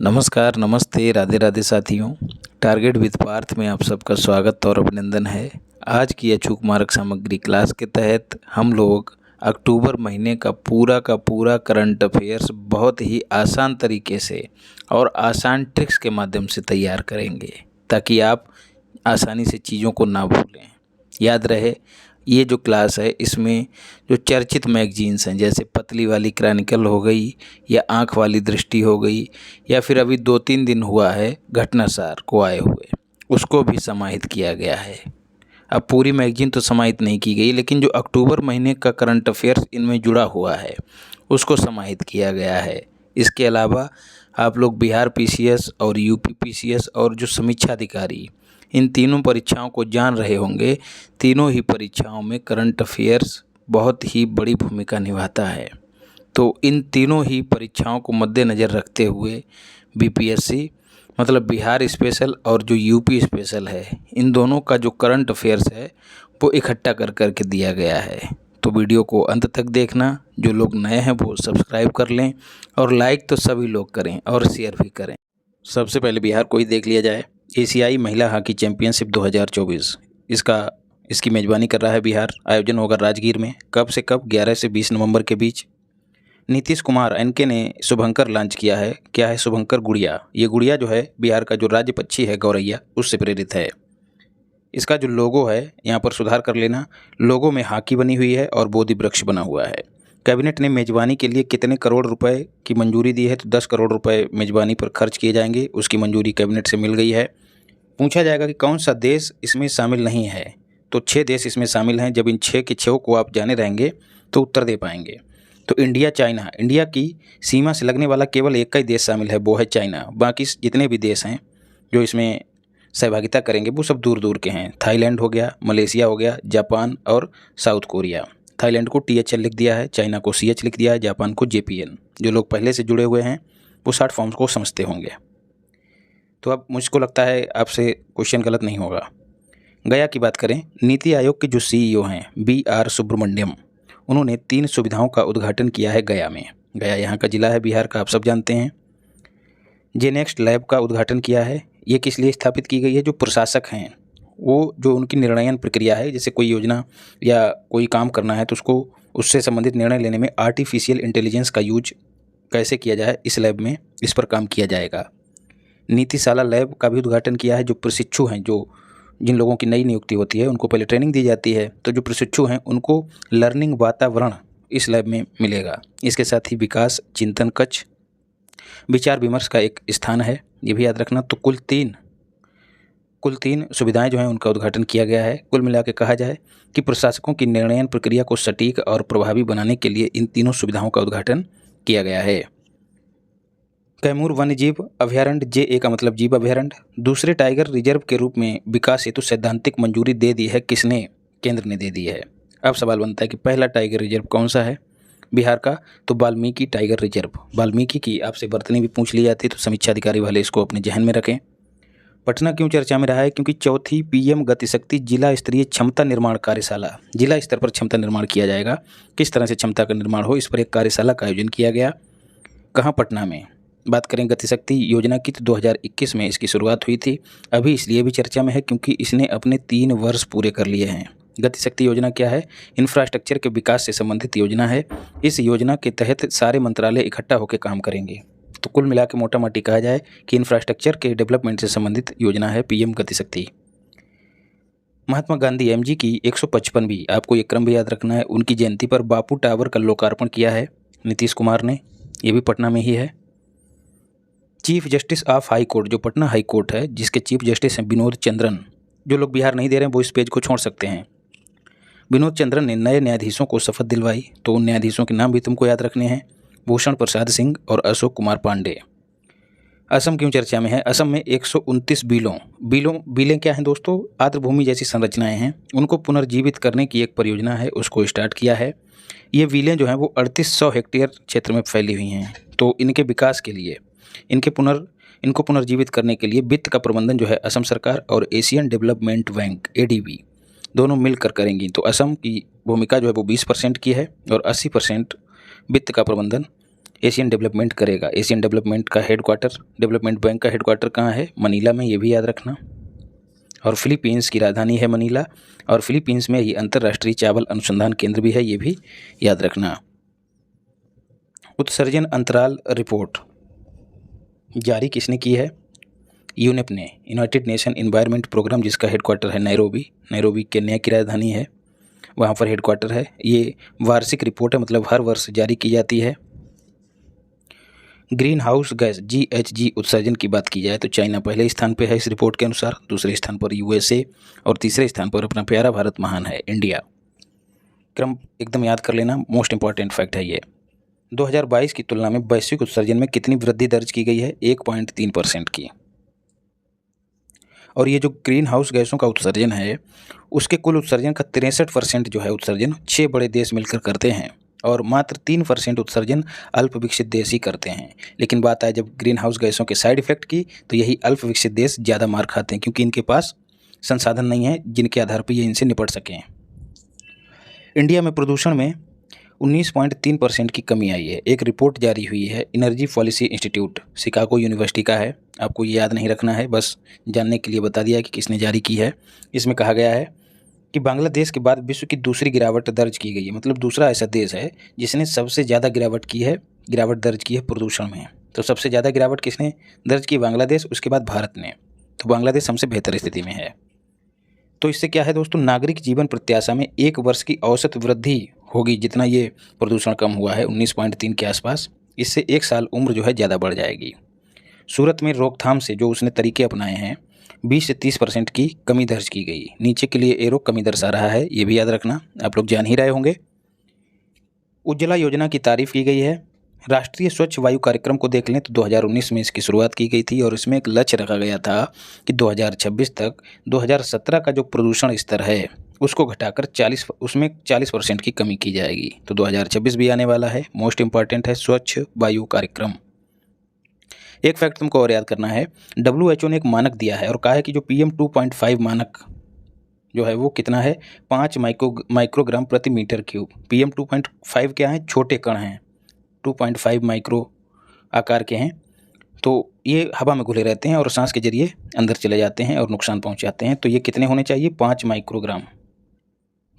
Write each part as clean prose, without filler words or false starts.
नमस्कार, नमस्ते, राधे राधे साथियों। टारगेट विद पार्थ में आप सबका स्वागत और अभिनंदन है। आज की अचूक मार्ग सामग्री क्लास के तहत हम लोग अक्टूबर महीने का पूरा करंट अफेयर्स बहुत ही आसान तरीके से और आसान ट्रिक्स के माध्यम से तैयार करेंगे ताकि आप आसानी से चीज़ों को ना भूलें। याद रहे, ये जो क्लास है इसमें जो चर्चित मैगजीन्स हैं जैसे पतली वाली क्रॉनिकल हो गई या आँख वाली दृष्टि हो गई या फिर अभी 2-3 दिन हुआ है घटनासार को आए हुए, उसको भी समाहित किया गया है। अब पूरी मैगजीन तो समाहित नहीं की गई, लेकिन जो अक्टूबर महीने का करंट अफेयर्स इनमें जुड़ा हुआ है उसको समाहित किया गया है। इसके अलावा आप लोग बिहार पीसीएस और यूपी पीसीएस और जो समीक्षा अधिकारी, इन तीनों परीक्षाओं को जान रहे होंगे। तीनों ही परीक्षाओं में करंट अफेयर्स बहुत ही बड़ी भूमिका निभाता है। तो इन तीनों ही परीक्षाओं को मद्देनज़र रखते हुए बीपीएससी मतलब बिहार स्पेशल और जो यूपी स्पेशल है, इन दोनों का जो करंट अफेयर्स है वो इकट्ठा कर के दिया गया है। तो वीडियो को अंत तक देखना। जो लोग नए हैं वो सब्सक्राइब कर लें और लाइक तो सभी लोग करें और शेयर भी करें। सबसे पहले बिहार को ही देख लिया जाए। एशियाई महिला हॉकी चैंपियनशिप 2024 इसकी मेज़बानी कर रहा है बिहार। आयोजन होगा राजगीर में। कब से कब? 11 से 20 नवंबर के बीच। नीतीश कुमार एनके ने शुभंकर लॉन्च किया है। क्या है शुभंकर? गुड़िया। ये गुड़िया जो है बिहार का जो राज्य पक्षी है गौरैया, उससे प्रेरित है। इसका जो लोगो है, यहाँ पर सुधार कर लेना, लोगो में हॉकी बनी हुई है और बोधि वृक्ष बना हुआ है। कैबिनेट ने मेज़बानी के लिए कितने करोड़ रुपए की मंजूरी दी है? तो 10 करोड़ रुपए मेज़बानी पर खर्च किए जाएंगे। उसकी मंजूरी कैबिनेट से मिल गई है। पूछा जाएगा कि कौन सा देश इसमें शामिल नहीं है, तो 6 देश इसमें शामिल हैं। जब इन 6 के 6 को आप जाने रहेंगे तो उत्तर दे पाएंगे। तो इंडिया, चाइना, इंडिया की सीमा से लगने वाला केवल एक का ही देश शामिल है, वो है चाइना। बाकी जितने भी देश हैं जो इसमें सहभागिता करेंगे वो सब दूर दूर के हैं। थाईलैंड हो गया, मलेशिया हो गया, जापान और साउथ कोरिया। थाईलैंड को THL लिख दिया है, चाइना को CH लिख दिया है, जापान को JPN। जो लोग पहले से जुड़े हुए हैं वो शॉर्ट फॉर्म्स को समझते होंगे। तो अब मुझको लगता है आपसे क्वेश्चन गलत नहीं होगा। गया की बात करें, नीति आयोग के जो CEO हैं BR सुब्रमण्यम, उन्होंने 3 सुविधाओं का उद्घाटन किया है गया में। गया यहाँ का जिला है बिहार का, आप सब जानते हैं। जेनेक्स्ट लैब का उद्घाटन किया है। ये किस लिए स्थापित की गई है? जो प्रशासक हैं वो जो उनकी निर्णयन प्रक्रिया है, जैसे कोई योजना या कोई काम करना है तो उसको उससे संबंधित निर्णय लेने में आर्टिफिशियल इंटेलिजेंस का यूज कैसे किया जाए, इस लैब में इस पर काम किया जाएगा। नीतिशाला लैब का भी उद्घाटन किया है। जो प्रशिक्षु हैं, जो जिन लोगों की नई नियुक्ति होती है उनको पहले ट्रेनिंग दी जाती है, तो जो प्रशिक्षु हैं उनको लर्निंग वातावरण इस लैब में मिलेगा। इसके साथ ही विकास चिंतन कक्ष, विचार विमर्श का एक स्थान है, ये भी याद रखना। तो कुल तीन सुविधाएं जो हैं उनका उद्घाटन किया गया है। कुल मिला के कहा जाए कि प्रशासकों की निर्णयन प्रक्रिया को सटीक और प्रभावी बनाने के लिए इन तीनों सुविधाओं का उद्घाटन किया गया है। कैमूर वन्य जीव अभ्यारण्य, JA का मतलब जीव अभ्यारण्य, दूसरे टाइगर रिजर्व के रूप में विकास हेतु सैद्धांतिक मंजूरी दे दी है। किसने? केंद्र ने दे दी है। अब सवाल बनता है कि पहला टाइगर रिजर्व कौन सा है बिहार का? तो वाल्मीकि टाइगर रिजर्व। वाल्मीकि की आपसे वर्तनी भी पूछ ली जाती है, तो समीक्षा अधिकारी वाले इसको अपने जहन में रखें। पटना क्यों चर्चा में रहा है? क्योंकि 4थी PM गतिशक्ति जिला स्तरीय क्षमता निर्माण कार्यशाला, जिला स्तर पर क्षमता निर्माण किया जाएगा। किस तरह से क्षमता का निर्माण हो, इस पर एक कार्यशाला का आयोजन किया गया। कहाँ? पटना में। बात करें गतिशक्ति योजना की तो 2021 में इसकी शुरुआत हुई थी। अभी इसलिए भी चर्चा में है क्योंकि इसने अपने 3 वर्ष पूरे कर लिए हैं। गतिशक्ति योजना क्या है? इंफ्रास्ट्रक्चर के विकास से संबंधित योजना है। इस योजना के तहत सारे मंत्रालय इकट्ठा होकर काम करेंगे। तो कुल मिला के मोटा मोटी कहा जाए कि इंफ्रास्ट्रक्चर के डेवलपमेंट से संबंधित योजना है PM गतिशक्ति। महात्मा गांधी MG की 155वीं, आपको ये क्रम भी याद रखना है, उनकी जयंती पर बापू टावर का लोकार्पण किया है नीतीश कुमार ने। ये भी पटना में ही है। Chief justice of high court, जो पटना हाई कोर्ट है जिसके चीफ जस्टिस हैं विनोद चंद्रन। जो लोग बिहार नहीं दे रहे हैं वो इस पेज को छोड़ सकते हैं। विनोद चंद्रन ने नए न्यायाधीशों को शपथ दिलवाई। तो उन न्यायाधीशों के नाम भी तुमको याद रखने हैं, भूषण प्रसाद सिंह और अशोक कुमार पांडे। असम क्यों चर्चा में है? असम में 129 बिलें क्या हैं दोस्तों? आर्द्रभूमि जैसी संरचनाएं हैं, उनको पुनर्जीवित करने की एक परियोजना है, उसको स्टार्ट किया है। ये विलें जो हैं वो 3800 हेक्टेयर क्षेत्र में फैली हुई हैं। तो इनके विकास के लिए, इनको पुनर्जीवित करने के लिए वित्त का प्रबंधन जो है असम सरकार और एशियन डेवलपमेंट बैंक ADB दोनों मिलकर करेंगी। तो असम की भूमिका जो है वो 20% की है और 80% वित्त का प्रबंधन एशियन डेवलपमेंट करेगा। एशियन डेवलपमेंट का हेडक्वार्टर, डेवलपमेंट बैंक का हेडक्वार्टर कहाँ है? मनीला में, ये भी याद रखना। और फिलीपींस की राजधानी है मनीला, और फिलीपींस में ही अंतर्राष्ट्रीय चावल अनुसंधान केंद्र भी है, ये भी याद रखना। उत्सर्जन अंतराल रिपोर्ट जारी किसने की है? यूनेप ने, यूनाइटेड नेशन एनवायरनमेंट प्रोग्राम, जिसका हेडक्वार्टर है नैरोबी। नैरोबी केन्या की राजधानी है, वहाँ पर हेडक्वार्टर है। ये वार्षिक रिपोर्ट है, मतलब हर वर्ष जारी की जाती है। ग्रीन हाउस गैस GHG उत्सर्जन की बात की जाए तो चाइना पहले स्थान पे है इस रिपोर्ट के अनुसार, दूसरे स्थान पर USA और तीसरे स्थान पर अपना प्यारा भारत महान है इंडिया। क्रम एकदम याद कर लेना, मोस्ट इंपॉर्टेंट फैक्ट है ये। 2022 की तुलना में वैश्विक उत्सर्जन में कितनी वृद्धि दर्ज की गई है? 1.3% की। और ये जो ग्रीन हाउस गैसों का उत्सर्जन है, उसके कुल उत्सर्जन का 63% जो है उत्सर्जन 6 बड़े देश मिलकर करते हैं, और मात्र 3% उत्सर्जन अल्प विकसित देश ही करते हैं। लेकिन बात आए जब ग्रीन हाउस गैसों के साइड इफेक्ट की, तो यही अल्प विकसित देश ज़्यादा मार खाते हैं, क्योंकि इनके पास संसाधन नहीं है जिनके आधार पर ये इनसे निपट सकें। इंडिया में प्रदूषण में 19.3% की कमी आई है। एक रिपोर्ट जारी हुई है, energy policy institute, Chicago university का है। आपको ये याद नहीं रखना है, बस जानने के लिए बता दिया कि किसने जारी की है। इसमें कहा गया है कि बांग्लादेश के बाद विश्व की दूसरी गिरावट दर्ज की गई है, मतलब दूसरा ऐसा देश है जिसने सबसे ज़्यादा गिरावट दर्ज की है प्रदूषण में। तो सबसे ज़्यादा गिरावट किसने दर्ज की? बांग्लादेश, उसके बाद भारत ने। तो बांग्लादेश हमसे बेहतर स्थिति में है। तो इससे क्या है दोस्तों, नागरिक जीवन प्रत्याशा में 1 वर्ष की औसत वृद्धि होगी, जितना ये प्रदूषण कम हुआ है 19.3 के आसपास, इससे 1 साल उम्र जो है ज़्यादा बढ़ जाएगी। सूरत में रोकथाम से जो उसने तरीके अपनाए हैं, 20 से 30% की कमी दर्ज की गई। नीचे के लिए एरो कमी दर्शा रहा है, ये भी याद रखना, आप लोग जान ही रहे होंगे। उज्ज्वला योजना की तारीफ की गई है। राष्ट्रीय स्वच्छ वायु कार्यक्रम को देख लें तो 2019 में इसकी शुरुआत की गई थी, और इसमें एक लक्ष्य रखा गया था कि 2026 तक 2017 का जो प्रदूषण स्तर है उसको घटाकर 40% की कमी की जाएगी। तो 2026 भी आने वाला है। मोस्ट इंपॉर्टेंट है स्वच्छ वायु कार्यक्रम। एक फैक्ट तुमको और याद करना है, WHO ने एक मानक दिया है और कहा है कि जो PM 2.5 मानक जो है वो कितना है? 5 माइक्रोग्राम प्रति मीटर क्यूब। PM 2.5 क्या है? छोटे कण हैं, 2.5 माइक्रो आकार के हैं। तो ये हवा में घुले रहते हैं और सांस के जरिए अंदर चले जाते हैं और नुकसान पहुंचाते हैं। तो ये कितने होने चाहिए? 5 माइक्रोग्राम।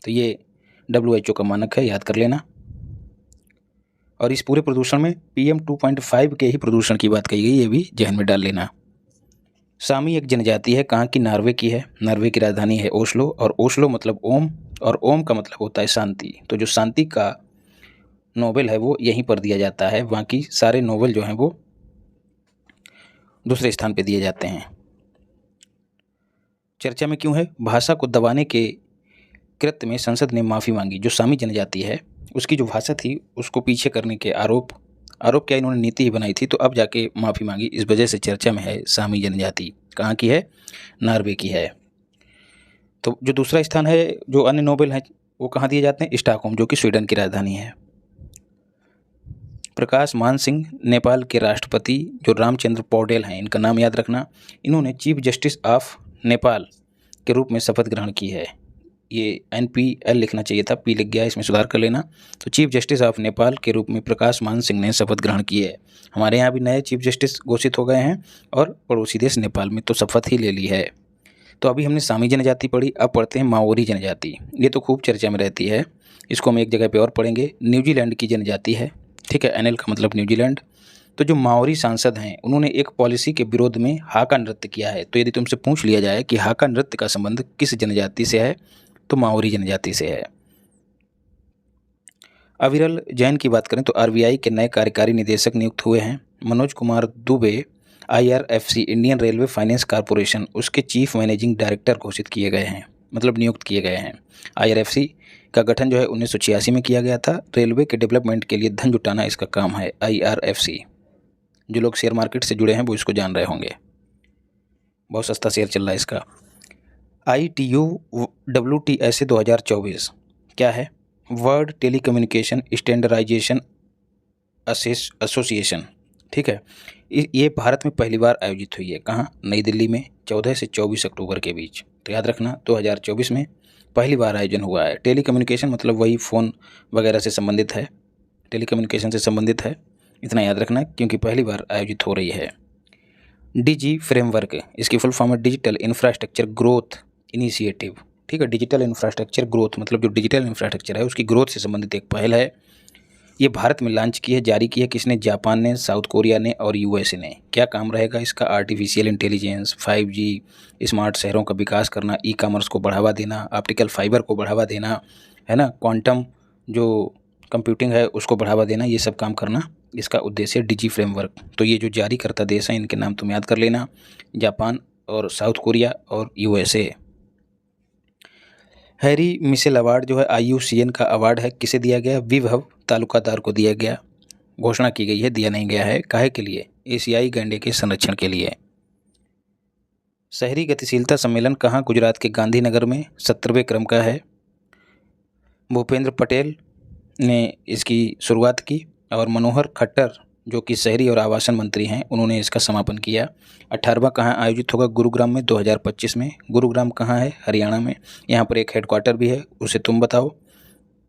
तो ये WHO का मानक है, याद कर लेना। और इस पूरे प्रदूषण में PM 2.5 के ही प्रदूषण की बात कही गई, ये भी ध्यान में डाल लेना। सामी एक जनजाति है, कहाँ की? नॉर्वे की है। नॉर्वे की राजधानी है ओस्लो, और ओस्लो मतलब ओम, और ओम का मतलब होता है शांति। तो जो शांति का नोबेल है वो यहीं पर दिया जाता है, बाकी सारे नोबेल जो हैं वो दूसरे स्थान पे दिए जाते हैं। चर्चा में क्यों है? भाषा को दबाने के कृत्य में संसद ने माफ़ी मांगी। जो सामी जनजाति है उसकी जो भाषा थी उसको पीछे करने के आरोप क्या इन्होंने नीति ही बनाई थी, तो अब जाके माफ़ी मांगी, इस वजह से चर्चा में है सामी जनजाति। कहाँ की है? नॉर्वे की है। तो जो दूसरा स्थान है, जो अन्य नोबेल हैं वो कहाँ दिए जाते हैं? स्टॉकहोम, जो कि स्वीडन की राजधानी है। प्रकाश मान सिंह नेपाल के राष्ट्रपति जो रामचंद्र पौडेल हैं, इनका नाम याद रखना। इन्होंने चीफ जस्टिस ऑफ नेपाल के रूप में शपथ ग्रहण की है। ये NPL लिखना चाहिए था, P लिख गया, इसमें सुधार कर लेना। तो चीफ जस्टिस ऑफ नेपाल के रूप में प्रकाश मान सिंह ने शपथ ग्रहण की है। हमारे यहाँ भी नए चीफ जस्टिस घोषित हो गए हैं, और पड़ोसी देश नेपाल में तो शपथ ही ले ली है। तो अभी हमने सामी जनजाति पढ़ी, अब पढ़ते हैं माओरी जनजाति। ये तो खूब चर्चा में रहती है, इसको हम एक जगह पे और पढ़ेंगे। न्यूजीलैंड की जनजाति है, ठीक है, NL का मतलब न्यूजीलैंड। तो जो माओरी सांसद हैं उन्होंने एक पॉलिसी के विरोध में हाका नृत्य किया है। तो यदि तुमसे पूछ लिया जाए कि हाका नृत्य का संबंध किस जनजाति से है, तो माओरी जनजाति से है। अविरल जैन की बात करें तो RBI के नए कार्यकारी निदेशक नियुक्त हुए हैं। Manoj Kumar Dubey IRFC Indian railway finance corporation उसके चीफ मैनेजिंग डायरेक्टर घोषित किए गए हैं, मतलब नियुक्त किए गए हैं। IRFC का गठन जो है 1986 में किया गया था। रेलवे के डेवलपमेंट के लिए धन जुटाना इसका काम है IRFC। जो लोग शेयर मार्केट से जुड़े हैं वो इसको जान रहे होंगे, बहुत सस्ता शेयर चल रहा है इसका। ITU WTSA 2024 क्या है? वर्ल्ड टेलीकम्युनिकेशन स्टैंडर्डाइजेशन एसोसिएशन, ठीक है। ये भारत में पहली बार आयोजित हुई है। कहाँ? नई दिल्ली में 14 से 24 अक्टूबर के बीच। तो याद रखना 2024 में पहली बार आयोजन हुआ है। टेलीकम्युनिकेशन मतलब वही फ़ोन वगैरह से संबंधित है, टेलीकम्युनिकेशन से संबंधित है। इतना याद रखना क्योंकि पहली बार आयोजित हो रही है। डीजी फ्रेमवर्क, इसकी फुल फॉर्म है डिजिटल इंफ्रास्ट्रक्चर ग्रोथ इनिशिएटिव। ठीक है, डिजिटल इंफ्रास्ट्रक्चर ग्रोथ मतलब जो डिजिटल इंफ्रास्ट्रक्चर है उसकी ग्रोथ से संबंधित एक पहल है। ये भारत में लॉन्च की है, जारी की है किसने? जापान ने, साउथ कोरिया ने और यूएसए ने। क्या काम रहेगा इसका? आर्टिफिशियल इंटेलिजेंस, 5G, स्मार्ट शहरों का विकास करना, ई कॉमर्स को बढ़ावा देना, ऑप्टिकल फाइबर को बढ़ावा देना, है ना, क्वांटम जो कंप्यूटिंग है उसको बढ़ावा देना, ये सब काम करना इसका उद्देश्य है डिजी फ्रेमवर्क। तो ये जो जारी करता देश है इनके नाम तुम याद कर लेना, जापान और साउथ कोरिया और यूएसए। हैरी मिशेल अवार्ड जो है IUCN का अवार्ड है, किसे दिया गया? विभव तालुकादार को दिया गया। घोषणा की गई है, दिया नहीं गया है। काहे के लिए? एशियाई गैंडे के संरक्षण के लिए। शहरी गतिशीलता सम्मेलन कहाँ? गुजरात के गांधीनगर में, 17वें क्रम का है। भूपेंद्र पटेल ने इसकी शुरुआत की और मनोहर खट्टर जो कि शहरी और आवासन मंत्री हैं उन्होंने इसका समापन किया। 18वां कहाँ आयोजित होगा? गुरुग्राम में 2025 में। गुरुग्राम कहाँ है? हरियाणा में। यहाँ पर एक हेडक्वार्टर भी है, उसे तुम बताओ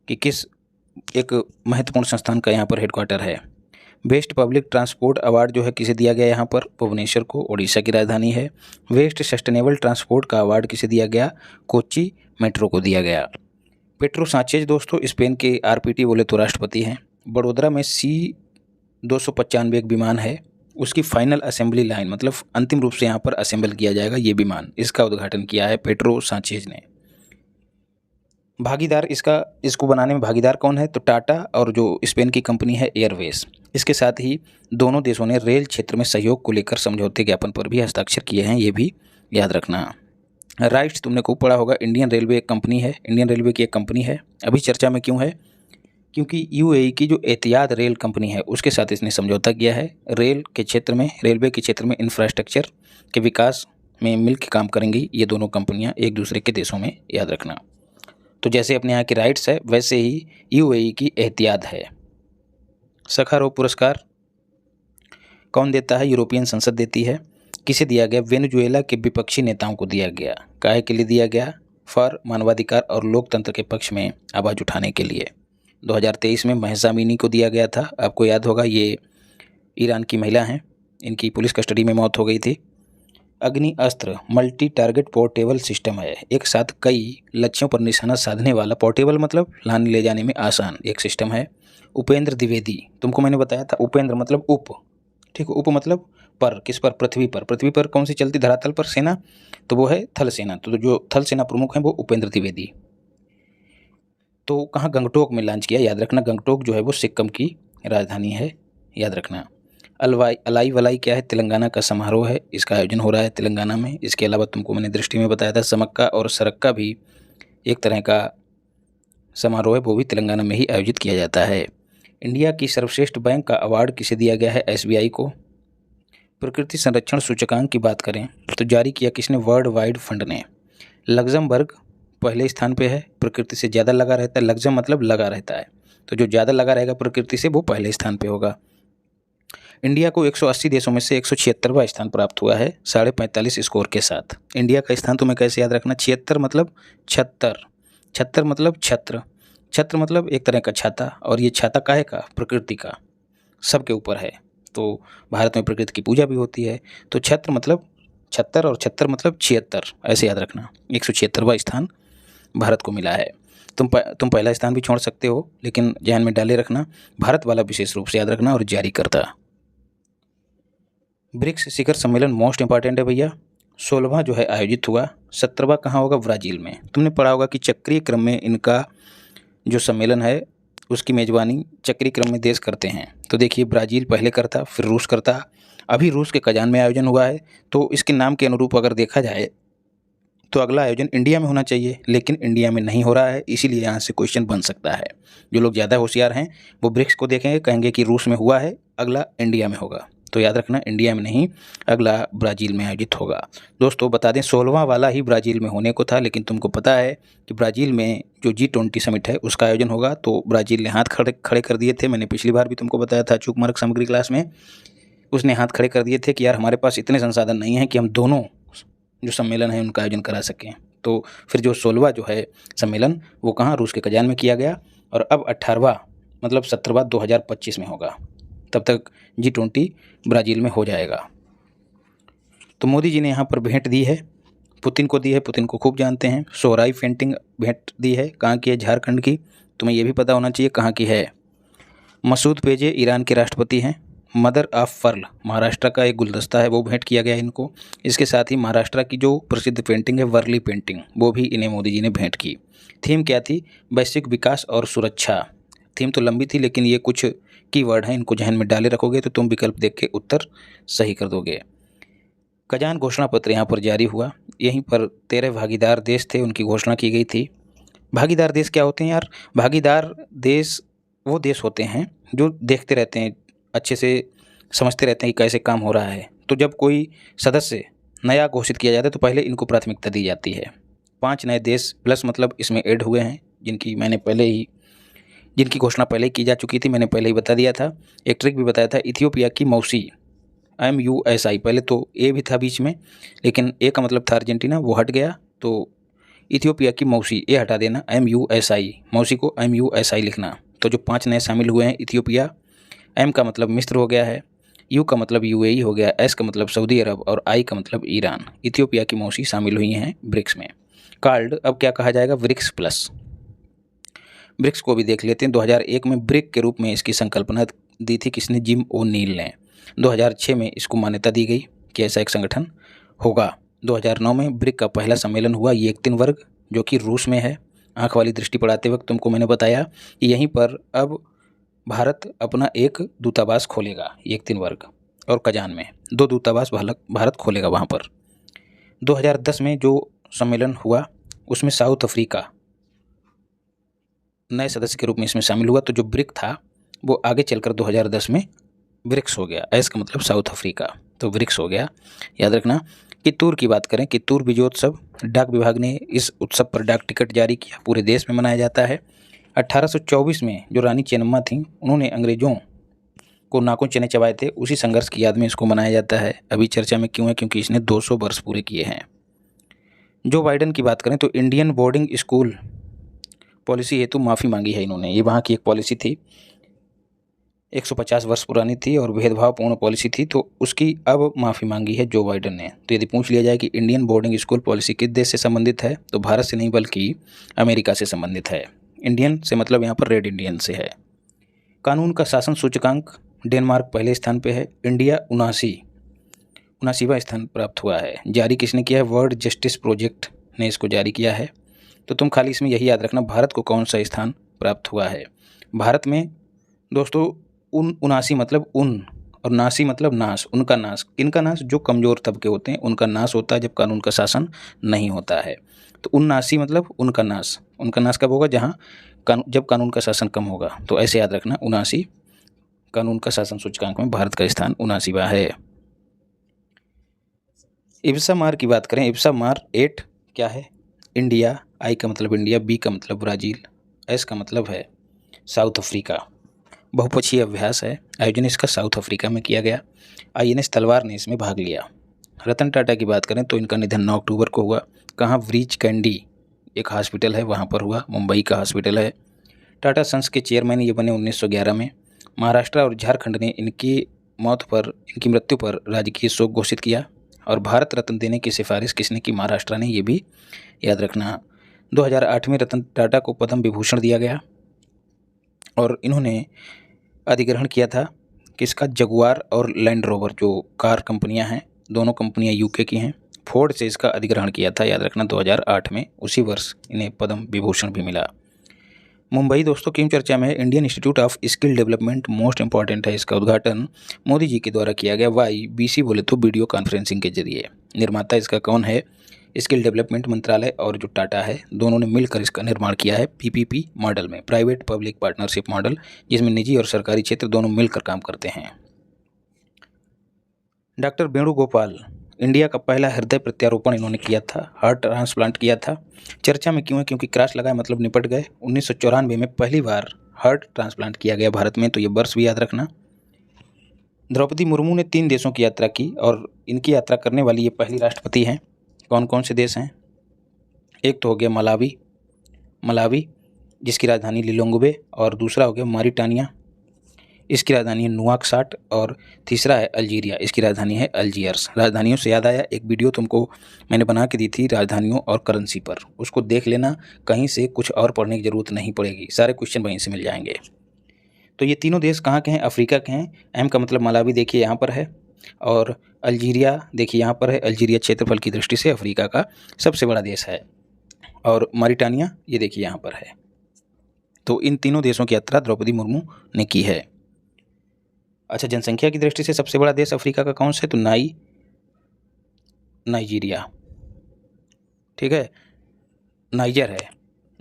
कि किस एक महत्वपूर्ण संस्थान का यहाँ पर हेडक्वार्टर है। बेस्ट पब्लिक ट्रांसपोर्ट अवार्ड जो है किसे दिया गया? यहाँ पर भुवनेश्वर को, उड़ीसा की राजधानी है। बेस्ट सस्टेनेबल ट्रांसपोर्ट का अवार्ड किसे दिया गया? कोच्चि मेट्रो को दिया गया। पेट्रो सांचेज दोस्तों स्पेन के RPT बोले तो राष्ट्रपति हैं। बड़ोदरा में C-295 एक विमान है, उसकी फाइनल असेंबली लाइन मतलब अंतिम रूप से यहाँ पर असेंबल किया जाएगा ये विमान, इसका उद्घाटन किया है पेट्रो सांचेज ने। भागीदार इसको बनाने में भागीदार कौन है? तो टाटा और जो स्पेन की कंपनी है एयरवेज। इसके साथ ही दोनों देशों ने रेल क्षेत्र में सहयोग को लेकर समझौते ज्ञापन पर भी हस्ताक्षर किए हैं, ये भी याद रखना। राइट्स तुमने खूब पढ़ा होगा, इंडियन रेलवे एक कंपनी है, इंडियन रेलवे की एक कंपनी है, अभी चर्चा में क्यों है? क्योंकि UAE की जो एतिहाद रेल कंपनी है उसके साथ इसने समझौता किया है। रेल के क्षेत्र में, रेलवे के क्षेत्र में इंफ्रास्ट्रक्चर के विकास में मिलकर काम करेंगी ये दोनों कंपनियां एक दूसरे के देशों में, याद रखना। तो जैसे अपने यहाँ की राइट्स है वैसे ही UAE की एहतियात है। सखारोव पुरस्कार कौन देता है? यूरोपियन संसद देती है। किसे दिया गया? वेनेजुएला के विपक्षी नेताओं को दिया गया। काहे के लिए दिया गया? फॉर मानवाधिकार और लोकतंत्र के पक्ष में आवाज़ उठाने के लिए। 2023 में महसा अमीनी को दिया गया था, आपको याद होगा, ये ईरान की महिला हैं, इनकी पुलिस कस्टडी में मौत हो गई थी। अग्नि अस्त्र मल्टी टारगेट पोर्टेबल सिस्टम है, एक साथ कई लक्ष्यों पर निशाना साधने वाला, पोर्टेबल मतलब लाने ले जाने में आसान एक सिस्टम है। उपेंद्र द्विवेदी, तुमको मैंने बताया था, उपेंद्र मतलब उप, ठीक है, उप मतलब पर, किस पर? पृथ्वी पर। पृथ्वी पर कौन सी चलती धरातल पर सेना? तो वो है थल सेना। तो जो थल सेना प्रमुख हैं वो उपेंद्र द्विवेदी। तो कहाँ? गंगटोक में लॉन्च किया, याद रखना। गंगटोक जो है वो सिक्किम की राजधानी है, याद रखना। अलाई वलाई क्या है? तेलंगाना का समारोह है, इसका आयोजन हो रहा है तेलंगाना में। इसके अलावा तुमको मैंने दृष्टि में बताया था समक्का और सरक्का भी एक तरह का समारोह है, वो भी तेलंगाना में ही आयोजित किया जाता है। इंडिया की सर्वश्रेष्ठ बैंक का अवार्ड किसे दिया गया है? SBI को। प्रकृति संरक्षण सूचकांक की बात करें तो जारी किया किसने? वर्ल्ड वाइड फंड ने। लग्जमबर्ग पहले स्थान पे है, प्रकृति से ज़्यादा लगा रहता है, लग्जम मतलब लगा रहता है, तो जो ज़्यादा लगा रहेगा प्रकृति से वो पहले स्थान पे होगा। इंडिया को 180 देशों में से 176वां स्थान प्राप्त हुआ है 45.5 स्कोर के साथ। इंडिया का स्थान तुम्हें कैसे याद रखना? 76 मतलब 76, 76 मतलब छत्र, छत्र मतलब एक तरह का छाता, और ये छाता काहे का? प्रकृति का, सबके ऊपर है। तो भारत में प्रकृति की पूजा भी होती है, तो छत्र मतलब 76 और 76 मतलब 76, ऐसे याद रखना। 176वां स्थान भारत को मिला है। तुम पहला स्थान भी छोड़ सकते हो, लेकिन ध्यान में डाले रखना भारत वाला विशेष रूप से याद रखना। और जारी करता ब्रिक्स शिखर सम्मेलन मोस्ट इंपॉर्टेंट है भैया, 16वां जो है आयोजित हुआ। 17वां कहाँ होगा? ब्राज़ील में। तुमने पढ़ा होगा कि चक्रीय क्रम में इनका जो सम्मेलन है उसकी मेज़बानी चक्रीय क्रम में देश करते हैं। तो देखिए ब्राज़ील पहले करता, फिर रूस करता, अभी रूस के कजान में आयोजन हुआ है। तो इसके नाम के अनुरूप अगर देखा जाए तो अगला आयोजन इंडिया में होना चाहिए, लेकिन इंडिया में नहीं हो रहा है, इसीलिए यहाँ से क्वेश्चन बन सकता है। जो लोग ज़्यादा होशियार हैं वो ब्रिक्स को देखेंगे, कहेंगे कि रूस में हुआ है, अगला इंडिया में होगा। तो याद रखना इंडिया में नहीं, अगला ब्राज़ील में आयोजित होगा। दोस्तों बता दें 16वां वाला ही ब्राज़ील में होने को था, लेकिन तुमको पता है कि ब्राज़ील में जो G20 समिट है उसका आयोजन होगा, तो ब्राज़ील ने हाथ खड़े कर दिए थे। मैंने पिछली बार भी तुमको बताया था अचूक मार्ग सामग्री क्लास में, उसने हाथ खड़े कर दिए थे कि यार हमारे पास इतने संसाधन नहीं हैं कि हम दोनों जो सम्मेलन है उनका आयोजन करा सकें। तो फिर जो 16वां जो है सम्मेलन वो कहाँ? रूस के कजान में किया गया, और अब 18वां मतलब 17वां 2025 में होगा। तब तक G20 ब्राज़ील में हो जाएगा। तो मोदी जी ने यहाँ पर भेंट दी है, पुतिन को दी है, पुतिन को खूब जानते हैं। सोहराई पेंटिंग भेंट दी है, कहाँ की है? झारखंड की। तुम्हें ये भी पता होना चाहिए कहाँ की है। मसूद पेजे ईरान के राष्ट्रपति हैं। मदर ऑफ पर्ल महाराष्ट्र का एक गुलदस्ता है, वो भेंट किया गया इनको। इसके साथ ही महाराष्ट्र की जो प्रसिद्ध पेंटिंग है वर्ली पेंटिंग, वो भी इन्हें मोदी जी ने भेंट की। थीम क्या थी? वैश्विक विकास और सुरक्षा। थीम तो लंबी थी, लेकिन ये कुछ कीवर्ड हैं, इनको जहन में डाले रखोगे तो तुम विकल्प देख के उत्तर सही कर दोगे। कजान घोषणा पत्र यहाँ पर जारी हुआ। यहीं पर 13 भागीदार देश थे, उनकी घोषणा की गई थी। भागीदार देश क्या होते हैं यार? भागीदार देश वो देश होते हैं जो देखते रहते हैं, अच्छे से समझते रहते हैं कि कैसे काम हो रहा है। तो जब कोई सदस्य नया घोषित किया जाता है तो पहले इनको प्राथमिकता दी जाती है। 5 नए देश प्लस मतलब इसमें ऐड हुए हैं, जिनकी घोषणा पहले ही की जा चुकी थी, मैंने पहले ही बता दिया था। एक ट्रिक भी बताया था। इथियोपिया की मौसी MUSI, पहले तो ए भी था बीच में, लेकिन ए का मतलब था अर्जेंटीना, वो हट गया। तो इथियोपिया की मौसी, ए हटा देना, MUSI, मौसी को MUSI लिखना। तो जो 5 नए शामिल हुए हैं, इथियोपिया, M का मतलब मिस्र हो गया है, U का मतलब UAE हो गया, S का मतलब सऊदी अरब और I का मतलब ईरान। इथियोपिया की मौसी शामिल हुई हैं ब्रिक्स में। कार्ड अब क्या कहा जाएगा? BRICS plus. ब्रिक्स को भी देख लेते हैं। 2001 में ब्रिक के रूप में इसकी संकल्पना दी थी किसने? जिम ओ'नील ने। 2006 में इसको मान्यता दी गई कि ऐसा एक संगठन होगा। 2009 में ब्रिक का पहला सम्मेलन हुआ, ये 3 वर्ग, जो कि रूस में है। आँख वाली दृष्टि पढ़ाते वक्त तुमको मैंने बताया कि यहीं पर अब भारत अपना एक दूतावास खोलेगा, ये 3 वर्ग, और कजान में 2 दूतावास भारत खोलेगा वहाँ पर। 2010 में जो सम्मेलन हुआ उसमें साउथ अफ्रीका नए सदस्य के रूप में इसमें शामिल हुआ। तो जो ब्रिक था वो आगे चलकर 2010 में ब्रिक्स हो गया। एस का मतलब साउथ अफ्रीका, तो ब्रिक्स हो गया, याद रखना। कित्तूर की बात करें, कित्तूर विजयोत्सव, डाक विभाग ने इस उत्सव पर डाक टिकट जारी किया, पूरे देश में मनाया जाता है। 1824 में जो रानी चेन्नम्मा थी, उन्होंने अंग्रेजों को नाकों चने चबाए थे, उसी संघर्ष की याद में इसको मनाया जाता है। अभी चर्चा में क्यों है? क्योंकि इसने 200 वर्ष पूरे किए हैं। जो बाइडेन की बात करें तो इंडियन बोर्डिंग स्कूल पॉलिसी हेतु माफ़ी मांगी है इन्होंने। ये वहाँ की एक पॉलिसी थी, 150 वर्ष पुरानी थी और भेदभावपूर्ण पॉलिसी थी, तो उसकी अब माफ़ी मांगी है जो बाइडेन ने। तो यदि पूछ लिया जाए कि इंडियन बोर्डिंग स्कूल पॉलिसी किस देश से संबंधित है, तो भारत से नहीं बल्कि अमेरिका से संबंधित है। इंडियन से मतलब यहाँ पर रेड इंडियन से है। कानून का शासन सूचकांक, डेनमार्क पहले स्थान पे है, इंडिया 79वां स्थान प्राप्त हुआ है। जारी किसने किया है? वर्ल्ड जस्टिस प्रोजेक्ट ने इसको जारी किया है। तो तुम खाली इसमें यही याद रखना, भारत को कौन सा स्थान प्राप्त हुआ है। भारत में दोस्तों 79 मतलब उन, और नासी मतलब नाश, उनका नाश। किनका नाश? जो कमज़ोर तबके होते हैं उनका नाश होता है जब कानून का शासन नहीं होता है। तो 79 मतलब उनका नाश। उनका नाश कब होगा? जब कानून का शासन कम होगा। तो ऐसे याद रखना, 79 कानून का शासन सूचकांक में भारत का स्थान 79वां है। इब्सा मार की बात करें, इब्सा मार 8 क्या है? इंडिया, I का मतलब इंडिया, B का मतलब ब्राज़ील, S का मतलब है साउथ अफ्रीका। बहुपक्षीय अभ्यास है, आयोजन इसका साउथ अफ्रीका में किया गया। INS तलवार ने इसमें भाग लिया। रतन टाटा की बात करें तो इनका निधन 9 अक्टूबर को हुआ। कहाँ? ब्रीच कैंडी एक हॉस्पिटल है वहाँ पर हुआ, मुंबई का हॉस्पिटल है। टाटा सन्स के चेयरमैन ये बने 1911 में। महाराष्ट्र और झारखंड ने इनकी मृत्यु पर राजकीय शोक घोषित किया। और भारत रत्न देने की सिफारिश किसने की? महाराष्ट्र ने, ये भी याद रखना। 2008 में रतन टाटा को पद्म विभूषण दिया गया और इन्होंने अधिग्रहण किया था किसका? जगुआर और लैंड रोवर जो कार कंपनियां हैं, दोनों कंपनियां UK की हैं। फोर्ड से इसका अधिग्रहण किया था, याद रखना 2008 में, उसी वर्ष इन्हें पद्म विभूषण भी मिला। मुंबई दोस्तों क्यों चर्चा में है? Indian institute of skill development most important है। इसका उद्घाटन मोदी जी के द्वारा किया गया। YBC बोले तो वीडियो कॉन्फ्रेंसिंग के जरिए। निर्माता इसका कौन है? स्किल डेवलपमेंट मंत्रालय और जो टाटा है, दोनों ने मिलकर इसका निर्माण किया है PPP मॉडल में, प्राइवेट पब्लिक पार्टनरशिप मॉडल, जिसमें निजी और सरकारी क्षेत्र दोनों मिलकर काम करते हैं। डॉक्टर वेणुगोपाल, इंडिया का पहला हृदय प्रत्यारोपण इन्होंने किया था, हार्ट ट्रांसप्लांट किया था। चर्चा में क्यों है? क्योंकि क्रॉस लगाए मतलब निपट गए। 1994 में पहली बार हार्ट ट्रांसप्लांट किया गया भारत में, तो ये वर्ष भी याद रखना। द्रौपदी मुर्मू ने 3 देशों की यात्रा की और इनकी यात्रा करने वाली ये पहली राष्ट्रपति हैं। कौन कौन से देश हैं? एक तो हो गया मलावी जिसकी राजधानी लिलोंगवे, और दूसरा हो गया मॉरिटानिया। इसकी राजधानी है नुआकसाट। और तीसरा है अल्जीरिया, इसकी राजधानी है अल्जियर्स। राजधानियों से याद आया, एक वीडियो तुमको मैंने बना के दी थी राजधानियों और करेंसी पर, उसको देख लेना, कहीं से कुछ और पढ़ने की ज़रूरत नहीं पड़ेगी, सारे क्वेश्चन वहीं से मिल जाएंगे। तो ये तीनों देश कहाँ के हैं? अफ्रीका के हैं। एम का मतलब मलावी देखिए यहाँ पर है, और अल्जीरिया देखिए यहाँ पर है। अल्जीरिया क्षेत्रफल की दृष्टि से अफ्रीका का सबसे बड़ा देश है। और मॉरिटानिया ये देखिए यहाँ पर है। तो इन तीनों देशों की यात्रा द्रौपदी मुर्मू ने की है। अच्छा, जनसंख्या की दृष्टि से सबसे बड़ा देश अफ्रीका का कौन सा है? तो नाइजीरिया, ठीक है, नाइजर है।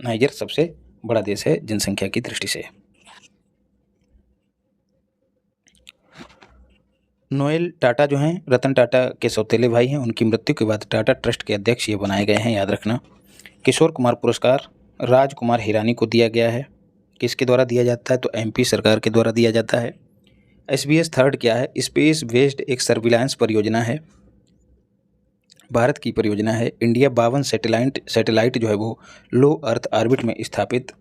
नाइजर सबसे बड़ा देश है जनसंख्या की दृष्टि से। नोएल टाटा जो हैं, रतन टाटा के सौतेले भाई हैं, उनकी मृत्यु के बाद टाटा ट्रस्ट के अध्यक्ष ये बनाए गए हैं, याद रखना। किशोर कुमार पुरस्कार राजकुमार हिरानी को दिया गया है। किसके द्वारा दिया जाता है? तो एमपी सरकार के द्वारा दिया जाता है। SBS थर्ड क्या है? स्पेस बेस्ड एक सर्विलांस परियोजना है, भारत की परियोजना है। इंडिया 52 सैटेलाइट जो है वो लो अर्थ ऑर्बिट में स्थापित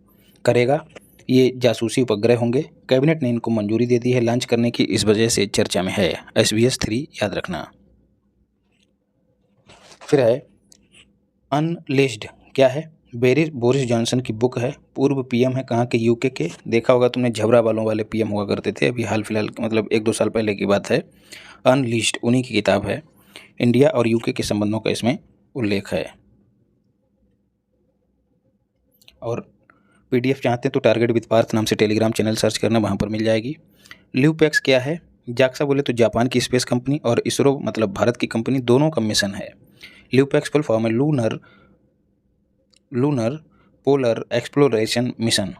करेगा। ये जासूसी उपग्रह होंगे। कैबिनेट ने इनको मंजूरी दे दी है लॉन्च करने की, इस वजह से चर्चा में है। SBS 3 याद रखना। फिर है अनलिस्टेड, क्या है? बोरिस जॉनसन की बुक है, पूर्व पीएम है, कहाँ के? यूके के। देखा होगा तुमने, झबरा बालों वाले पीएम हुआ करते थे, अभी हाल फिलहाल मतलब 1-2 साल पहले की बात है। अनलिस्टेड उन्हीं की किताब है। इंडिया और यूके के संबंधों का इसमें उल्लेख है। और PDF चाहते हैं तो टारगेट विद पार्थ नाम से टेलीग्राम चैनल सर्च करना, वहाँ पर मिल जाएगी। ल्यूपैक्स क्या है? जाक्सा बोले तो जापान की स्पेस कंपनी, और इसरो मतलब भारत की कंपनी, दोनों का मिशन है। ल्यूपैक्स फुल फॉर्म है लूनर पोलर एक्सप्लोरेशन मिशन।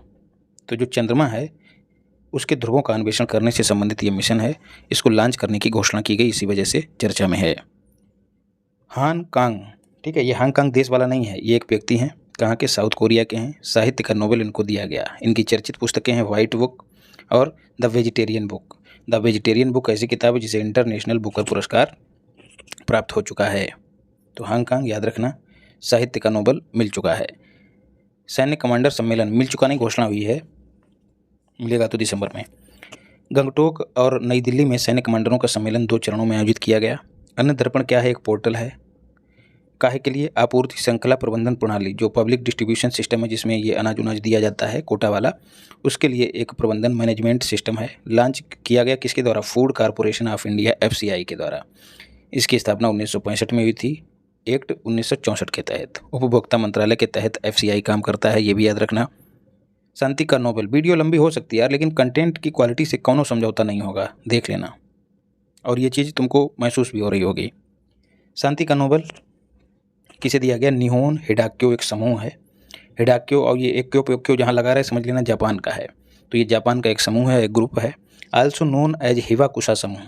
तो जो चंद्रमा है उसके ध्रुवों का अन्वेषण करने से संबंधित ये मिशन है। इसको लॉन्च करने की घोषणा की गई, इसी वजह से चर्चा में है। हांगकांग, ठीक है, ये हांगकांग देश वाला नहीं है, ये एक व्यक्ति हैं, कहाँ के? साउथ कोरिया के हैं। साहित्य का नोबेल इनको दिया गया। इनकी चर्चित पुस्तकें हैं व्हाइट बुक और the vegetarian book. The vegetarian book ऐसी किताब है जिसे इंटरनेशनल बुकर पुरस्कार प्राप्त हो चुका है। तो हांगकांग याद रखना, साहित्य का नोबेल मिल चुका है। सैन्य कमांडर सम्मेलन मिल चुका नहीं, घोषणा हुई है, मिलेगा तो दिसंबर में। गंगटोक और नई दिल्ली में सैन्य कमांडरों का सम्मेलन 2 चरणों में आयोजित किया गया। अन्न दर्पण क्या है? एक पोर्टल है, काहे के लिए? आपूर्ति श्रृंखला प्रबंधन प्रणाली, जो पब्लिक डिस्ट्रीब्यूशन सिस्टम है जिसमें ये अनाज उनाज दिया जाता है कोटा वाला, उसके लिए एक प्रबंधन मैनेजमेंट सिस्टम है। लॉन्च किया गया किसके द्वारा? Food corporation of India FCI के द्वारा। इसकी स्थापना 1965 में हुई थी, एक्ट 1964 के तहत। उपभोक्ता मंत्रालय के तहत FCI काम करता है, ये भी याद रखना। शांति का नोबेल, वीडियो लंबी हो सकती है यार, लेकिन कंटेंट की क्वालिटी से कौनो समझौता नहीं होगा, देख लेना, और ये चीज़ तुमको महसूस भी हो रही होगी। शांति का नोबेल किसे दिया गया? निहोन हिडाक्यो एक समूह है। हिडाक्यो, और ये एक्यो जहाँ लगा रहे समझ लेना जापान का है। तो ये जापान का एक समूह है, एक ग्रुप है। आल्सो नोन एज हिवाकुशा समूह।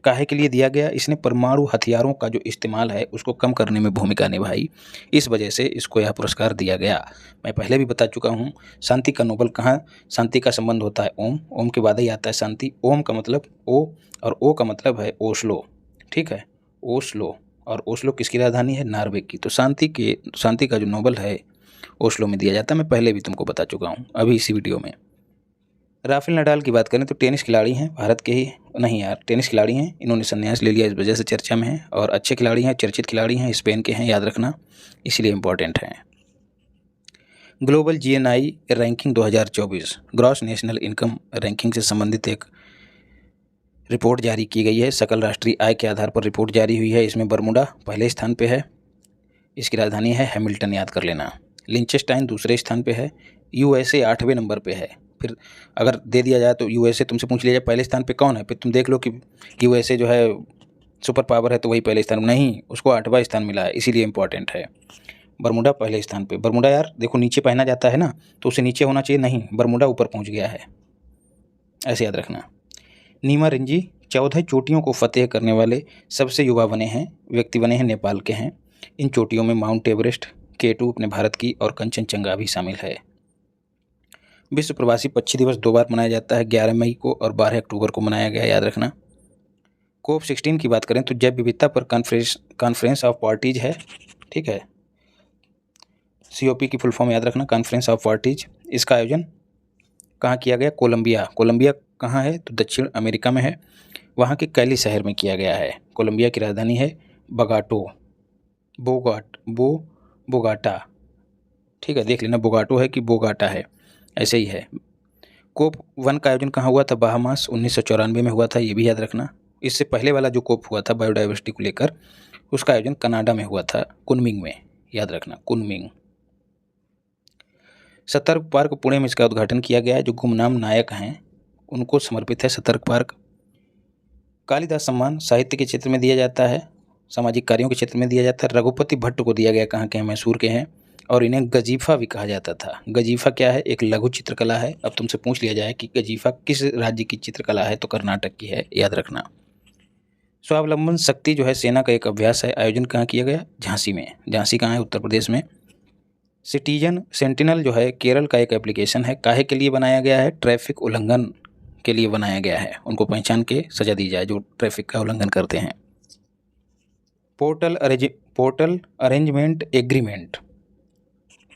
काहे के लिए दिया गया? इसने परमाणु हथियारों का जो इस्तेमाल है उसको कम करने में भूमिका निभाई, इस वजह से इसको यह पुरस्कार दिया गया। मैं पहले भी बता चुका हूँ, शांति का नोबेल कहाँ? शांति का संबंध होता है ओम, ओम के बाद ही आता है शांति। ओम का मतलब ओ, और ओ का मतलब है ओस्लो, ठीक है, ओस्लो। और ओस्लो किसकी राजधानी है? नॉर्वे की। तो शांति का जो नोबेल है ओस्लो में दिया जाता है, मैं पहले भी तुमको बता चुका हूँ अभी इसी वीडियो में। राफेल नडाल की बात करें तो टेनिस खिलाड़ी हैं, भारत के ही नहीं यार, टेनिस खिलाड़ी हैं, इन्होंने संन्यास ले लिया, इस वजह से चर्चा में है। और अच्छे खिलाड़ी हैं, चर्चित खिलाड़ी हैं, स्पेन के हैं, याद रखना, इसलिए इम्पोर्टेंट हैं। Global GNI ranking 2024 gross national income ranking से संबंधित एक रिपोर्ट जारी की गई है। सकल राष्ट्रीय आय के आधार पर रिपोर्ट जारी हुई है। इसमें बरमूडा पहले स्थान पे है, इसकी राजधानी है हैमिल्टन, याद कर लेना। लिंचेस्टाइन दूसरे स्थान पे है। USA 8वें नंबर पे है। फिर अगर दे दिया जाए तो USA तुमसे पूछ लिया जाए पहले स्थान पे कौन है, फिर तुम देख लो कि USA जो है सुपर पावर है तो वही पहले स्थान नहीं, उसको 8वां स्थान मिला है, इसीलिए इम्पोर्टेंट है। बरमूडा पहले स्थान पे। बरमूडा यार देखो नीचे पहना जाता है ना, तो उसे नीचे होना चाहिए, नहीं, बरमूडा ऊपर पहुँच गया है, ऐसे याद रखना। नीमा रिंजी 14 चोटियों को फतेह करने वाले सबसे युवा व्यक्ति बने हैं, नेपाल के हैं। इन चोटियों में माउंट एवरेस्ट, K2 अपने भारत की, और कंचनजंगा भी शामिल है। विश्व प्रवासी पक्षी दिवस 2 बार मनाया जाता है, 11 मई को और 12 अक्टूबर को मनाया गया, याद रखना। COP16 की बात करें तो जैव विविधता पर कॉन्फ्रेंस ऑफ पार्टीज है, ठीक है, COP की फुल फॉर्म याद रखना, कॉन्फ्रेंस ऑफ पार्टीज। इसका आयोजन कहाँ किया गया? कोलंबिया कहाँ है तो दक्षिण अमेरिका में है, वहाँ के कैली शहर में किया गया है। कोलंबिया की राजधानी है बोगाटा। ठीक है, देख लेना बोगाटो है कि बोगाटा है, ऐसे ही है। कोप 1 का आयोजन कहाँ हुआ था? बहामास 1994 में हुआ था, ये भी याद रखना। इससे पहले वाला जो कोप हुआ था बायोडाइवर्सिटी को लेकर, उसका आयोजन कनाडा में हुआ था, कुनमिंग में, याद रखना कुनमिंग। सतर्क पार्क पुणे में इसका उद्घाटन किया गया है। जो गुमनाम नायक हैं उनको समर्पित है सतर्क पार्क। कालिदास सम्मान साहित्य के क्षेत्र में दिया जाता है, सामाजिक कार्यों के क्षेत्र में दिया जाता है। रघुपति भट्ट को दिया गया, कहाँ के हैं? मैसूर के हैं, और इन्हें गजीफा भी कहा जाता था। गजीफा क्या है? एक लघु चित्रकला है। अब तुमसे पूछ लिया जाए कि गजीफा किस राज्य की चित्रकला है, तो कर्नाटक की है, याद रखना। स्वावलंबन शक्ति जो है सेना का एक अभ्यास है। आयोजन कहाँ किया गया? झांसी में। झांसी कहाँ है? उत्तर प्रदेश में। सिटीजन सेंटिनल जो है केरल का एक एप्लीकेशन है। काहे के लिए बनाया गया है? ट्रैफिक उल्लंघन के लिए बनाया गया है, उनको पहचान के सजा दी जाए जो ट्रैफिक का उल्लंघन करते हैं। Portal arrangement agreement.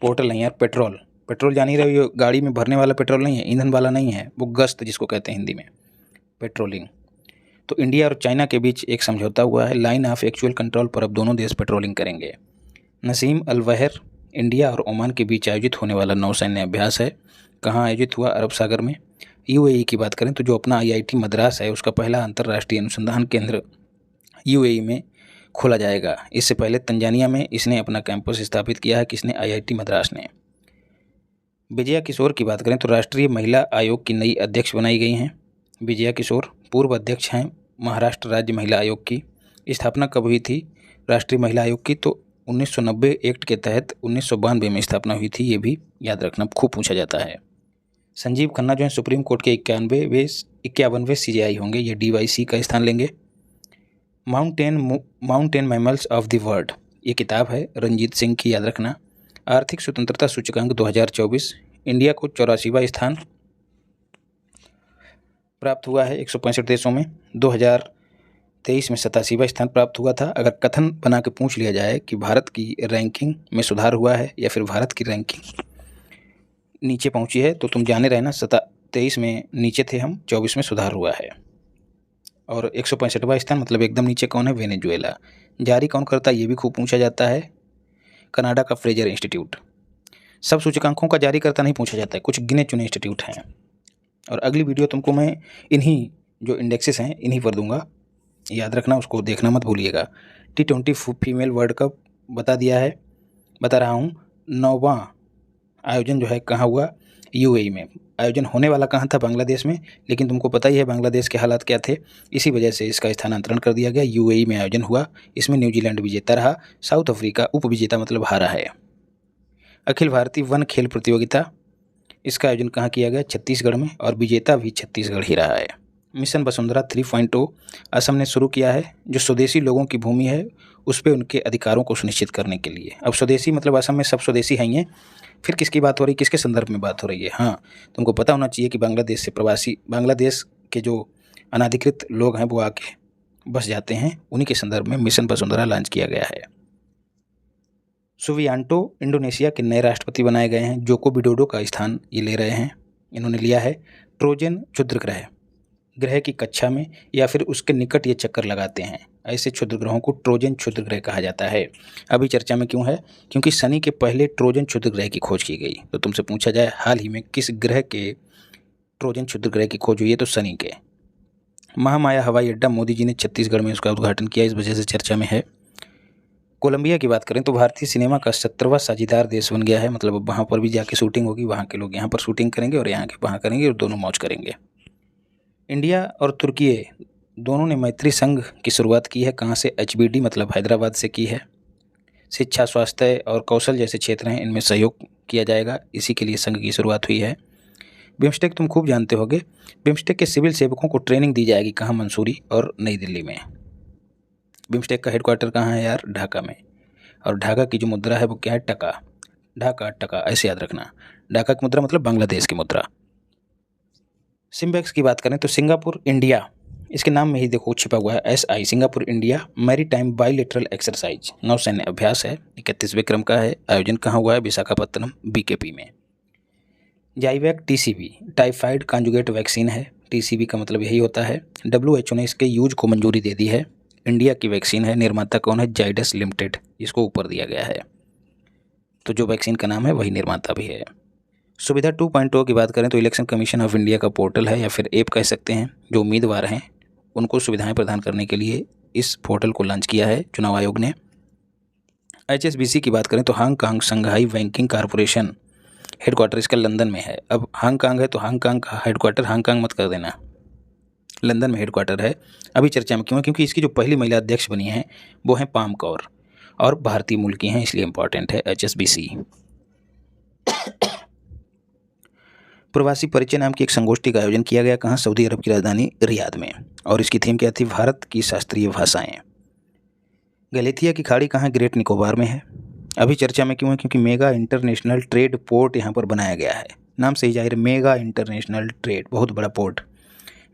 पोर्टल नहीं यार, पेट्रोल जान ही रहे हो, गाड़ी में भरने वाला पेट्रोल नहीं है, ईंधन वाला नहीं है, वो गश्त जिसको कहते हैं हिंदी में, पेट्रोलिंग। तो इंडिया और चाइना के बीच एक समझौता हुआ है, लाइन ऑफ एक्चुअल कंट्रोल पर अब दोनों देश पेट्रोलिंग करेंगे। नसीम अल वहर इंडिया और ओमान के बीच आयोजित होने वाला नौसैन्य अभ्यास है। कहाँ आयोजित हुआ? अरब सागर में। यूएई की बात करें तो जो अपना आईआईटी मद्रास है, उसका पहला अंतर्राष्ट्रीय अनुसंधान केंद्र यूएई में खोला जाएगा। इससे पहले तंजानिया में इसने अपना कैंपस स्थापित किया है। किसने? आईआईटी मद्रास ने। विजया किशोर की बात करें तो राष्ट्रीय महिला आयोग की नई अध्यक्ष बनाई गई हैं। विजया किशोर पूर्व अध्यक्ष हैं महाराष्ट्र राज्य महिला आयोग की। स्थापना कब हुई थी राष्ट्रीय महिला आयोग की? तो 1990 एक्ट के तहत 1992 में स्थापना हुई थी, ये भी याद रखना, खूब पूछा जाता है। संजीव खन्ना जो है सुप्रीम कोर्ट के 51वें सीजेआई होंगे, ये डीवाईसी का स्थान लेंगे। Mountain mammals of the world, ये किताब है रंजीत सिंह की, याद रखना। आर्थिक स्वतंत्रता सूचकांक 2024, इंडिया को 84वां स्थान प्राप्त हुआ है 165 देशों में। 2023 में 87वां स्थान प्राप्त हुआ था। अगर कथन बना के पूछ लिया जाए कि भारत की रैंकिंग में सुधार हुआ है या फिर भारत की रैंकिंग नीचे पहुंची है, तो तुम जाने रहना 23 में नीचे थे हम, 24 में सुधार हुआ है। और 165वां स्थान मतलब एकदम नीचे कौन है? वेनेजुएला। जारी कौन करता है? ये भी खूब पूछा जाता है, कनाडा का फ्रेजर इंस्टीट्यूट। सब सूचकांकों का जारी करता नहीं पूछा जाता है, कुछ गिने चुने इंस्टीट्यूट हैं। और अगली वीडियो तुमको मैं इन्हीं जो इंडेक्सेस हैं इन्हीं पर दूंगा, याद रखना, उसको देखना मत भूलिएगा। T20 फीमेल वर्ल्ड कप बता रहा हूँ। 9वां आयोजन जो है कहाँ हुआ? यूएई में। आयोजन होने वाला कहाँ था? बांग्लादेश में, लेकिन तुमको पता ही है बांग्लादेश के हालात क्या थे, इसी वजह से इसका स्थानांतरण कर दिया गया। यूएई में आयोजन हुआ, इसमें न्यूजीलैंड विजेता रहा, साउथ अफ्रीका उपविजेता मतलब हारा है। अखिल भारतीय वन खेल प्रतियोगिता, इसका आयोजन कहाँ किया गया? छत्तीसगढ़ में, और विजेता भी छत्तीसगढ़ ही रहा है। मिशन वसुंधरा 3.0 असम ने शुरू किया है, जो स्वदेशी लोगों की भूमि है उस पर उनके अधिकारों को सुनिश्चित करने के लिए। अब स्वदेशी मतलब असम में सब स्वदेशी हैं। फिर किसकी बात हो रही है, किसके संदर्भ में बात हो रही है? हाँ, तुमको पता होना चाहिए कि बांग्लादेश से प्रवासी, बांग्लादेश के जो अनाधिकृत लोग हैं वो आके बस जाते हैं, उन्हीं के संदर्भ में मिशन वसुंधरा लॉन्च किया गया है। सुवियांटो इंडोनेशिया के नए राष्ट्रपति बनाए गए हैं। जोको विडोडो का स्थान ये ले रहे हैं, इन्होंने लिया है। ट्रोजन क्षुद्र ग्रह की कक्षा में या फिर उसके निकट ये चक्कर लगाते हैं, ऐसे क्षुद्र ग्रहों को ट्रोजन क्षुद्र ग्रह कहा जाता है। अभी चर्चा में क्यों है? क्योंकि शनि के पहले ट्रोजन क्षुद्र ग्रह की खोज की गई। तो तुमसे पूछा जाए हाल ही में किस ग्रह के ट्रोजन क्षुद्र ग्रह की खोज हुई है, तो शनि के। महामाया हवाई अड्डा मोदी जी ने छत्तीसगढ़ में उसका उद्घाटन किया, इस वजह से चर्चा में है। कोलंबिया की बात करें तो भारतीय सिनेमा का 17वां साझेदार देश बन गया है, मतलब अब वहाँ पर भी जाके शूटिंग होगी, वहाँ के लोग यहाँ पर शूटिंग करेंगे और यहाँ के वहाँ करेंगे और दोनों मौज करेंगे। इंडिया और तुर्की दोनों ने मैत्री संघ की शुरुआत की है। कहाँ से? HBD मतलब हैदराबाद से की है। शिक्षा, स्वास्थ्य और कौशल जैसे क्षेत्र हैं, इनमें सहयोग किया जाएगा, इसी के लिए संघ की शुरुआत हुई है। बिम्स्टेक तुम खूब जानते होगे। बिम्स्टेक के सिविल सेवकों को ट्रेनिंग दी जाएगी, कहाँ? मंसूरी और नई दिल्ली में। बिम्स्टेक का हेडक्वार्टर कहाँ है यार? ढाका में। और ढाका की जो मुद्रा है वो क्या है? टका। ढाका टका, ऐसे याद रखना। ढाका की मुद्रा मतलब बांग्लादेश की मुद्रा। सिम्बेक्स की बात करें तो सिंगापुर इंडिया, इसके नाम में ही देखो छिपा हुआ है SI, Singapore India maritime bilateral exercise, नौसैन्य अभ्यास है, 31वें क्रम का है। आयोजन कहाँ हुआ है? विशाखापत्तनम BKP में। जाइवैक TCV टाइफाइड कॉन्जुगेट वैक्सीन है, TCV का मतलब यही होता है। WHO ने इसके यूज को मंजूरी दे दी है। इंडिया की वैक्सीन है। निर्माता कौन है? जाइडस लिमिटेड, इसको ऊपर दिया गया है। तो जो वैक्सीन का नाम है वही निर्माता भी है। सुविधा 2.0 की बात करें तो इलेक्शन कमीशन ऑफ इंडिया का पोर्टल है या फिर ऐप कह सकते हैं। जो उम्मीदवार हैं उनको सुविधाएं प्रदान करने के लिए इस पोर्टल को लॉन्च किया है चुनाव आयोग ने। HSBC की बात करें तो हांगकांग संघाई बैंकिंग कारपोरेशन, हेडक्वार्टर इसका लंदन में है। अब हांगकांग है तो हांगकांग का हेडक्वार्टर हांगकांग मत कर देना, लंदन में हेडक्वार्टर है। अभी चर्चा में क्यों है? क्योंकि इसकी जो पहली महिला अध्यक्ष बनी हैं वो हैं पाम कौर और भारतीय मूल की हैं, इसलिए इंपॉर्टेंट है HSBC। प्रवासी परिचय नाम की एक संगोष्ठी का आयोजन किया गया। कहाँ? सऊदी अरब की राजधानी रियाद में। और इसकी थीम क्या थी? भारत की शास्त्रीय भाषाएं। गलेथिया की खाड़ी कहाँ? ग्रेट निकोबार में है। अभी चर्चा में क्यों है? क्योंकि मेगा इंटरनेशनल ट्रेड पोर्ट यहाँ पर बनाया गया है। नाम से ही जाहिर है, मेगा इंटरनेशनल ट्रेड, बहुत बड़ा पोर्ट,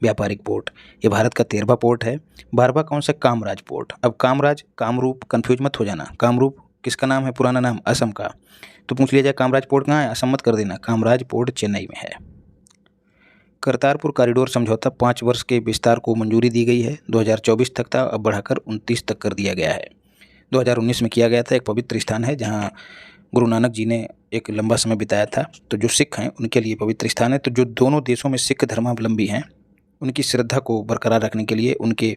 व्यापारिक पोर्ट। ये भारत का 13वां पोर्ट है। 12वां कौन सा? कामराज पोर्ट। अब कामराज, कामरूप, कंफ्यूज मत हो जाना। कामरूप किसका नाम है? पुराना नाम असम का। तो पूछ लिया जाए कामराज पोर्ट कहाँ है, असम मत कर देना, कामराज पोर्ट चेन्नई में है। करतारपुर कॉरिडोर समझौता 5 वर्ष के विस्तार को मंजूरी दी गई है। 2024 तक था, अब बढ़ाकर 29 तक कर दिया गया है। 2019 में किया गया था। एक पवित्र स्थान है जहाँ गुरु नानक जी ने एक लंबा समय बिताया था। तो जो सिख हैं उनके लिए पवित्र स्थान है। तो जो दोनों देशों में सिख धर्मावलंबी हैं उनकी श्रद्धा को बरकरार रखने के लिए, उनके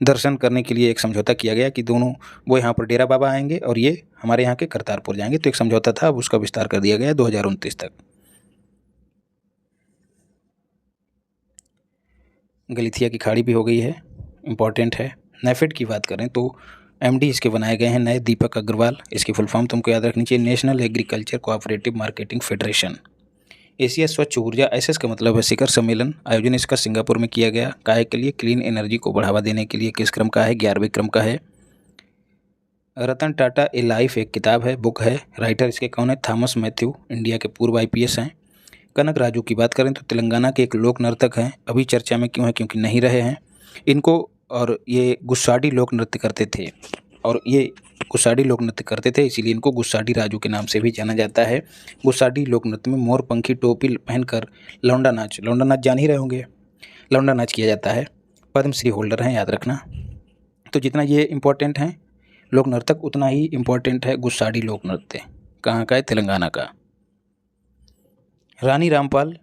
दर्शन करने के लिए एक समझौता किया गया कि दोनों, वो यहाँ पर डेरा बाबा आएंगे और ये हमारे यहाँ के करतारपुर जाएंगे। तो एक समझौता था, अब उसका विस्तार कर दिया गया 2029 तक। गलिथिया की खाड़ी भी हो गई है, इंपॉर्टेंट है। नेफेड की बात करें तो MD इसके बनाए गए हैं नए दीपक अग्रवाल। इसकी फुल फॉर्म तुमको याद रखनी चाहिए, national agriculture cooperative marketing federation. Asia स्वच्छ ऊर्जा SS का मतलब है शिखर सम्मेलन। आयोजन इसका सिंगापुर में किया गया। काहे के लिए? क्लीन एनर्जी को बढ़ावा देने के लिए। किस क्रम का है? 11वें क्रम का है। रतन टाटा ए लाइफ एक किताब है, बुक है। राइटर इसके कौन है? थॉमस मैथ्यू, इंडिया के पूर्व IPS हैं। कनक राजू की बात करें तो तेलंगाना के एक लोक नर्तक हैं। अभी चर्चा में क्यों है? क्योंकि नहीं रहे हैं इनको, और ये गुस्साडी लोक नृत्य करते थे, और ये गुस्साडी लोक नृत्य करते थे इसीलिए इनको गुस्साडी राजू के नाम से भी जाना जाता है। गुस्साडी लोक नृत्य में मोर पंखी टोपी पहनकर लौंडा नाच जान ही रहे होंगे, लौंडा नाच किया जाता है। पद्मश्री होल्डर हैं, याद रखना। तो जितना ये इम्पोर्टेंट हैं लोक नर्तक, उतना ही इम्पोर्टेंट है गुस्साडी लोक नृत्य। कहाँ का है? तेलंगाना का। रानी रामपाल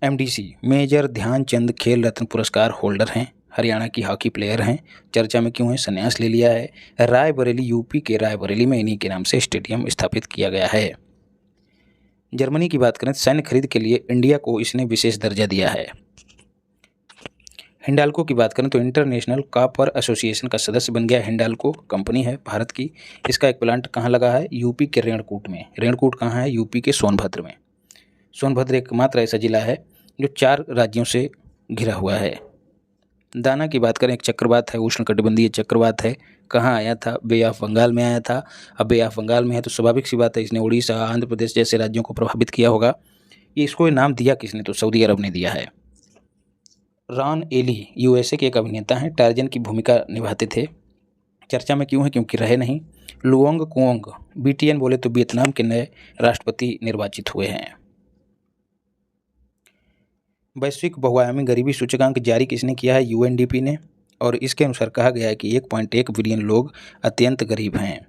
MDC, मेजर ध्यानचंद खेल रत्न पुरस्कार होल्डर हैं। हरियाणा की हॉकी प्लेयर हैं। चर्चा में क्यों है? संन्यास ले लिया है। रायबरेली, UP के रायबरेली में इन्हीं के नाम से स्टेडियम स्थापित किया गया है। जर्मनी की बात करें तो सैन्य खरीद के लिए इंडिया को इसने विशेष दर्जा दिया है। हिंडाल्को की बात करें तो इंटरनेशनल कॉपर एसोसिएशन का सदस्य बन गया। हिंडाल्को कंपनी है भारत की। इसका एक प्लांट कहाँ लगा है? UP के रेणकूट में। रेणकूट कहाँ है? UP के सोनभद्र में। सोनभद्र एकमात्र ऐसा जिला है जो 4 राज्यों से घिरा हुआ है। दाना की बात करें, एक चक्रवात है, उष्णकटिबंधीय चक्रवात है। कहाँ आया था? बे ऑफ बंगाल में आया था। अब बे ऑफ बंगाल में है तो स्वाभाविक सी बात है इसने उड़ीसा, आंध्र प्रदेश जैसे राज्यों को प्रभावित किया होगा। ये इसको नाम दिया किसने? तो सऊदी अरब ने दिया है। रॉन एली USA के एक अभिनेता हैं, टार्जन की भूमिका निभाते थे। चर्चा में क्यों है? क्योंकि रहे नहीं। लुओंग कुओंग, BTN बोले तो वियतनाम के नए राष्ट्रपति निर्वाचित हुए हैं। वैश्विक बहुआयामी गरीबी सूचकांक जारी किसने किया है? UNDP ने। और इसके अनुसार कहा गया है कि 1.1 बिलियन लोग अत्यंत गरीब हैं,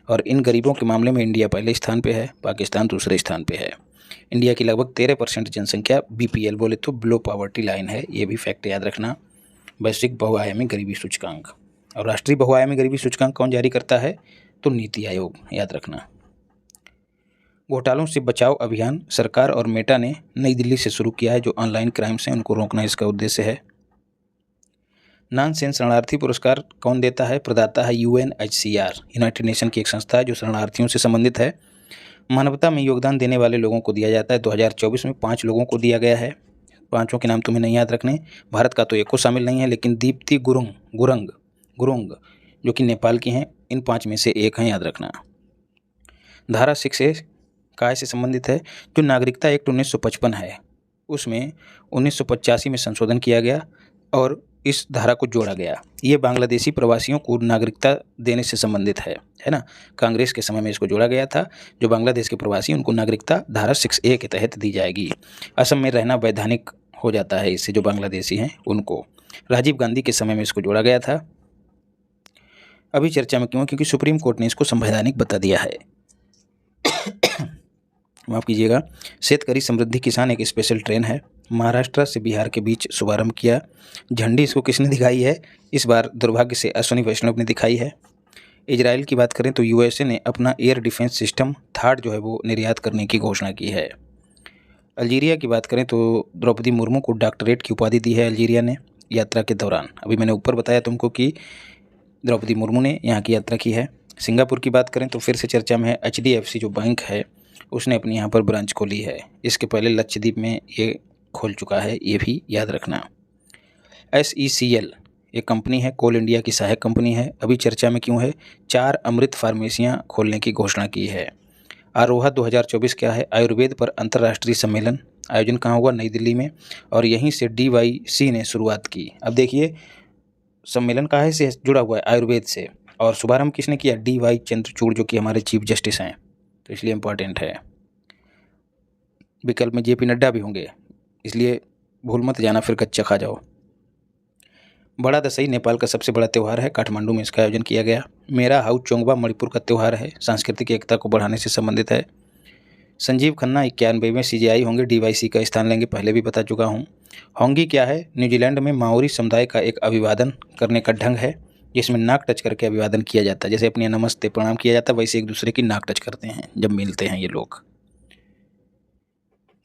और इन गरीबों के मामले में इंडिया पहले स्थान पे है, पाकिस्तान दूसरे स्थान पे है। इंडिया की लगभग 13% जनसंख्या BPL बोले तो बिलो पॉवर्टी लाइन है, ये भी फैक्ट याद रखना। वैश्विक बहुआयामी गरीबी सूचकांक। और राष्ट्रीय बहुआयामी गरीबी सूचकांक कौन जारी करता है? तो नीति आयोग, याद रखना। घोटालों से बचाव अभियान सरकार और मेटा ने नई दिल्ली से शुरू किया है। जो ऑनलाइन क्राइम्स हैं उनको रोकना इसका उद्देश्य है। नॉनसेंस शरणार्थी पुरस्कार कौन देता है? प्रदाता है UNHCR, यूनाइटेड नेशन की एक संस्था है जो शरणार्थियों से संबंधित है। मानवता में योगदान देने वाले लोगों को दिया जाता है। 2024 में 5 लोगों को दिया गया है। 5 के नाम तुम्हें नहीं याद रखने। भारत का तो एक को शामिल नहीं है, लेकिन दीप्ति गुरुंग जो कि नेपाल की हैं, इन 5 में से एक हैं, याद रखना। धारा 6A काय से संबंधित है? जो नागरिकता एक्ट 1955 है उसमें 1985 में संशोधन किया गया और इस धारा को जोड़ा गया। ये बांग्लादेशी प्रवासियों को नागरिकता देने से संबंधित है ना। कांग्रेस के समय में इसको जोड़ा गया था। जो बांग्लादेश के प्रवासी उनको नागरिकता धारा 6A के तहत दी जाएगी। असम में रहना वैधानिक हो जाता है इससे, जो बांग्लादेशी हैं उनको। राजीव गांधी के समय में इसको जोड़ा गया था। अभी चर्चा में क्यों? क्योंकि सुप्रीम कोर्ट ने इसको संवैधानिक बता दिया है। माफ़ कीजिएगा। शेतकरी समृद्धि किसान एक स्पेशल ट्रेन है, महाराष्ट्र से बिहार के बीच शुभारंभ किया। झंडी इसको किसने दिखाई है? इस बार दुर्भाग्य से अश्विनी वैष्णव ने दिखाई है। इजराइल की बात करें तो यूएसए ने अपना एयर डिफेंस सिस्टम थार्ड जो है वो निर्यात करने की घोषणा की है। अल्जीरिया की बात करें तो द्रौपदी मुर्मू को डॉक्टरेट की उपाधि दी है अल्जीरिया ने यात्रा के दौरान। अभी मैंने ऊपर बताया तुमको कि द्रौपदी मुर्मू ने यहाँ की यात्रा की है। सिंगापुर की बात करें तो फिर से चर्चा में है। HDFC जो बैंक है उसने अपनी यहाँ पर ब्रांच खोली है। इसके पहले लक्षद्वीप में ये खोल चुका है, ये भी याद रखना। SECL एक कंपनी है, कोल इंडिया की सहायक कंपनी है। अभी चर्चा में क्यों है? 4 अमृत फार्मेसियाँ खोलने की घोषणा की है। आरोहा 2024 क्या है? आयुर्वेद पर अंतर्राष्ट्रीय सम्मेलन। आयोजन कहाँ हुआ? नई दिल्ली में। और यहीं से DYC ने शुरुआत की। अब देखिए सम्मेलन कहाँ से जुड़ा हुआ है? आयुर्वेद से। और शुभारंभ किसने किया? DY चंद्रचूड़ जो कि हमारे चीफ जस्टिस हैं, तो इसलिए इम्पॉर्टेंट है। विकल्प में JP नड्डा भी होंगे, इसलिए भूल मत जाना, फिर कच्चा खा जाओ। बड़ा दशई नेपाल का सबसे बड़ा त्यौहार है, काठमांडू में इसका आयोजन किया गया। मेरा हाउ चोंगबा मणिपुर का त्यौहार है, सांस्कृतिक एकता को बढ़ाने से संबंधित है। संजीव खन्ना 91वें CGI होंगे, DYC का स्थान लेंगे, पहले भी बता चुका हूँ। होंगी क्या है? न्यूजीलैंड में माओरी समुदाय का एक अभिवादन करने का ढंग है, जिसमें नाक टच करके अभिवादन किया जाता है। जैसे अपने नमस्ते प्रणाम किया जाता है, वैसे एक दूसरे की नाक टच करते हैं जब मिलते हैं ये लोग।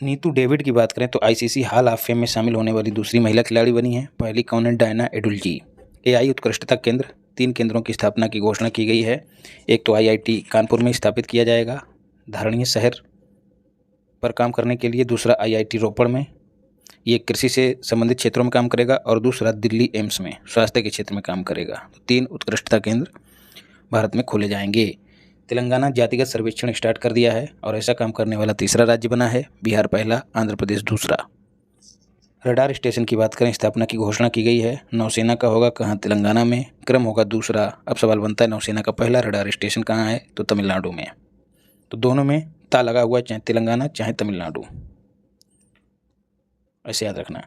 नीतू डेविड की बात करें तो ICC हॉल ऑफ फेम में शामिल होने वाली दूसरी महिला खिलाड़ी बनी है। पहली कौन है? डायना एडुल्जी। AI उत्कृष्टता केंद्र, 3 केंद्रों की स्थापना की घोषणा की गई है। एक तो IIT कानपुर में स्थापित किया जाएगा धारणीय शहर पर काम करने के लिए, दूसरा IIT रोपड़ में, ये कृषि से संबंधित क्षेत्रों में काम करेगा, और दूसरा दिल्ली एम्स में स्वास्थ्य के क्षेत्र में काम करेगा। 3 उत्कृष्टता केंद्र भारत में खोले जाएंगे। तेलंगाना जातिगत सर्वेक्षण स्टार्ट कर दिया है और ऐसा काम करने वाला तीसरा राज्य बना है। बिहार पहला, आंध्र प्रदेश दूसरा। रडार स्टेशन की बात करें, स्थापना की घोषणा की गई है। नौसेना का होगा कहाँ? तेलंगाना में, क्रम होगा दूसरा। अब सवाल बनता है नौसेना का पहला रडार स्टेशन कहाँ है? तो तमिलनाडु में। तो दोनों में ता लगा हुआ है, चाहे तेलंगाना चाहे तमिलनाडु, ऐसे याद रखना।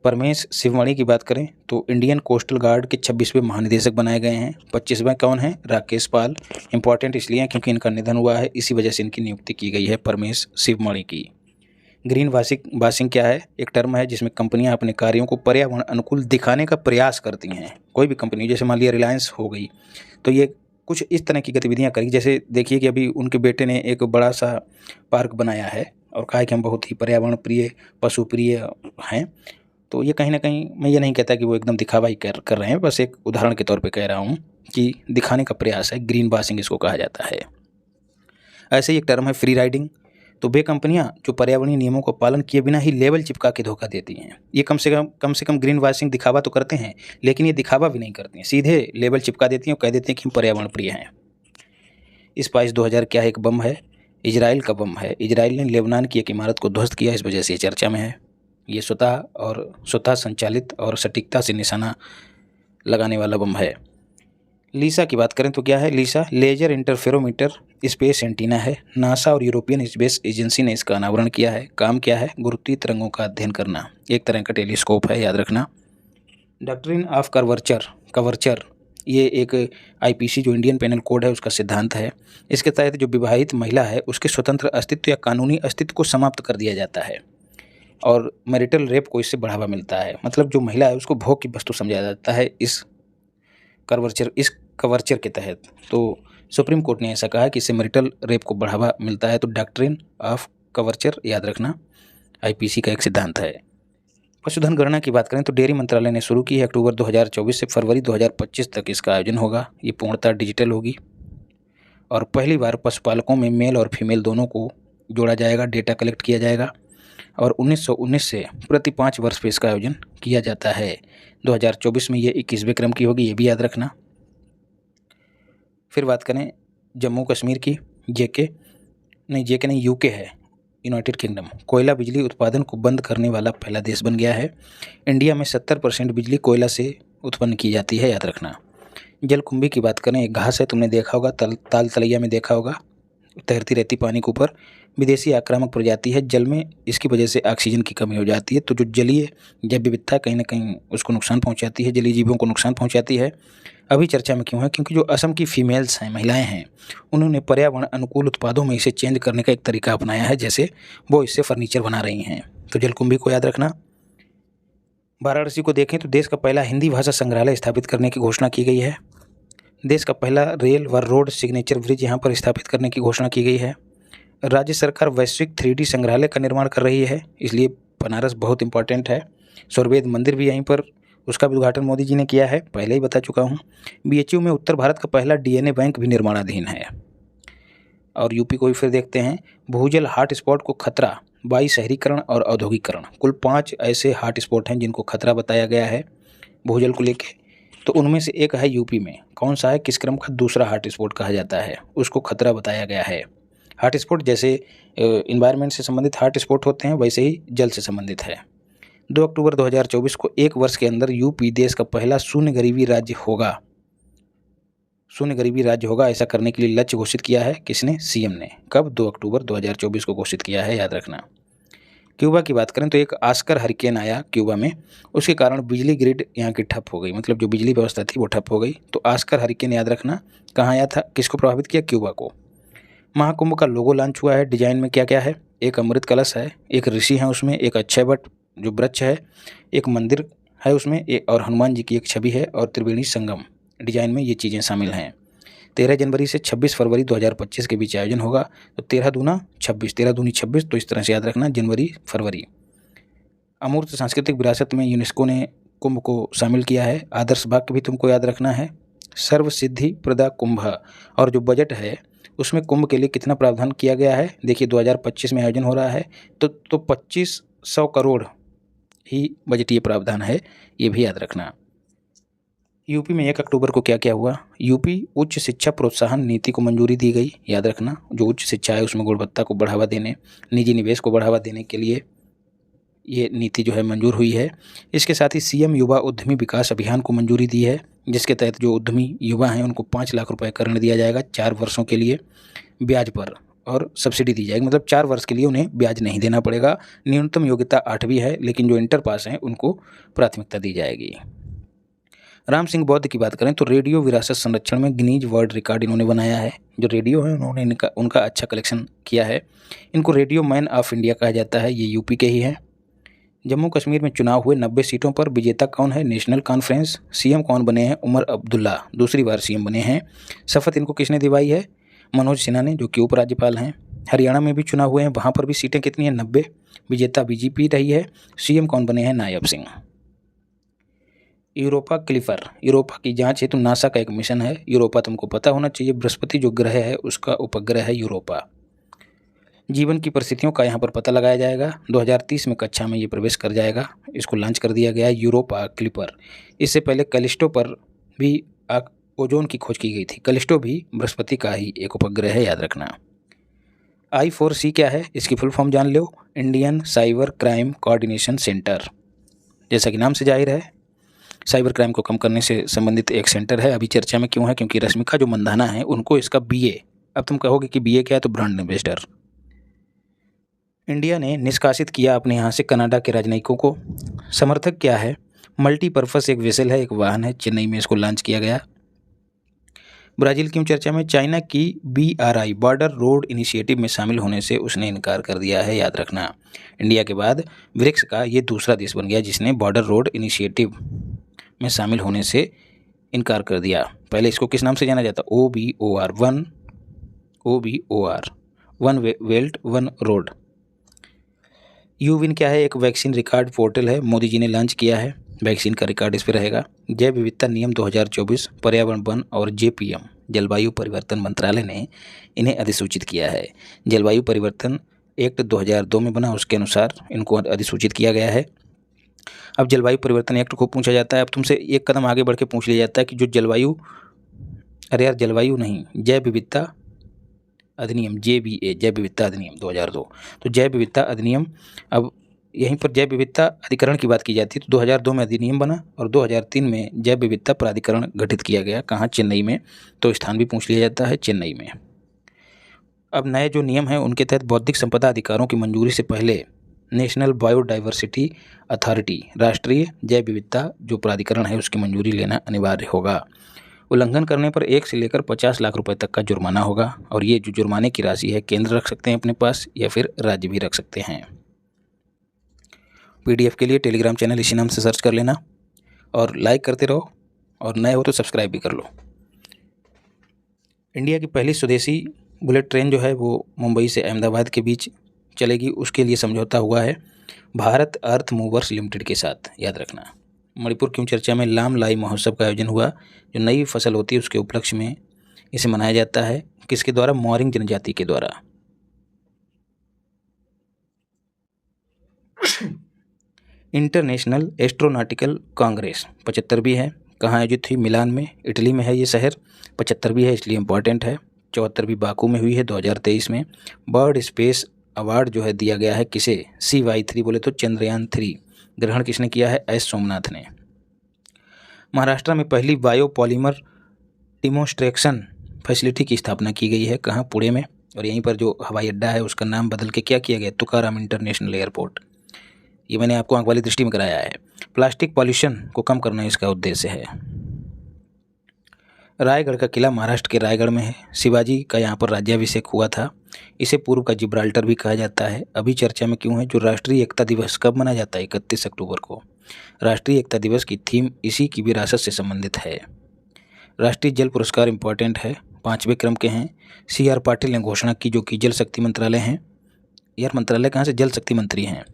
परमेश शिवमणि की बात करें तो इंडियन कोस्टल गार्ड के 26वें महानिदेशक बनाए गए हैं। 25वें कौन है? राकेश पाल। इंपॉर्टेंट इसलिए है क्योंकि इनका निधन हुआ है, इसी वजह से इनकी नियुक्ति की गई है परमेश शिवमणि की। ग्रीन वाशिंग क्या है? एक टर्म है जिसमें कंपनियां अपने कार्यों को पर्यावरण अनुकूल दिखाने का प्रयास करती हैं। कोई भी कंपनी, जैसे मान लिया रिलायंस हो गई, तो ये कुछ इस तरह की गतिविधियां करी। जैसे देखिए कि अभी उनके बेटे ने एक बड़ा सा पार्क बनाया है और कहा कि हम बहुत ही पर्यावरण प्रिय, पशु प्रिय हैं। तो ये कहीं ना कहीं, मैं ये नहीं कहता कि वो एकदम दिखावा ही कर रहे हैं, बस एक उदाहरण के तौर पे कह रहा हूँ कि दिखाने का प्रयास है। ग्रीन वॉशिंग इसको कहा जाता है। ऐसे ही एक टर्म है फ्री राइडिंग। तो वे कंपनियां जो पर्यावरणीय नियमों का पालन किए बिना ही लेबल चिपका के धोखा देती हैं, ये कम से कम ग्रीन वॉशिंग दिखावा तो करते हैं, लेकिन ये दिखावा भी नहीं करती हैं, सीधे लेबल चिपका देती हैं और कह देते हैं कि हम पर्यावरण प्रिय हैं। स्पाइस 2000 क्या है? एक बम है, इजराइल का बम है। इजराइल ने लेबनान की एक इमारत को ध्वस्त किया, इस वजह से ये चर्चा में है। ये स्वतः संचालित और सटीकता से निशाना लगाने वाला बम है। लीसा की बात करें तो क्या है? लीसा लेजर इंटरफेरोमीटर स्पेस एंटीना है। नासा और यूरोपियन स्पेस एजेंसी ने इसका अनावरण किया है। काम क्या है? गुरुत्वीय तरंगों का अध्ययन करना, एक तरह का टेलीस्कोप है, याद रखना। डॉक्ट्रिन ऑफ कर्वर्चर ये एक IPC जो इंडियन पेनल कोड है उसका सिद्धांत है। इसके तहत जो विवाहित महिला है उसके स्वतंत्र अस्तित्व या कानूनी अस्तित्व को समाप्त कर दिया जाता है और मैरिटल रेप को इससे बढ़ावा मिलता है। मतलब जो महिला है उसको भोग की वस्तु समझा जाता है इस कवर्चर के तहत। तो सुप्रीम कोर्ट ने ऐसा कहा कि इससे मैरिटल रेप को बढ़ावा मिलता है। तो डॉक्ट्रिन ऑफ कवर्चर याद रखना, IPC का एक सिद्धांत है। पशुधन गणना की बात करें तो डेयरी मंत्रालय ने शुरू की है। अक्टूबर 2024 से फरवरी 2025 तक इसका आयोजन होगा। ये पूर्णतः डिजिटल होगी और पहली बार पशुपालकों में मेल और फीमेल दोनों को जोड़ा जाएगा, डेटा कलेक्ट किया जाएगा और 1919 से प्रति 5 वर्ष पे इसका आयोजन किया जाता है। 2024 में ये 21वें क्रम की होगी, ये भी याद रखना। फिर बात करें जम्मू कश्मीर की, JK नहीं UK है, यूनाइटेड किंगडम कोयला बिजली उत्पादन को बंद करने वाला पहला देश बन गया है। इंडिया में 70% बिजली कोयला से उत्पन्न की जाती है, याद रखना। जलकुंभी की बात करें, एक घास है, तुमने देखा होगा, ताल तलैया में देखा होगा, तैरती रहती पानी के ऊपर, विदेशी आक्रामक प्रजाति है। जल में इसकी वजह से ऑक्सीजन की कमी हो जाती है, तो जो जलीय जैव विविधता कहीं ना कहीं उसको नुकसान पहुंचाती है, जलीय जीवों को नुकसान पहुंचाती है। अभी चर्चा में क्यों है? क्योंकि जो असम की फीमेल्स हैं, महिलाएं हैं, उन्होंने पर्यावरण अनुकूल उत्पादों में इसे चेंज करने का एक तरीका अपनाया है, जैसे वो इससे फर्नीचर बना रही हैं। तो जलकुंभी को याद रखना। वाराणसी को देखें तो देश का पहला हिंदी भाषा संग्रहालय स्थापित करने की घोषणा की गई है। देश का पहला रेल व रोड सिग्नेचर ब्रिज यहाँ पर स्थापित करने की घोषणा की गई है। राज्य सरकार वैश्विक 3D संग्रहालय का निर्माण कर रही है, इसलिए बनारस बहुत इंपॉर्टेंट है। स्वरवेद मंदिर भी यहीं पर, उसका भी उद्घाटन मोदी जी ने किया है, पहले ही बता चुका हूँ। BHU में उत्तर भारत का पहला DNA बैंक भी निर्माणाधीन है। और यूपी को भी फिर देखते हैं। भूजल हॉट स्पॉट को खतरा, वायु शहरीकरण और औद्योगिकरण, कुल 5 ऐसे हॉट स्पॉट हैं जिनको खतरा बताया गया है भूजल को लेके। तो उनमें से एक है यूपी में। कौन सा है? किस क्रम का? दूसरा हॉट स्पॉट कहा जाता है, उसको खतरा बताया गया है। हॉट स्पॉट जैसे इन्वायरमेंट से संबंधित हॉट स्पॉट होते हैं, वैसे ही जल से संबंधित है। 2 अक्टूबर 2024 को एक वर्ष के अंदर यूपी देश का पहला शून्य गरीबी राज्य होगा। शून्य गरीबी राज्य होगा, ऐसा करने के लिए लक्ष्य घोषित किया है। किसने? CM ने। कब? 2 अक्टूबर 2024 को घोषित किया है, याद रखना। क्यूबा की बात करें तो एक ऑस्कर हरिकेन आया क्यूबा में, उसके कारण बिजली ग्रिड यहाँ की ठप हो गई, मतलब जो बिजली व्यवस्था थी वो ठप हो गई। तो ऑस्कर हरिकेन याद रखना, कहाँ आया था, किसको प्रभावित किया? क्यूबा को। महाकुंभ का लोगो लॉन्च हुआ है। डिजाइन में क्या क्या है? एक अमृत कलश है, एक ऋषि है उसमें, एक अक्षय वट जो वृक्ष है, एक मंदिर है उसमें, और हनुमान जी की एक छवि है, और त्रिवेणी संगम। डिजाइन में ये चीज़ें शामिल हैं। 13 जनवरी से 26 फरवरी 2025 के बीच आयोजन होगा। तो 13 दूना 26, 13 दूनी 26, तो इस तरह से याद रखना, जनवरी फरवरी। अमूर्त सांस्कृतिक विरासत में यूनेस्को ने कुंभ को शामिल किया है। आदर्श वाक्य भी तुमको याद रखना है, सर्व सिद्धि प्रदा कुंभ। और जो बजट है उसमें कुंभ के लिए कितना प्रावधान किया गया है? देखिए 2025 में आयोजन हो रहा है, तो 2500 करोड़ ही बजटीय प्रावधान है, ये भी याद रखना। यूपी में 1 अक्टूबर को क्या क्या हुआ? यूपी उच्च शिक्षा प्रोत्साहन नीति को मंजूरी दी गई, याद रखना। जो उच्च शिक्षा है उसमें गुणवत्ता को बढ़ावा देने, निजी निवेश को बढ़ावा देने के लिए ये नीति जो है मंजूर हुई है। इसके साथ ही CM युवा उद्यमी विकास अभियान को मंजूरी दी है, जिसके तहत जो उद्यमी युवा हैं उनको 5 लाख रुपए का ऋण दिया जाएगा 4 वर्षों के लिए ब्याज पर, और सब्सिडी दी जाएगी, मतलब 4 वर्ष के लिए उन्हें ब्याज नहीं देना पड़ेगा। न्यूनतम योग्यता 8वीं है, लेकिन जो इंटर पास हैं उनको प्राथमिकता दी जाएगी। राम सिंह बौद्ध की बात करें तो रेडियो विरासत संरक्षण में गिनीज वर्ल्ड रिकॉर्ड इन्होंने बनाया है। जो रेडियो है उन्होंने उनका अच्छा कलेक्शन किया है। इनको रेडियो मैन ऑफ इंडिया कहा जाता है, ये यूपी के ही हैं। जम्मू कश्मीर में चुनाव हुए 90 सीटों पर विजेता कौन है? National conference. CM कौन बने हैं? उमर अब्दुल्ला दूसरी बार CM बने हैं। शपथ इनको किसने दिलवाई है? मनोज सिन्हा ने, जो कि उपराज्यपाल हैं। हरियाणा में भी चुनाव हुए हैं, वहाँ पर भी सीटें कितनी हैं? 90। विजेता BJP रही है। CM कौन बने हैं? Nayab Singh. Europa clipper, Europa की जांच हेतु नासा का एक मिशन है। यूरोपा तुमको पता होना चाहिए, बृहस्पति जो ग्रह है उसका उपग्रह है यूरोपा। जीवन की परिस्थितियों का यहाँ पर पता लगाया जाएगा। 2030 में कक्षा में ये प्रवेश कर जाएगा। इसको लॉन्च कर दिया गया है यूरोपा क्लिपर। इससे पहले कैलिस्टो पर भी ओजोन की खोज की गई थी। कैलिस्टो भी बृहस्पति का ही एक उपग्रह है, याद रखना। I4C क्या है? इसकी फुल फॉर्म जान लो, Indian cyber crime coordination centre. जैसा कि नाम से जाहिर है, साइबर क्राइम को कम करने से संबंधित एक सेंटर है। अभी चर्चा में क्यों है? क्योंकि रश्मिका जो मंदाना है उनको इसका BA, अब तुम कहोगे कि BA क्या है, तो ब्रांड एम्बेसडर। इंडिया ने निष्कासित किया अपने यहाँ से कनाडा के राजनयिकों को। समर्थक क्या है? मल्टीपर्पस एक वेसल है, एक वाहन है, चेन्नई में इसको लॉन्च किया गया। ब्राज़ील क्यों चर्चा में? चाइना की BRI बॉर्डर रोड इनिशिएटिव में शामिल होने से उसने इनकार कर दिया है, याद रखना। इंडिया के बाद ब्रिक्स का ये दूसरा देश बन गया जिसने बॉर्डर रोड इनिशिएटिव में शामिल होने से इनकार कर दिया। पहले इसको किस नाम से जाना जाता? OBOR, one belt one road. यूविन क्या है? एक वैक्सीन रिकॉर्ड पोर्टल है, मोदी जी ने लॉन्च किया है। वैक्सीन का रिकॉर्ड इस पर रहेगा। जैव विविधता नियम 2024 पर्यावरण वन और JPM जलवायु परिवर्तन मंत्रालय ने इन्हें अधिसूचित किया है। जलवायु परिवर्तन एक्ट 2002 में बना, उसके अनुसार इनको अधिसूचित किया गया है। अब जलवायु परिवर्तन एक्ट को पूछा जाता है, अब तुमसे एक कदम आगे बढ़ के पूछ लिया जाता है कि जो जलवायु नहीं, जैव विविधता अधिनियम JVA, जैव विविधता अधिनियम 2002, तो जैव विविधता अधिनियम, अब यहीं पर जैव विविधता अधिकरण की बात की जाती है। तो 2002 में अधिनियम बना और 2003 में जैव विविधता प्राधिकरण गठित किया गया। कहाँ? चेन्नई में। तो स्थान भी पूछ लिया जाता है, चेन्नई में। अब नए जो नियम हैं उनके तहत बौद्धिक संपदा अधिकारों की मंजूरी से पहले नेशनल बायोडाइवर्सिटी अथॉरिटी, राष्ट्रीय जैव विविधता जो प्राधिकरण है, उसकी मंजूरी लेना अनिवार्य होगा। उल्लंघन करने पर 1 से लेकर 50 लाख रुपए तक का जुर्माना होगा और ये जो जुर्माने की राशि है केंद्र रख सकते हैं अपने पास या फिर राज्य भी रख सकते हैं। PDF के लिए टेलीग्राम चैनल इसी नाम से सर्च कर लेना और लाइक करते रहो और नए हो तो सब्सक्राइब भी कर लो। इंडिया की पहली स्वदेशी बुलेट ट्रेन जो है वो मुंबई से अहमदाबाद के बीच चलेगी, उसके लिए समझौता हुआ है भारत अर्थ मूवर्स लिमिटेड के साथ, याद रखना। मणिपुर क्यों चर्चा में, लाम लाई महोत्सव का आयोजन हुआ, जो नई फसल होती है उसके उपलक्ष्य में इसे मनाया जाता है, किसके द्वारा, मौरिंग जनजाति के द्वारा। इंटरनेशनल एस्ट्रोनॉटिकल कांग्रेस 75वीं है, कहाँ आयोजित हुई, मिलान में, इटली में है ये शहर। 75वीं है इसलिए इम्पॉर्टेंट है। 74वीं बाकू में हुई है 2023 में। बर्ड स्पेस अवार्ड जो है दिया गया है किसे, CY3 बोले तो चंद्रयान 3 ग्रहण किसने किया है, S सोमनाथ ने। महाराष्ट्र में पहली बायोपॉलीमर डिमोन्स्ट्रेशन फैसिलिटी की स्थापना की गई है, कहाँ, पुणे में। और यहीं पर जो हवाई अड्डा है उसका नाम बदल के क्या किया गया, तुकाराम इंटरनेशनल एयरपोर्ट। ये मैंने आपको आंख वाली दृष्टि में कराया है। प्लास्टिक पॉल्यूशन को कम करना इसका उद्देश्य है। रायगढ़ का किला महाराष्ट्र के रायगढ़ में है। शिवाजी का यहाँ पर राज्याभिषेक हुआ था। इसे पूर्व का जिब्राल्टर भी कहा जाता है। अभी चर्चा में क्यों है, जो राष्ट्रीय एकता दिवस कब मनाया जाता है, 31 अक्टूबर को। राष्ट्रीय एकता दिवस की थीम इसी की विरासत से संबंधित है। राष्ट्रीय जल पुरस्कार इंपॉर्टेंट है, 5वें क्रम के हैं। CR पाटिल ने घोषणा की, जो कि जल शक्ति मंत्रालय हैं। यार मंत्रालय कहाँ से, जल शक्ति मंत्री हैं।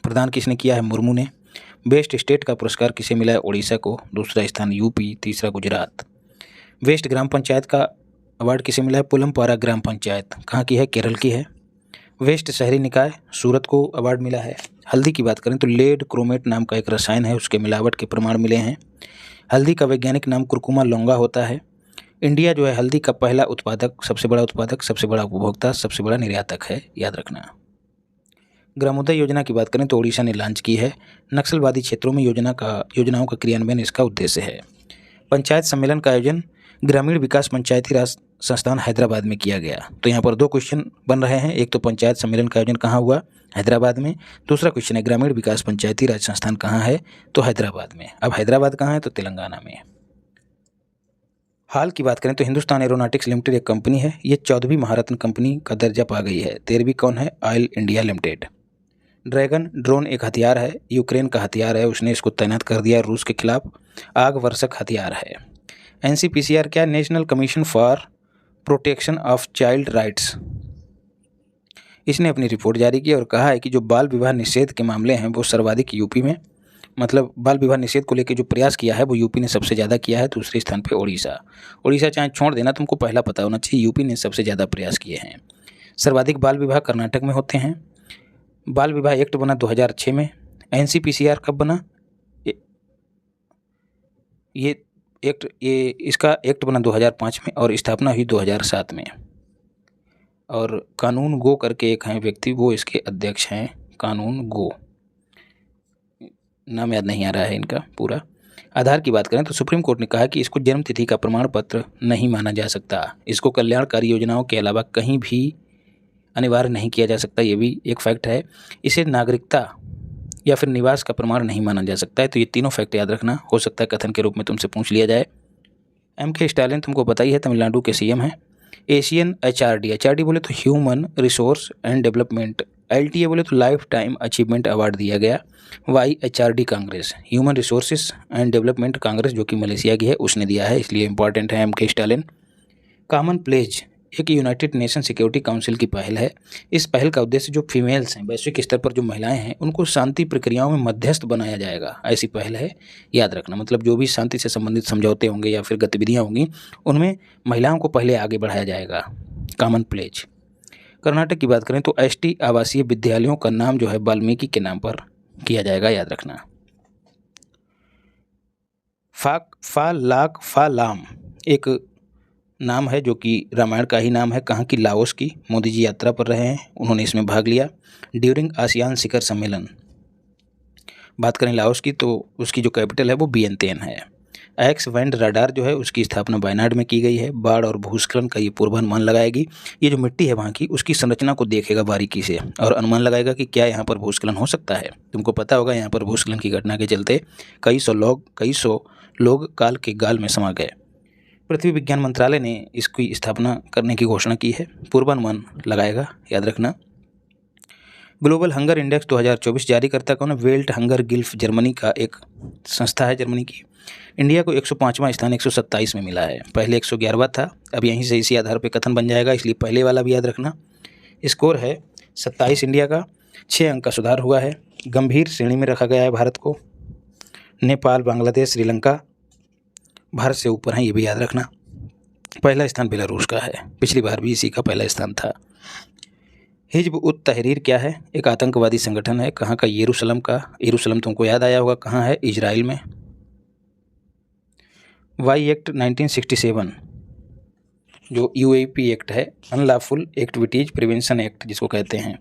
प्रदान किसने किया है, मुर्मू ने। बेस्ट स्टेट का पुरस्कार किसे मिला है, उड़ीसा को। दूसरा स्थान यूपी, तीसरा गुजरात। वेस्ट ग्राम पंचायत का अवार्ड किसे मिला है, पुलमपारा ग्राम पंचायत, कहाँ की है, केरल की है। वेस्ट शहरी निकाय, सूरत को अवार्ड मिला है। हल्दी की बात करें तो लेड क्रोमेट नाम का एक रसायन है, उसके मिलावट के प्रमाण मिले हैं। हल्दी का वैज्ञानिक नाम कुरकुमा लौंगा होता है। इंडिया जो है हल्दी का पहला उत्पादक, सबसे बड़ा उत्पादक, सबसे बड़ा उपभोक्ता, सबसे बड़ा निर्यातक है, याद रखना। ग्रामोदय योजना की बात करें तो ओडिशा ने लॉन्च की है। नक्सलवादी क्षेत्रों में योजनाओं का क्रियान्वयन इसका उद्देश्य है। पंचायत सम्मेलन का आयोजन ग्रामीण विकास पंचायती राज संस्थान हैदराबाद में किया गया। तो यहाँ पर 2 क्वेश्चन बन रहे हैं। एक तो पंचायत सम्मेलन का आयोजन कहाँ हुआ, हैदराबाद में। दूसरा क्वेश्चन है ग्रामीण विकास पंचायती राज संस्थान कहाँ है, तो हैदराबाद में। अब हैदराबाद कहाँ है, तो तेलंगाना में। हाल की बात करें तो हिंदुस्तान एरोनॉटिक्स लिमिटेड एक कंपनी है, ये 14वीं महारत्न कंपनी का दर्जा पा गई है। 13वीं कौन है, oil India limited. Dragon drone एक हथियार है, यूक्रेन का हथियार है, उसने इसको तैनात कर दिया रूस के खिलाफ। आग वर्षक हथियार है। NCPCR क्या, national commission for protection of child rights, इसने अपनी रिपोर्ट जारी की और कहा है कि जो बाल विवाह निषेध के मामले हैं वो सर्वाधिक यूपी में, मतलब बाल विवाह निषेध को लेकर जो प्रयास किया है वो यूपी ने सबसे ज़्यादा किया है। दूसरे स्थान पे उड़ीसा चाहे छोड़ देना, तुमको पहला पता होना चाहिए, यूपी ने सबसे ज़्यादा प्रयास किए हैं। सर्वाधिक बाल विवाह कर्नाटक में होते हैं। बाल विवाह एक्ट बना 2006 में। NCPCR कब बना, इसका एक्ट बना 2005 में और स्थापना हुई 2007 में। और कानून गो करके एक हैं व्यक्ति, वो इसके अध्यक्ष हैं, कानून गो, नाम याद नहीं आ रहा है इनका पूरा। आधार की बात करें तो सुप्रीम कोर्ट ने कहा कि इसको जन्म तिथि का प्रमाण पत्र नहीं माना जा सकता। इसको कल्याणकारी योजनाओं के अलावा कहीं भी अनिवार्य नहीं किया जा सकता, ये भी एक फैक्ट है। इसे नागरिकता या फिर निवास का प्रमाण नहीं माना जा सकता है। तो ये तीनों फैक्ट याद रखना, हो सकता है कथन के रूप में तुमसे पूछ लिया जाए। MK स्टालिन तुमको पता ही है, तमिलनाडु के CM हैं। एशियन HRD बोले तो human resource and development, LTA बोले तो लाइफ टाइम अचीवमेंट अवार्ड दिया गया। YHRD Congress, human resources and development Congress, जो कि मलेशिया की है, उसने दिया है, इसलिए इंपॉर्टेंट है MK स्टालिन। कॉमन प्लेज एक यूनाइटेड नेशन सिक्योरिटी काउंसिल की पहल है। इस पहल का उद्देश्य जो फीमेल्स हैं, वैश्विक स्तर पर जो महिलाएं हैं, उनको शांति प्रक्रियाओं में मध्यस्थ बनाया जाएगा, ऐसी पहल है, याद रखना। मतलब जो भी शांति से संबंधित समझौते होंगे या फिर गतिविधियां होंगी, उनमें महिलाओं को पहले आगे बढ़ाया जाएगा। Common pledge. कर्नाटक की बात करें तो ST आवासीय विद्यालयों का नाम जो है वाल्मीकि के नाम पर किया जाएगा, याद रखना। फालाम एक नाम है जो कि रामायण का ही नाम है, कहाँ की, लाओस की। मोदी जी यात्रा पर रहे हैं, उन्होंने इसमें भाग लिया ड्यूरिंग आसियान शिखर सम्मेलन। बात करें लाओस की तो उसकी जो कैपिटल है वो वियंतियन है। एक्स बैंड रडार जो है उसकी स्थापना वायनाड में की गई है। बाढ़ और भूस्खलन का ये पूर्वानुमान लगाएगी। ये जो मिट्टी है वहाँ की उसकी संरचना को देखेगा बारीकी से और अनुमान लगाएगा कि क्या यहाँ पर भूस्खलन हो सकता है। तुमको पता होगा यहाँ पर भूस्खलन की घटना के चलते कई सौ लोग काल के गाल में समा गए। पृथ्वी विज्ञान मंत्रालय ने इसकी स्थापना करने की घोषणा की है। पूर्वानुमान लगाएगा, याद रखना। ग्लोबल हंगर इंडेक्स 2024 जारी करता कौन है? वेल्ट हंगर गिल्फ जर्मनी का एक संस्था है जर्मनी की। इंडिया को 105वां स्थान 127 में मिला है। पहले 111वां था। अब यहीं से इसी आधार पर कथन बन जाएगा, इसलिए पहले वाला भी याद रखना। स्कोर है 27 इंडिया का, 6 अंक का सुधार हुआ है। गंभीर श्रेणी में रखा गया है भारत को। नेपाल, बांग्लादेश, श्रीलंका भारत से ऊपर हैं, ये भी याद रखना। पहला स्थान बेलारूस का है, पिछली बार भी इसी का पहला स्थान था। हिजब उत तहरीर क्या है? एक आतंकवादी संगठन है। कहाँ का? यरूशलेम का। यरूशलेम तुमको याद आया होगा कहाँ है? इजराइल में। वाई एक्ट 1967 जो यूएपी एक्ट है, अनलॉफुल एक्टिविटीज प्रिवेंशन एक्ट जिसको कहते हैं,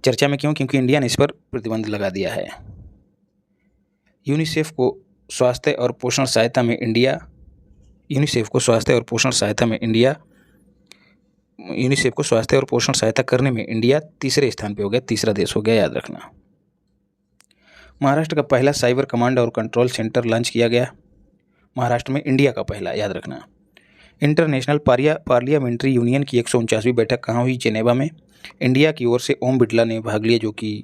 चर्चा में क्यों? क्योंकि इंडिया ने इस पर प्रतिबंध लगा दिया है। यूनिसेफ को स्वास्थ्य और पोषण सहायता में इंडिया यूनिसेफ को स्वास्थ्य और पोषण सहायता करने में इंडिया तीसरे स्थान पे हो गया, तीसरा देश हो गया, याद रखना। महाराष्ट्र का पहला साइबर कमांड और कंट्रोल सेंटर लॉन्च किया गया, महाराष्ट्र में, इंडिया का पहला, याद रखना। इंटरनेशनल पार्लियामेंट्री यूनियन की 149वीं बैठक कहाँ हुई? जेनेवा में। इंडिया की ओर से ओम बिड़ला ने भाग लिया, जो कि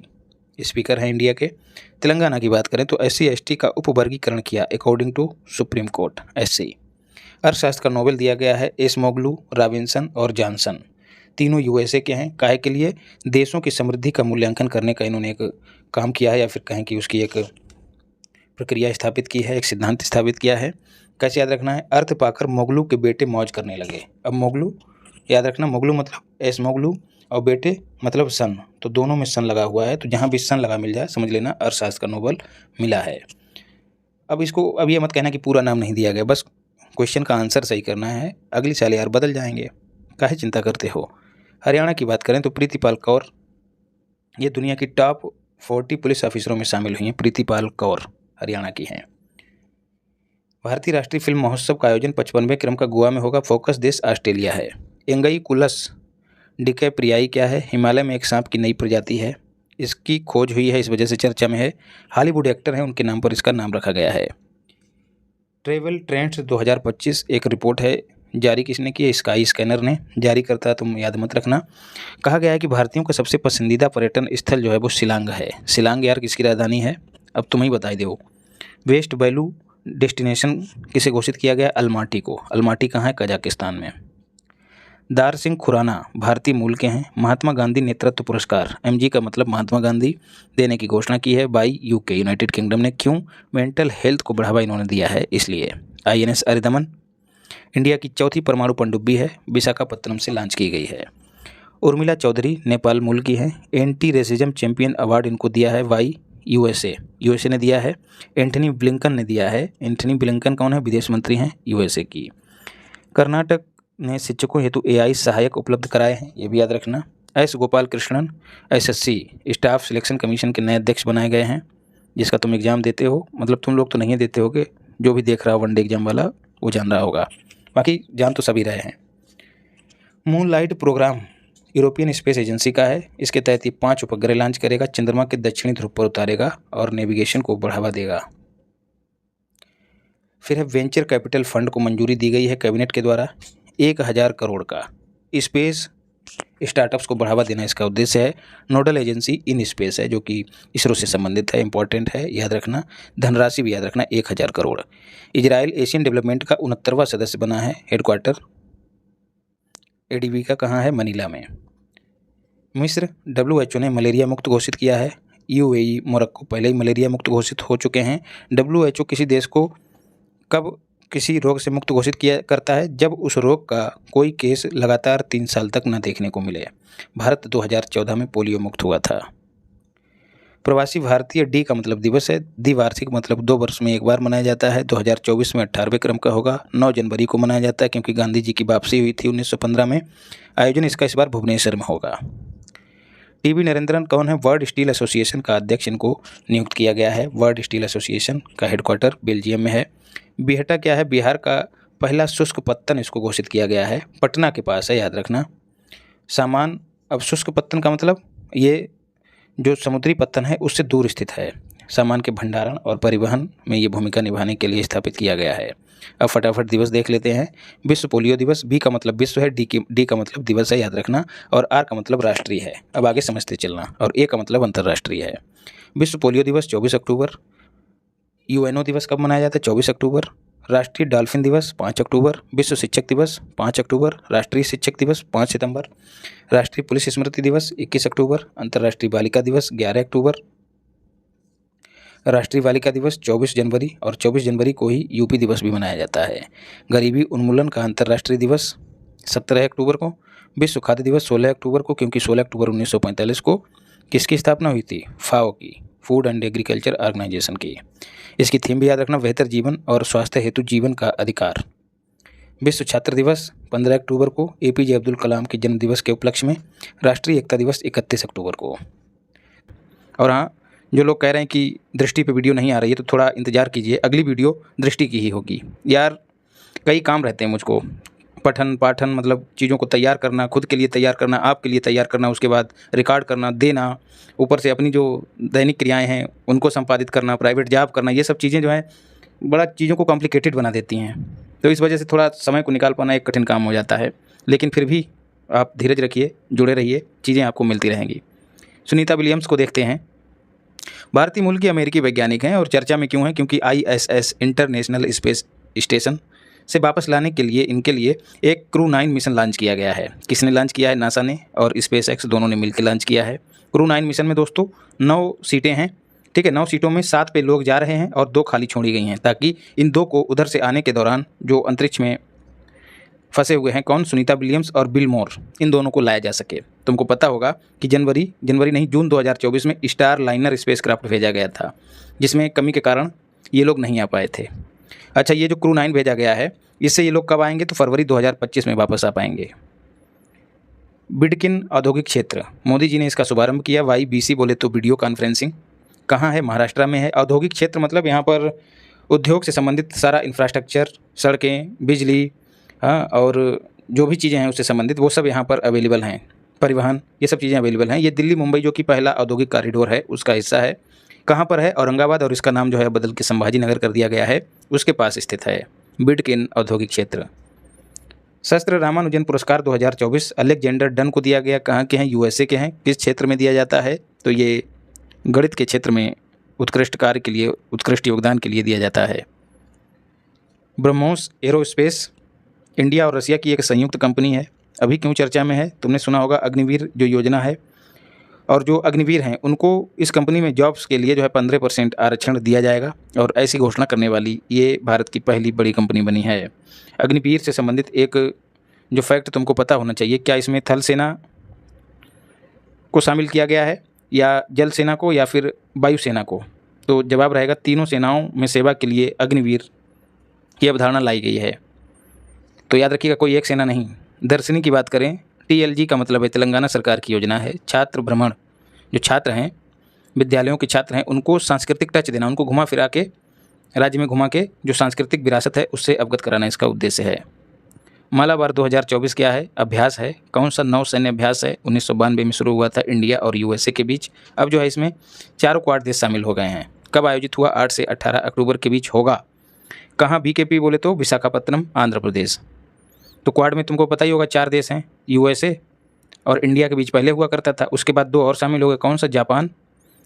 स्पीकर हैं इंडिया के। तेलंगाना की बात करें तो SC/ST का उपवर्गीकरण किया according to supreme court, SC। अर्थशास्त्र का नोबेल दिया गया है एसमोग्लू, रॉबिन्सन और जॉनसन। तीनों USA के हैं। काहे के लिए? देशों की समृद्धि का मूल्यांकन करने का इन्होंने एक काम किया है, या फिर कहें कि उसकी एक प्रक्रिया स्थापित की है, एक सिद्धांत स्थापित किया है। कैसे याद रखना है? अर्थ पाकर मोगलू के बेटे मौज करने लगे। अब मोगलू याद रखना, मोगलू मतलब एसमोग्लू और बेटे मतलब सन, तो दोनों में सन लगा हुआ है, तो जहाँ भी सन लगा मिल जाए समझ लेना अर्थशास्त्र का नोबेल मिला है। अब ये मत कहना कि पूरा नाम नहीं दिया गया, बस क्वेश्चन का आंसर सही करना है। अगली साल यार बदल जाएंगे, काहे चिंता करते हो। हरियाणा की बात करें तो प्रीतिपाल कौर, ये दुनिया की टॉप 40 पुलिस ऑफिसरों में शामिल हुई हैं। प्रीतिपाल कौर हरियाणा की हैं। भारतीय राष्ट्रीय फिल्म महोत्सव का आयोजन 55वें क्रम का गोवा में होगा। फोकस देश ऑस्ट्रेलिया है। एंगईकुलस डिकैप्रियाई क्या है? हिमालय में एक सांप की नई प्रजाति है। इसकी खोज हुई है, इस वजह से चर्चा में है। हॉलीवुड एक्टर हैं, उनके नाम पर इसका नाम रखा गया है। ट्रेवल ट्रेंड्स 2025 एक रिपोर्ट है, जारी किसने की है? स्काई स्कैनर ने जारी करता, तुम याद मत रखना। कहा गया है कि भारतीयों का सबसे पसंदीदा पर्यटन स्थल जो है वो शिलांग है। शिलांग यार किसकी राजधानी है? अब तुम ही बता दो। वेस्ट वैल्यू डेस्टिनेशन किसे घोषित किया गया? अलमाटी को। अलमाटी कहाँ है? कजाकिस्तान में। दार सिंह खुराना भारतीय मूल के हैं। महात्मा गांधी नेतृत्व पुरस्कार, MG का मतलब महात्मा गांधी, देने की घोषणा की है बाई UK, यूनाइटेड किंगडम ने। क्यों? मेंटल हेल्थ को बढ़ावा इन्होंने दिया है, इसलिए। INS अरिदमन इंडिया की चौथी परमाणु पनडुब्बी है, विशाखापत्तनम से लॉन्च की गई है। उर्मिला चौधरी नेपाल मूल की हैं। एंटी रेसिज्म चैंपियन अवार्ड इनको दिया है बाई USA ने दिया है। एंटनी ब्लिंकन ने दिया है। एंटनी ब्लिंकन कौन है? विदेश मंत्री हैं USA की। कर्नाटक ने शिक्षकों हेतु AI सहायक उपलब्ध कराए हैं, ये भी याद रखना। S Gopal Krishnan SSC staff selection commission के नए अध्यक्ष बनाए गए हैं, जिसका तुम एग्जाम देते हो, मतलब तुम लोग तो नहीं देते होगे, जो भी देख रहा हो वनडे एग्जाम वाला वो जान रहा होगा, बाकी जान तो सभी रहे हैं। Moonlight programme European space agency का है। इसके तहत ये 5 उपग्रह लॉन्च करेगा, चंद्रमा के दक्षिणी ध्रुव पर उतारेगा और नेविगेशन को बढ़ावा देगा। फिर है वेंचर कैपिटल फंड को मंजूरी दी गई है कैबिनेट के द्वारा 1000 करोड़ का। स्पेस स्टार्टअप्स को बढ़ावा देना इसका उद्देश्य है। नोडल एजेंसी इन स्पेस है, जो कि इसरो से संबंधित है, इंपॉर्टेंट है, याद रखना। धनराशि भी याद रखना 1000 करोड़। इजराइल एशियन डेवलपमेंट का 69वां सदस्य बना है। हेडक्वार्टर ADB का कहाँ है? मनीला में। मिस्र WHO ने मलेरिया मुक्त घोषित किया है। UAE मोरक्को पहले ही मलेरिया मुक्त घोषित हो चुके हैं। WHO किसी देश को कब किसी रोग से मुक्त घोषित किया करता है? जब उस रोग का कोई केस लगातार 3 साल तक न देखने को मिले। भारत 2014 में पोलियो मुक्त हुआ था। प्रवासी भारतीय डी का मतलब दिवस है। द्विवार्षिक मतलब 2 वर्ष में एक बार मनाया जाता है। 2024 में 18वें क्रम का होगा। 9 जनवरी को मनाया जाता है, क्योंकि गांधी जी की वापसी हुई थी 1915 में। आयोजन इसका इस बार भुवनेश्वर में होगा। TB नरेंद्रन कौन है? वर्ल्ड स्टील एसोसिएशन का अध्यक्ष इनको नियुक्त किया गया है। वर्ल्ड स्टील एसोसिएशन का हेडक्वार्टर बेल्जियम में है। बीहटा क्या है? बिहार का पहला शुष्क पत्तन इसको घोषित किया गया है, पटना के पास है, याद रखना। सामान, अब शुष्क पत्तन का मतलब ये जो समुद्री पत्तन है उससे दूर स्थित है। सामान के भंडारण और परिवहन में ये भूमिका निभाने के लिए स्थापित किया गया है। अब फटाफट दिवस देख लेते हैं। विश्व पोलियो दिवस, बी का मतलब विश्व है, डी का मतलब दिवस है, याद रखना, और आर का मतलब राष्ट्रीय है। अब आगे समझते चलना, और ए का मतलब अंतर्राष्ट्रीय है। विश्व पोलियो दिवस 24 अक्टूबर। यूएनओ दिवस कब मनाया जाता है? 24 अक्टूबर। राष्ट्रीय डॉल्फिन दिवस 5 अक्टूबर। विश्व शिक्षक दिवस 5 अक्टूबर। राष्ट्रीय शिक्षक दिवस 5 सितंबर। राष्ट्रीय पुलिस स्मृति दिवस 21 अक्टूबर। अंतर्राष्ट्रीय बालिका दिवस 11 अक्टूबर। राष्ट्रीय बालिका दिवस 24 जनवरी, और 24 जनवरी को ही यूपी दिवस भी मनाया जाता है। गरीबी उन्मूलन का अंतर्राष्ट्रीय दिवस 17 अक्टूबर को। विश्व खाद्य दिवस 16 अक्टूबर को, क्योंकि 16 अक्टूबर 1945 को किसकी स्थापना हुई थी? फाओ की, फूड एंड एग्रीकल्चर ऑर्गेनाइजेशन की। इसकी थीम भी याद रखना, बेहतर जीवन और स्वास्थ्य हेतु जीवन का अधिकार। विश्व छात्र दिवस 15 अक्टूबर को, एपीजे अब्दुल कलाम के जन्म दिवस के उपलक्ष्य में। राष्ट्रीय एकता दिवस 31 अक्टूबर को। और हाँ, जो लोग कह रहे हैं कि दृष्टि पे वीडियो नहीं आ रही है तो थोड़ा इंतजार कीजिए, अगली वीडियो दृष्टि की ही होगी। यार कई काम रहते हैं मुझको, पठन पाठन मतलब चीज़ों को तैयार करना, खुद के लिए तैयार करना, आपके लिए तैयार करना, उसके बाद रिकॉर्ड करना, देना, ऊपर से अपनी जो दैनिक क्रियाएं हैं उनको संपादित करना, प्राइवेट जॉब करना, ये सब चीज़ें जो हैं बड़ा चीज़ों को कॉम्प्लिकेटेड बना देती हैं। तो इस वजह से थोड़ा समय को निकाल पाना एक कठिन काम हो जाता है, लेकिन फिर भी आप धीरज रखिए, जुड़े रहिए, चीज़ें आपको मिलती रहेंगी। सुनीता विलियम्स को देखते हैं। भारतीय मूल की अमेरिकी वैज्ञानिक हैं और चर्चा में क्यों हैं? क्योंकि ISS इंटरनेशनल स्पेस स्टेशन से वापस लाने के लिए इनके लिए एक क्रू 9 मिशन लॉन्च किया गया है। किसने लॉन्च किया है? नासा ने और SpaceX दोनों ने मिलकर लॉन्च किया है। क्रू 9 मिशन में दोस्तों 9 सीटें हैं, ठीक है। 9 सीटों में 7 पे लोग जा रहे हैं और 2 खाली छोड़ी गई हैं, ताकि इन 2 को उधर से आने के दौरान जो अंतरिक्ष में फंसे हुए हैं, कौन? सुनीता विलियम्स और बिल मोर, इन दोनों को लाया जा सके। तुमको पता होगा कि जून 2024 में स्टार लाइनर स्पेसक्राफ्ट भेजा गया था, जिसमें कमी के कारण ये लोग नहीं आ पाए थे। अच्छा, ये जो क्रू 9 भेजा गया है, इससे ये लोग कब आएंगे? तो फरवरी 2025 में वापस आ पाएंगे। बिडकिन औद्योगिक क्षेत्र, मोदी जी ने इसका शुभारंभ किया। YBC बोले तो वीडियो कॉन्फ्रेंसिंग। कहाँ है? महाराष्ट्र में है। औद्योगिक क्षेत्र मतलब यहाँ पर उद्योग से संबंधित सारा इंफ्रास्ट्रक्चर, सड़कें, बिजली, हाँ, और जो भी चीज़ें हैं उससे संबंधित वो सब यहाँ पर अवेलेबल हैं। परिवहन, ये सब चीज़ें अवेलेबल हैं। ये दिल्ली मुंबई जो कि पहला औद्योगिक कॉरिडोर है उसका हिस्सा है। कहाँ पर है? औरंगाबाद, और इसका नाम जो है बदल के संभाजी नगर कर दिया गया है, उसके पास स्थित है बिडकिन औद्योगिक क्षेत्र। शस्त्र रामानुजन पुरस्कार 2024 अलेक्जेंडर डन को दिया गया। कहाँ के हैं? USA के हैं। किस क्षेत्र में दिया जाता है? तो ये गणित के क्षेत्र में उत्कृष्ट कार्य के लिए, उत्कृष्ट योगदान के लिए दिया जाता है। ब्रह्मोस एरोस्पेस इंडिया और रसिया की एक संयुक्त कंपनी है। अभी क्यों चर्चा में है? तुमने सुना होगा अग्निवीर जो योजना है, और जो अग्निवीर हैं उनको इस कंपनी में जॉब्स के लिए जो है 15% आरक्षण दिया जाएगा, और ऐसी घोषणा करने वाली ये भारत की पहली बड़ी कंपनी बनी है। अग्निवीर से संबंधित एक जो फैक्ट तुमको पता होना चाहिए, क्या इसमें थल सेना को शामिल किया गया है, या जल सेना को, या फिर वायुसेना को? तो जवाब रहेगा तीनों सेनाओं में सेवा के लिए अग्निवीर की अवधारणा लाई गई है। तो याद रखिएगा, कोई एक सेना नहीं। दर्शनी की बात करें, TLG का मतलब है तेलंगाना सरकार की योजना है। छात्र भ्रमण, जो छात्र हैं, विद्यालयों के छात्र हैं, उनको सांस्कृतिक टच देना, उनको घुमा फिरा के, राज्य में घुमा के जो सांस्कृतिक विरासत है उससे अवगत कराना इसका उद्देश्य है। मालाबार 2024 क्या है? अभ्यास है। कौन सा नौ सैन्य अभ्यास है? 1992 में शुरू हुआ था इंडिया और USA के बीच। अब जो है इसमें चारों क्वाड देश शामिल हो गए हैं। कब आयोजित हुआ? 8 से 18 अक्टूबर के बीच होगा। कहाँ? BKP बोले तो विशाखापत्तनम, आंध्र प्रदेश। तो क्वाड में तुमको पता ही होगा 4 देश हैं, USA और इंडिया के बीच पहले हुआ करता था, उसके बाद 2 और शामिल हो गए। कौन सा? जापान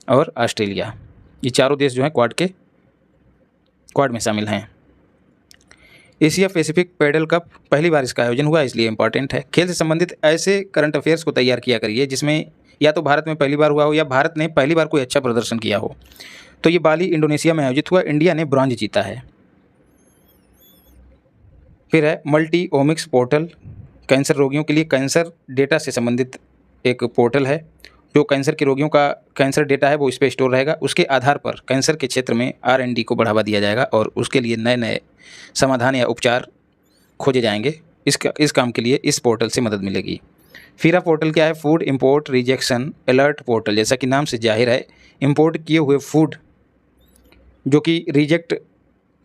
और ऑस्ट्रेलिया। ये चारों देश जो हैं क्वाड में शामिल हैं। एशिया पैसिफिक पैडल कप, पहली बार इसका आयोजन हुआ, इसलिए इंपॉर्टेंट है। खेल से संबंधित ऐसे करंट अफेयर्स को तैयार किया करिए जिसमें या तो भारत में पहली बार हुआ हो या भारत ने पहली बार कोई अच्छा प्रदर्शन किया हो। तो ये बाली इंडोनेशिया में आयोजित हुआ, इंडिया ने ब्रॉन्ज जीता है। फिर है मल्टी ओमिक्स पोर्टल, कैंसर रोगियों के लिए कैंसर डेटा से संबंधित एक पोर्टल है। जो कैंसर के रोगियों का कैंसर डेटा है वो इस पर स्टोर रहेगा। उसके आधार पर कैंसर के क्षेत्र में R&D को बढ़ावा दिया जाएगा और उसके लिए नए नए समाधान या उपचार खोजे जाएंगे। इस काम के लिए इस पोर्टल से मदद मिलेगी। फीरा पोर्टल क्या है? Food import rejection alert portal. जैसा कि नाम से जाहिर है, इंपोर्ट किए हुए फूड जो कि रिजेक्ट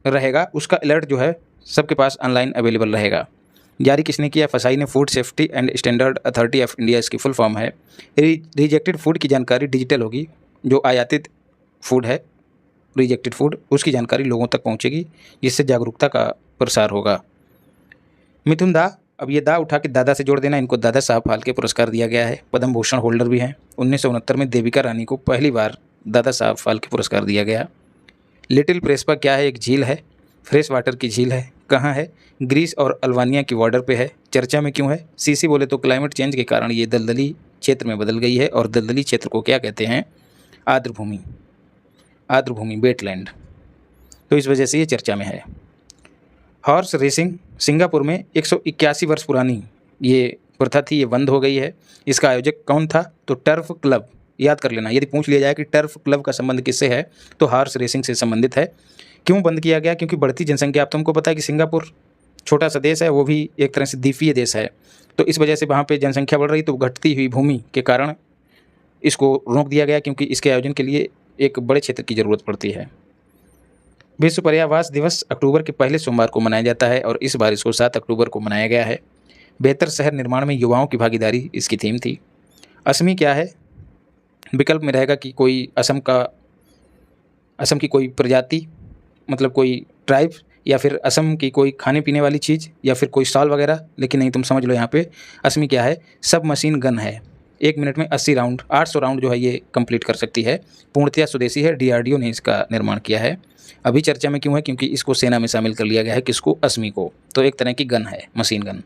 रहेगा उसका अलर्ट जो है सबके पास ऑनलाइन अवेलेबल रहेगा। जारी किसने किया? FSI ने। Food safety and standard authority of India इसकी फुल फॉर्म है। रिजेक्टेड फूड की जानकारी डिजिटल होगी, जो आयातित फूड है रिजेक्टेड फूड उसकी जानकारी लोगों तक पहुंचेगी, जिससे जागरूकता का प्रसार होगा। मिथुन दा, अब ये दा उठा के दादा से जोड़ देना, इनको दादा साहब फाल्के पुरस्कार दिया गया है, पद्म भूषण होल्डर भी हैं। 1969 में देविका रानी को पहली बार दादा साहब फाल्के पुरस्कार दिया गया। लिटिल प्रेस्पा क्या है? एक झील है, फ्रेश वाटर की झील है। कहाँ है? ग्रीस और अल्बानिया की बॉर्डर पे है। चर्चा में क्यों है? सीसी बोले तो क्लाइमेट चेंज के कारण ये दलदली क्षेत्र में बदल गई है, और दलदली क्षेत्र को क्या कहते हैं? आर्द्रभूमि, आर्द्रभूमि वेटलैंड, तो इस वजह से ये चर्चा में है। हॉर्स रेसिंग सिंगापुर में 181 वर्ष पुरानी ये प्रथा थी, ये बंद हो गई है। इसका आयोजक कौन था? तो टर्फ क्लब, याद कर लेना। यदि पूछ लिया जाए कि टर्फ क्लब का संबंध किससे है, तो हॉर्स रेसिंग से संबंधित है। क्यों बंद किया गया? क्योंकि बढ़ती जनसंख्या, आप तुमको पता है कि सिंगापुर छोटा सा देश है, वो भी एक तरह से द्वीपीय देश है, तो इस वजह से वहाँ पे जनसंख्या बढ़ रही, तो घटती हुई भूमि के कारण इसको रोक दिया गया, क्योंकि इसके आयोजन के लिए एक बड़े क्षेत्र की ज़रूरत पड़ती है। विश्व पर्यावरण दिवस अक्टूबर के पहले सोमवार को मनाया जाता है, और इस बार इसको 7 अक्टूबर को मनाया गया है। बेहतर शहर निर्माण में युवाओं की भागीदारी इसकी थीम थी। असमी क्या है? विकल्प में रहेगा कि कोई असम की कोई प्रजाति, मतलब कोई ट्राइब, या फिर असम की कोई खाने पीने वाली चीज़, या फिर कोई स्टॉल वगैरह। लेकिन नहीं, तुम समझ लो यहाँ पे असमी क्या है? सब मशीन गन है। 1 मिनट में 80 राउंड, 800 राउंड जो है ये कंप्लीट कर सकती है। पूर्णतया स्वदेशी है, DRDO ने इसका निर्माण किया है। अभी चर्चा में क्यों है? क्योंकि इसको सेना में शामिल कर लिया गया है। किसको? असमी को। तो एक तरह की गन है, मशीन गन।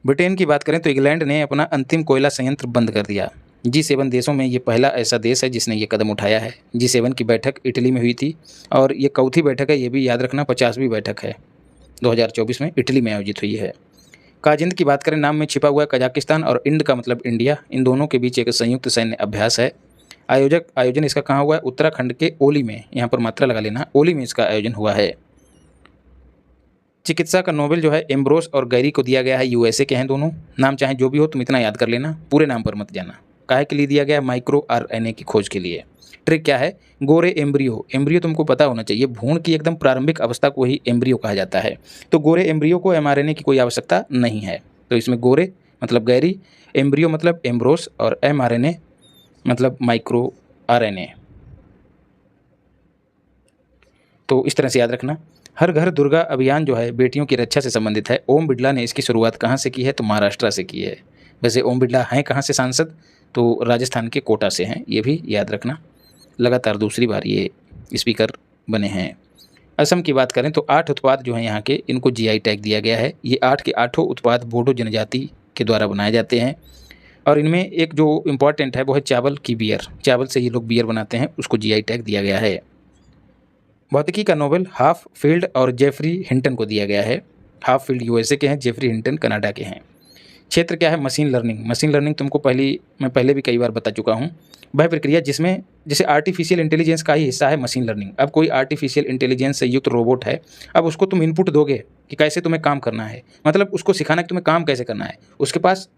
ब्रिटेन की बात करें तो इंग्लैंड ने अपना अंतिम कोयला संयंत्र बंद कर दिया। G7 देशों में ये पहला ऐसा देश है जिसने ये कदम उठाया है। G7 की बैठक इटली में हुई थी, और ये चौथी बैठक है, ये भी याद रखना, 50वीं बैठक है, 2024 में इटली में आयोजित हुई है। काजिंद की बात करें, नाम में छिपा हुआ है कजाकिस्तान, और इंड का मतलब इंडिया, इन दोनों के बीच एक संयुक्त सैन्य अभ्यास है। आयोजन इसका कहाँ हुआ है? उत्तराखंड के ओली में, यहाँ पर मात्रा लगा लेना, ओली में इसका आयोजन हुआ है। चिकित्सा का नोबेल जो है एम्ब्रोस और गैरी को दिया गया है, USA के हैं दोनों। नाम चाहे जो भी हो, तुम इतना याद कर लेना, पूरे नाम पर मत जाना। काहे के लिए दिया गया है? माइक्रो RNA की खोज के लिए। ट्रिक क्या है? गोरे एम्ब्रियो, एम्ब्रियो तुमको पता होना चाहिए, भ्रूण की एकदम प्रारंभिक अवस्था को ही एम्ब्रियो कहा जाता है। तो गोरे एम्ब्रियो को mRNA की कोई आवश्यकता नहीं है, तो इसमें गोरे मतलब गैरी, एम्ब्रियो मतलब एम्ब्रोस, और mRNA मतलब माइक्रो RNA। तो इस तरह से याद रखना। हर घर दुर्गा अभियान जो है बेटियों की रक्षा से संबंधित है। ओम बिरला ने इसकी शुरुआत कहाँ से की है? तो महाराष्ट्र से की है। वैसे ओम बिरला हैं कहाँ से सांसद? तो राजस्थान के कोटा से हैं, ये भी याद रखना। लगातार दूसरी बार ये स्पीकर बने हैं। असम की बात करें तो 8 उत्पाद जो हैं यहाँ के, इनको GI टैग दिया गया है। ये 8 के 8 उत्पाद बोडो जनजाति के द्वारा बनाए जाते हैं, और इनमें एक जो इम्पॉर्टेंट है वो है चावल की बियर। चावल से ये लोग बियर बनाते हैं, उसको GI टैग दिया गया है। भौतिकी का नोबेल हाफ फील्ड और जेफरी हिंटन को दिया गया है। हाफ फील्ड USA के हैं, जेफरी हिंटन कनाडा के हैं। क्षेत्र क्या है? Machine learning. मशीन लर्निंग तुमको मैं पहले भी कई बार बता चुका हूँ। वह प्रक्रिया जिसमें जैसे आर्टिफिशियल इंटेलिजेंस का ही हिस्सा है मशीन लर्निंग। अब कोई आर्टिफिशियल इंटेलिजेंस से युक्त रोबोट है, अब उसको तुम इनपुट दोगे कि कैसे तुम्हें काम करना है, मतलब उसको सिखाना कि तुम्हें काम कैसे करना है। उसके पास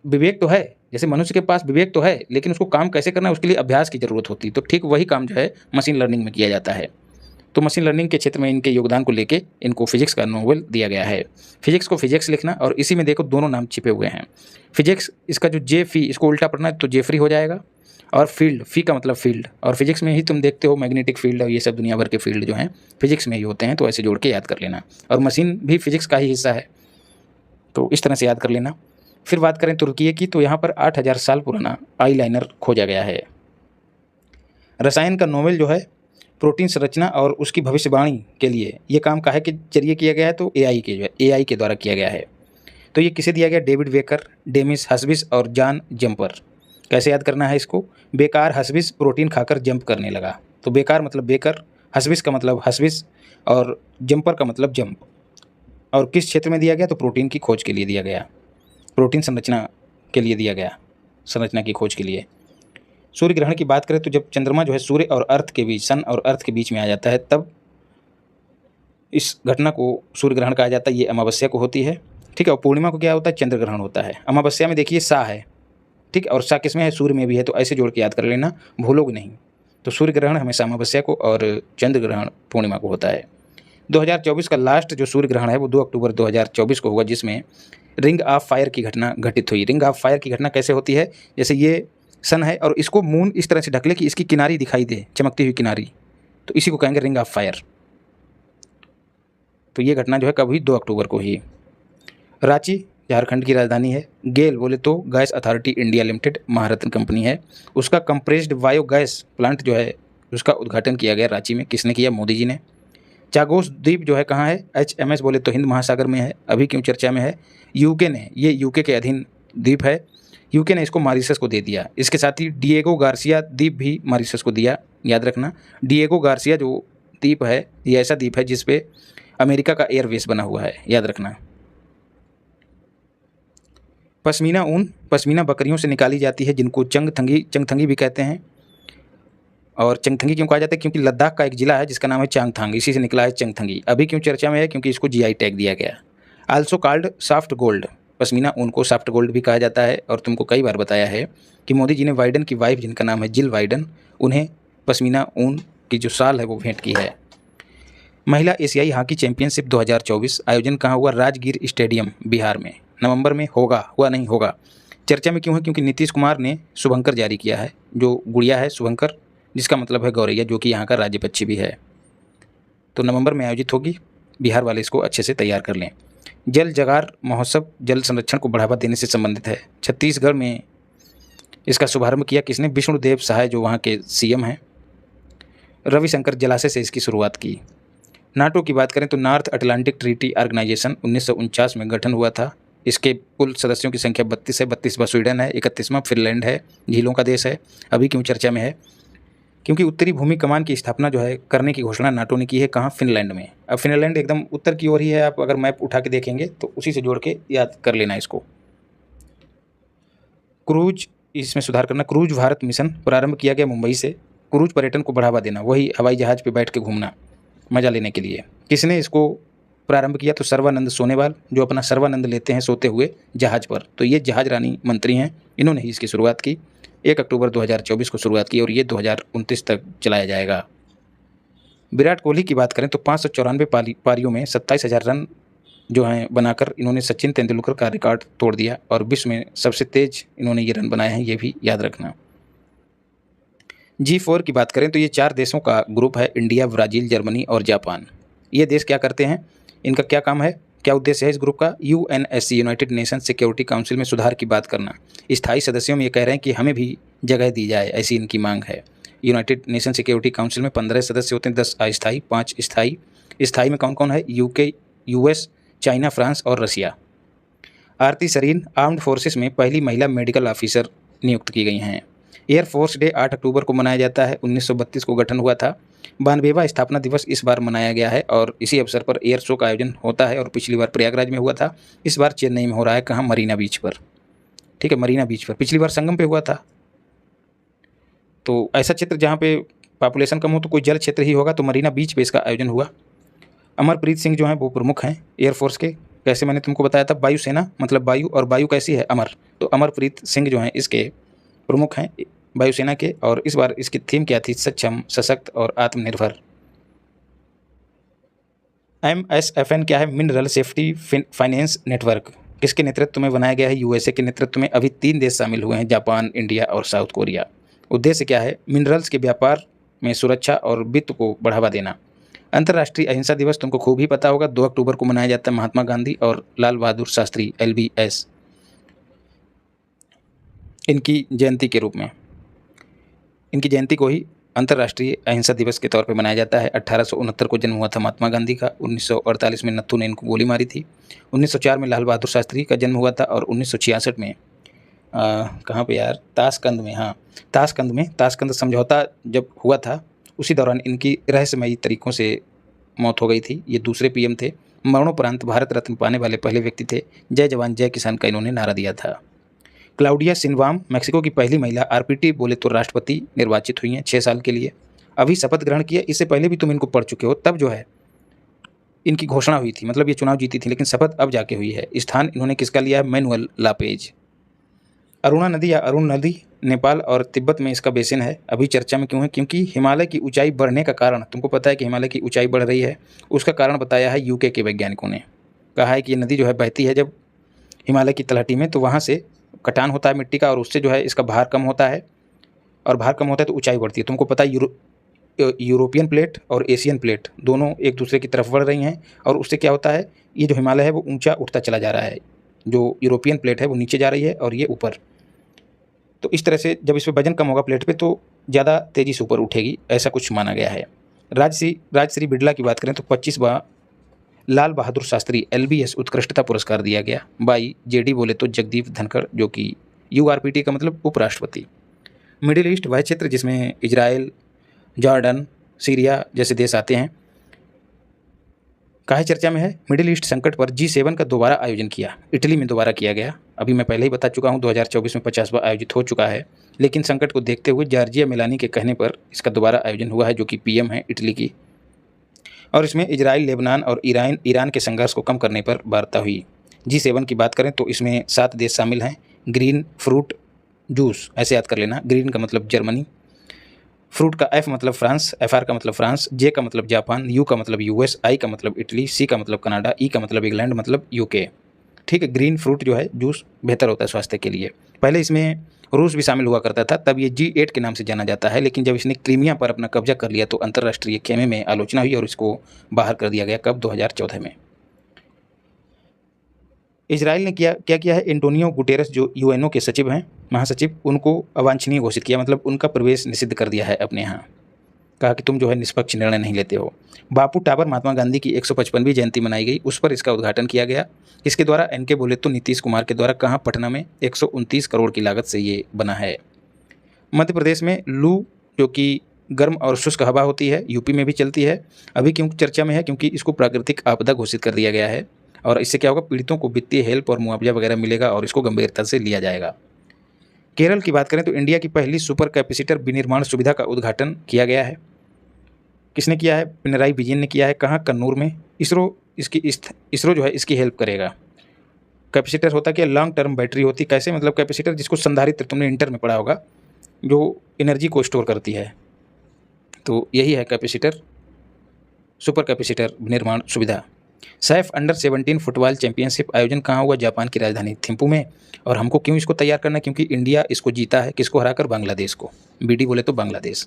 विवेक तो है, जैसे मनुष्य के पास विवेक तो है, लेकिन उसको काम कैसे करना है उसके लिए अभ्यास की ज़रूरत होती है। तो ठीक वही काम जो है मशीन लर्निंग में किया जाता है। तो मशीन लर्निंग के क्षेत्र में इनके योगदान को लेके इनको फिजिक्स का नोबेल दिया गया है। फिजिक्स को फिजिक्स लिखना, और इसी में देखो दोनों नाम छिपे हुए हैं। फिजिक्स, इसका जो जे-फी, इसको उल्टा पढ़ना है तो जेफरी हो जाएगा, और फील्ड, फी का मतलब फील्ड, और फिजिक्स में ही तुम देखते हो मैग्नेटिक फील्ड और ये सब दुनिया भर के फील्ड जो हैं फिजिक्स में ही होते हैं, तो ऐसे जोड़ के याद कर लेना। और मशीन भी फिजिक्स का ही हिस्सा है, तो इस तरह से याद कर लेना। फिर बात करें तुर्की की, तो यहाँ पर 8000 साल पुराना आईलाइनर खोजा गया है। रसायन का नोबेल जो है प्रोटीन संरचना और उसकी भविष्यवाणी के लिए ये काम काहे के जरिए किया गया है? तो AI के द्वारा किया गया है। तो ये किसे दिया गया? डेविड बेकर, डेमिस हस्बिस और जॉन जंपर। कैसे याद करना है इसको? बेकार हस्बिस प्रोटीन खाकर जंप करने लगा, तो बेकार मतलब बेकर, हस्बिस का मतलब हस्बिस, और जंपर का मतलब जंप। और किस क्षेत्र में दिया गया? तो प्रोटीन की खोज के लिए दिया गया, प्रोटीन संरचना के लिए दिया गया, संरचना की खोज के लिए। सूर्य ग्रहण की बात करें तो जब चंद्रमा जो है सूर्य और अर्थ के बीच, सन और अर्थ के बीच में आ जाता है, तब इस घटना को सूर्य ग्रहण कहा जाता है। ये अमावस्या को होती है, ठीक है। और पूर्णिमा को क्या होता है? चंद्र ग्रहण होता है। अमावस्या में देखिए सा है, ठीक है, और सा किस में है? सूर्य में भी है, तो ऐसे जोड़ के याद कर लेना, भूलोगे नहीं। तो सूर्य ग्रहण हमेशा अमावस्या को और चंद्र ग्रहण पूर्णिमा को होता है। 2024 का लास्ट जो सूर्य ग्रहण है वो 2 अक्टूबर 2024 को होगा, जिसमें रिंग ऑफ फायर की घटना घटित हुई। रिंग ऑफ फायर की घटना कैसे होती है, जैसे ये सन है और इसको मून इस तरह से ढक ले कि इसकी किनारी दिखाई दे, चमकती हुई किनारी, तो इसी को कहेंगे रिंग ऑफ फायर। तो ये घटना जो है कब हुई, 2 अक्टूबर को ही। रांची झारखंड की राजधानी है। गेल बोले तो गैस अथॉरिटी इंडिया लिमिटेड महारत्न कंपनी है, उसका कंप्रेस्ड बायोगैस प्लांट जो है उसका उद्घाटन किया गया रांची में। किसने किया, मोदी जी ने। चागोस द्वीप जो है कहाँ है, HMS बोले तो हिंद महासागर में है, अभी क्यों चर्चा में है। यूके ने, ये यूके के अधीन द्वीप है, यूके ने इसको मॉरिशस को दे दिया। इसके साथ ही डिएगो गार्सिया द्वीप भी मॉरिशस को दिया, याद रखना। डिएगो गार्सिया जो द्वीप है ये ऐसा द्वीप है जिस पे अमेरिका का एयरबेस बना हुआ है, याद रखना। पश्मीना ऊन, पश्मीना बकरियों से निकाली जाती है, जिनको चंगथंगी भी कहते हैं। और चंगथंगी क्यों कहा जाता है, क्योंकि लद्दाख का एक जिला है जिसका नाम है चांगथांग, इसी से निकला है चंगथंगी। अभी क्यों चर्चा में है, क्योंकि इसको GI टैग दिया गया। Also called soft gold, pashmina ऊन को सॉफ्ट गोल्ड भी कहा जाता है। और तुमको कई बार बताया है कि मोदी जी ने बाइडन की वाइफ, जिनका नाम है जिल बाइडन, उन्हें पश्मीना ऊन की जो शाल है वो भेंट की है। महिला एशियाई हॉकी चैंपियनशिप 2024 आयोजन कहाँ हुआ, राजगीर स्टेडियम बिहार में। नवंबर में होगा, हुआ नहीं होगा। चर्चा में क्यों है, क्योंकि नीतीश कुमार ने शुभंकर जारी किया है, जो गुड़िया है शुभंकर, जिसका मतलब है गौरैया, जो कि यहाँ का राज्य पक्षी भी है। तो नवंबर में आयोजित होगी, बिहार वाले इसको अच्छे से तैयार कर लें। जल जगार महोत्सव जल संरक्षण को बढ़ावा देने से संबंधित है। छत्तीसगढ़ में इसका शुभारंभ किया किसने, विष्णुदेव सहाय, जो वहाँ के CM हैं। रविशंकर जलाशय से इसकी शुरुआत की। नाटो की बात करें तो नॉर्थ अटलांटिक ट्रीटी ऑर्गेनाइजेशन 1949 में गठन हुआ था। इसके कुल सदस्यों की संख्या 32 है। 32वां स्वीडन है, 31वां फिनलैंड है, झीलों का देश है। अभी क्यों चर्चा में है, क्योंकि उत्तरी भूमि कमान की स्थापना जो है करने की घोषणा नाटो ने की है। कहाँ, फिनलैंड में। अब फिनलैंड एकदम उत्तर की ओर ही है, आप अगर मैप उठा के देखेंगे तो उसी से जोड़ के याद कर लेना इसको। क्रूज, इसमें सुधार करना। क्रूज भारत मिशन प्रारंभ किया गया मुंबई से। क्रूज पर्यटन को बढ़ावा देना, वही हवाई जहाज पे बैठ के घूमना मजा लेने के लिए। किसने इसको प्रारंभ किया, तो सर्वानंद सोनेवाल, जो अपना सर्वानंद लेते हैं सोते हुए जहाज पर। तो ये जहाज रानी मंत्री हैं, इन्होंने ही इसकी शुरुआत की। 1 अक्टूबर 2024 को शुरुआत की और ये 2029 तक चलाया जाएगा। विराट कोहली की बात करें तो 594 पारियों में 27,000 रन जो हैं बनाकर इन्होंने सचिन तेंदुलकर का रिकॉर्ड तोड़ दिया और विश्व में सबसे तेज इन्होंने ये रन बनाए हैं, ये भी याद रखना। G4 की बात करें तो ये 4 देशों का ग्रुप है, इंडिया, ब्राज़ील, जर्मनी और जापान। ये देश क्या करते हैं, इनका क्या काम है, क्या उद्देश्य है इस ग्रुप का, UNSC United nation security council में सुधार की बात करना। स्थायी सदस्यों में ये कह रहे हैं कि हमें भी जगह दी जाए, ऐसी इनकी मांग है। यूनाइटेड नेशन सिक्योरिटी काउंसिल में 15 सदस्य होते हैं, 10 अस्थायी, 5 स्थायी। स्थायी में कौन कौन है, UK, US, चाइना, फ्रांस और रसिया। आरती सरीन आर्म्ड फोर्सेस में पहली महिला मेडिकल ऑफिसर नियुक्त की गई हैं। एयरफोर्स डे 8 अक्टूबर को मनाया जाता है। 1932 को गठन हुआ था। 92वां स्थापना दिवस इस बार मनाया गया है और इसी अवसर पर एयर शो का आयोजन होता है। और पिछली बार प्रयागराज में हुआ था, इस बार चेन्नई में हो रहा है। कहाँ, मरीना बीच पर। ठीक है, मरीना बीच पर। पिछली बार संगम पे हुआ था। तो ऐसा क्षेत्र जहाँ पे पॉपुलेशन कम हो तो कोई जल क्षेत्र ही होगा, तो मरीना बीच पे इसका आयोजन हुआ। अमरप्रीत सिंह जो हैं वो प्रमुख हैं एयरफोर्स के। कैसे, मैंने तुमको बताया था, वायुसेना मतलब वायु, और वायु कैसी है, अमर। तो अमरप्रीत सिंह जो हैं इसके प्रमुख हैं वायुसेना के। और इस बार इसकी थीम क्या थी, सक्षम, सशक्त और आत्मनिर्भर। MSFN क्या है, मिनरल सेफ्टी फाइनेंस नेटवर्क। किसके नेतृत्व में बनाया गया है, USA के नेतृत्व में। अभी 3 देश शामिल हुए हैं, जापान, इंडिया और साउथ कोरिया। उद्देश्य क्या है, मिनरल्स के व्यापार में सुरक्षा और वित्त को बढ़ावा देना। अंतर्राष्ट्रीय अहिंसा दिवस तुमको खूब ही पता होगा, 2 अक्टूबर को मनाया जाता है। महात्मा गांधी और लाल बहादुर शास्त्री LBS इनकी जयंती के रूप में, इनकी जयंती को ही अंतर्राष्ट्रीय अहिंसा दिवस के तौर पे मनाया जाता है। 1869 को जन्म हुआ था महात्मा गांधी का। 1948 में नत्थू ने इनको गोली मारी थी। 1904 में लाल बहादुर शास्त्री का जन्म हुआ था। और 1966 में कहाँ पे यार, ताशकंद में। हाँ, ताशकंद समझौता जब हुआ था उसी दौरान इनकी रहस्यमयी तरीकों से मौत हो गई थी। ये दूसरे PM थे। मरणोपरांत भारत रत्न पाने वाले पहले व्यक्ति थे। जय जवान जय किसान का इन्होंने नारा दिया था। क्लाउडिया शिनबाम मैक्सिको की पहली महिला RPT बोले तो राष्ट्रपति निर्वाचित हुई हैं 6 साल के लिए। अभी शपथ ग्रहण किया, इससे पहले भी तुम इनको पढ़ चुके हो। तब जो है इनकी घोषणा हुई थी, मतलब ये चुनाव जीती थी, लेकिन शपथ अब जाके हुई है। स्थान इन्होंने किसका लिया है, मैनुअल लापेज। अरुणा नदी या अरुण नदी नेपाल और तिब्बत में इसका बेसिन है। अभी चर्चा में क्यों है? क्योंकि हिमालय की ऊंचाई बढ़ने का कारण, तुमको पता है कि हिमालय की ऊंचाई बढ़ रही है, उसका कारण बताया है यूके के वैज्ञानिकों ने। कहा है कि ये नदी जो है बहती है जब हिमालय की तलहटी में, तो वहाँ से कटान होता है मिट्टी का और उससे जो है इसका भार कम होता है, और भार कम होता है तो ऊंचाई बढ़ती है। तुमको पता है यूरोपियन प्लेट और एशियन प्लेट दोनों एक दूसरे की तरफ बढ़ रही हैं, और उससे क्या होता है, ये जो हिमालय है वो ऊंचा उठता चला जा रहा है। जो यूरोपियन प्लेट है वो नीचे जा रही है और ये ऊपर। तो इस तरह से जब इस पर वजन कम होगा प्लेट पे, तो ज़्यादा तेज़ी से ऊपर उठेगी, ऐसा कुछ माना गया है। राजश्री बिड़ला की बात करें तो 25वां लाल बहादुर शास्त्री LBS उत्कृष्टता पुरस्कार दिया गया। बाई JD बोले तो जगदीप धनखड़, जो कि URPT का मतलब उपराष्ट्रपति। मिडिल ईस्ट वह क्षेत्र जिसमें इजराइल, जॉर्डन, सीरिया जैसे देश आते हैं, काहे चर्चा में है? मिडिल ईस्ट संकट पर G7 का दोबारा आयोजन किया, इटली में दोबारा किया गया। अभी मैं पहले ही बता चुका हूँ 2024 में 50वां आयोजित हो चुका है, लेकिन संकट को देखते हुए जॉर्जिया मेलानी के कहने पर इसका दोबारा आयोजन हुआ है, जो कि PM है इटली की। और इसमें इजराइल, लेबनान और ईरान के संघर्ष को कम करने पर वार्ता हुई। G7 की बात करें तो इसमें 7 देश शामिल हैं। ग्रीन फ्रूट जूस, ऐसे याद कर लेना, ग्रीन का मतलब जर्मनी, फ्रूट का F मतलब फ्रांस, FR का मतलब फ्रांस, J का मतलब जापान, U का मतलब US, I का मतलब इटली, C का मतलब कनाडा, E का मतलब इंग्लैंड मतलब UK। ठीक है, ग्रीन फ्रूट जो है जूस बेहतर होता है स्वास्थ्य के लिए। पहले इसमें रूस भी शामिल हुआ करता था, तब ये G8 के नाम से जाना जाता है, लेकिन जब इसने क्रीमिया पर अपना कब्जा कर लिया तो अंतर्राष्ट्रीय खेमे में आलोचना हुई और इसको बाहर कर दिया गया। कब? 2014 में। इजराइल ने क्या किया है? एंटोनियो गुटेरस जो UNO के सचिव हैं, महासचिव, उनको अवांछनीय घोषित किया, मतलब उनका प्रवेश निषिद्ध कर दिया है अपने यहाँ। कहा कि तुम जो है निष्पक्ष निर्णय नहीं लेते हो। बापू टावर महात्मा गांधी की 155वीं जयंती मनाई गई, उस पर इसका उद्घाटन किया गया। इसके द्वारा NK बोले तो नीतीश कुमार के द्वारा कहाँ? पटना में 129 करोड़ की लागत से ये बना है। मध्य प्रदेश में लू, जो कि गर्म और शुष्क हवा होती है, यूपी में भी चलती है। अभी क्यों चर्चा में है? क्योंकि इसको प्राकृतिक आपदा घोषित कर दिया गया है, और इससे क्या होगा? पीड़ितों को वित्तीय हेल्प और मुआवजा वगैरह मिलेगा और इसको गंभीरता से लिया जाएगा। केरल की बात करें तो इंडिया की पहली सुपर कैपेसिटर विनिर्माण सुविधा का उद्घाटन किया गया है। किसने किया है? पिनराई विजयन ने किया है। कहाँ? कन्नूर में। इसरो जो है इसकी हेल्प करेगा। कैपेसिटर होता क्या? लॉन्ग टर्म बैटरी होती। कैसे? मतलब कैपेसिटर जिसको संधारित्र, तुमने इंटर में पढ़ा होगा, जो एनर्जी को स्टोर करती है, तो यही है कैपेसिटर, सुपर कैपेसिटर निर्माण सुविधा। सैफ अंडर-17 फुटबॉल चैंपियनशिप आयोजन कहाँ हुआ? जापान की राजधानी थिम्पू में। और हमको क्यों इसको तैयार करना है? क्योंकि इंडिया इसको जीता है, किसको हराकर? बांग्लादेश को। BD बोले तो बांग्लादेश।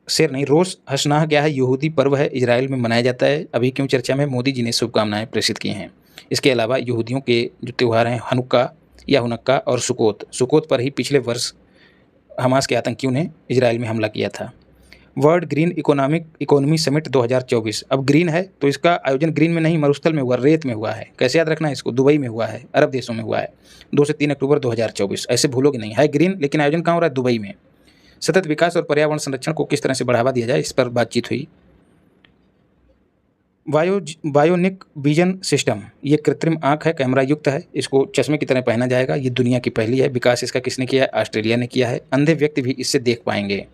शेर नहीं, रोश हसनाह क्या है? यहूदी पर्व है, इजराइल में मनाया जाता है। अभी क्यों चर्चा में? मोदी जी ने शुभकामनाएं प्रेषित की हैं। इसके अलावा यहूदियों के जो त्यौहार हैं, हनुक्का या हुनक्का और सुकोत पर ही पिछले वर्ष हमास के आतंकियों ने इजराइल में हमला किया था। World green economy summit 2024। अब ग्रीन है तो इसका आयोजन ग्रीन में नहीं, मरुस्थल में हुआ, रेत में हुआ है। कैसे याद रखना है इसको? दुबई में हुआ है, अरब देशों में हुआ है, 2 से 3 अक्टूबर 2024। ऐसे भूलोगे नहीं, है ग्रीन लेकिन आयोजन कहाँ हो रहा है? दुबई में। सतत विकास और पर्यावरण संरक्षण को किस तरह से बढ़ावा दिया जाए, इस पर बातचीत हुई। बायोनिक विजन सिस्टम, ये कृत्रिम आंख है, कैमरा युक्त है, इसको चश्मे की तरह पहना जाएगा। ये दुनिया की पहली है। विकास इसका किसने किया है? ऑस्ट्रेलिया ने किया है। अंधे व्यक्ति भी इससे देख पाएंगे।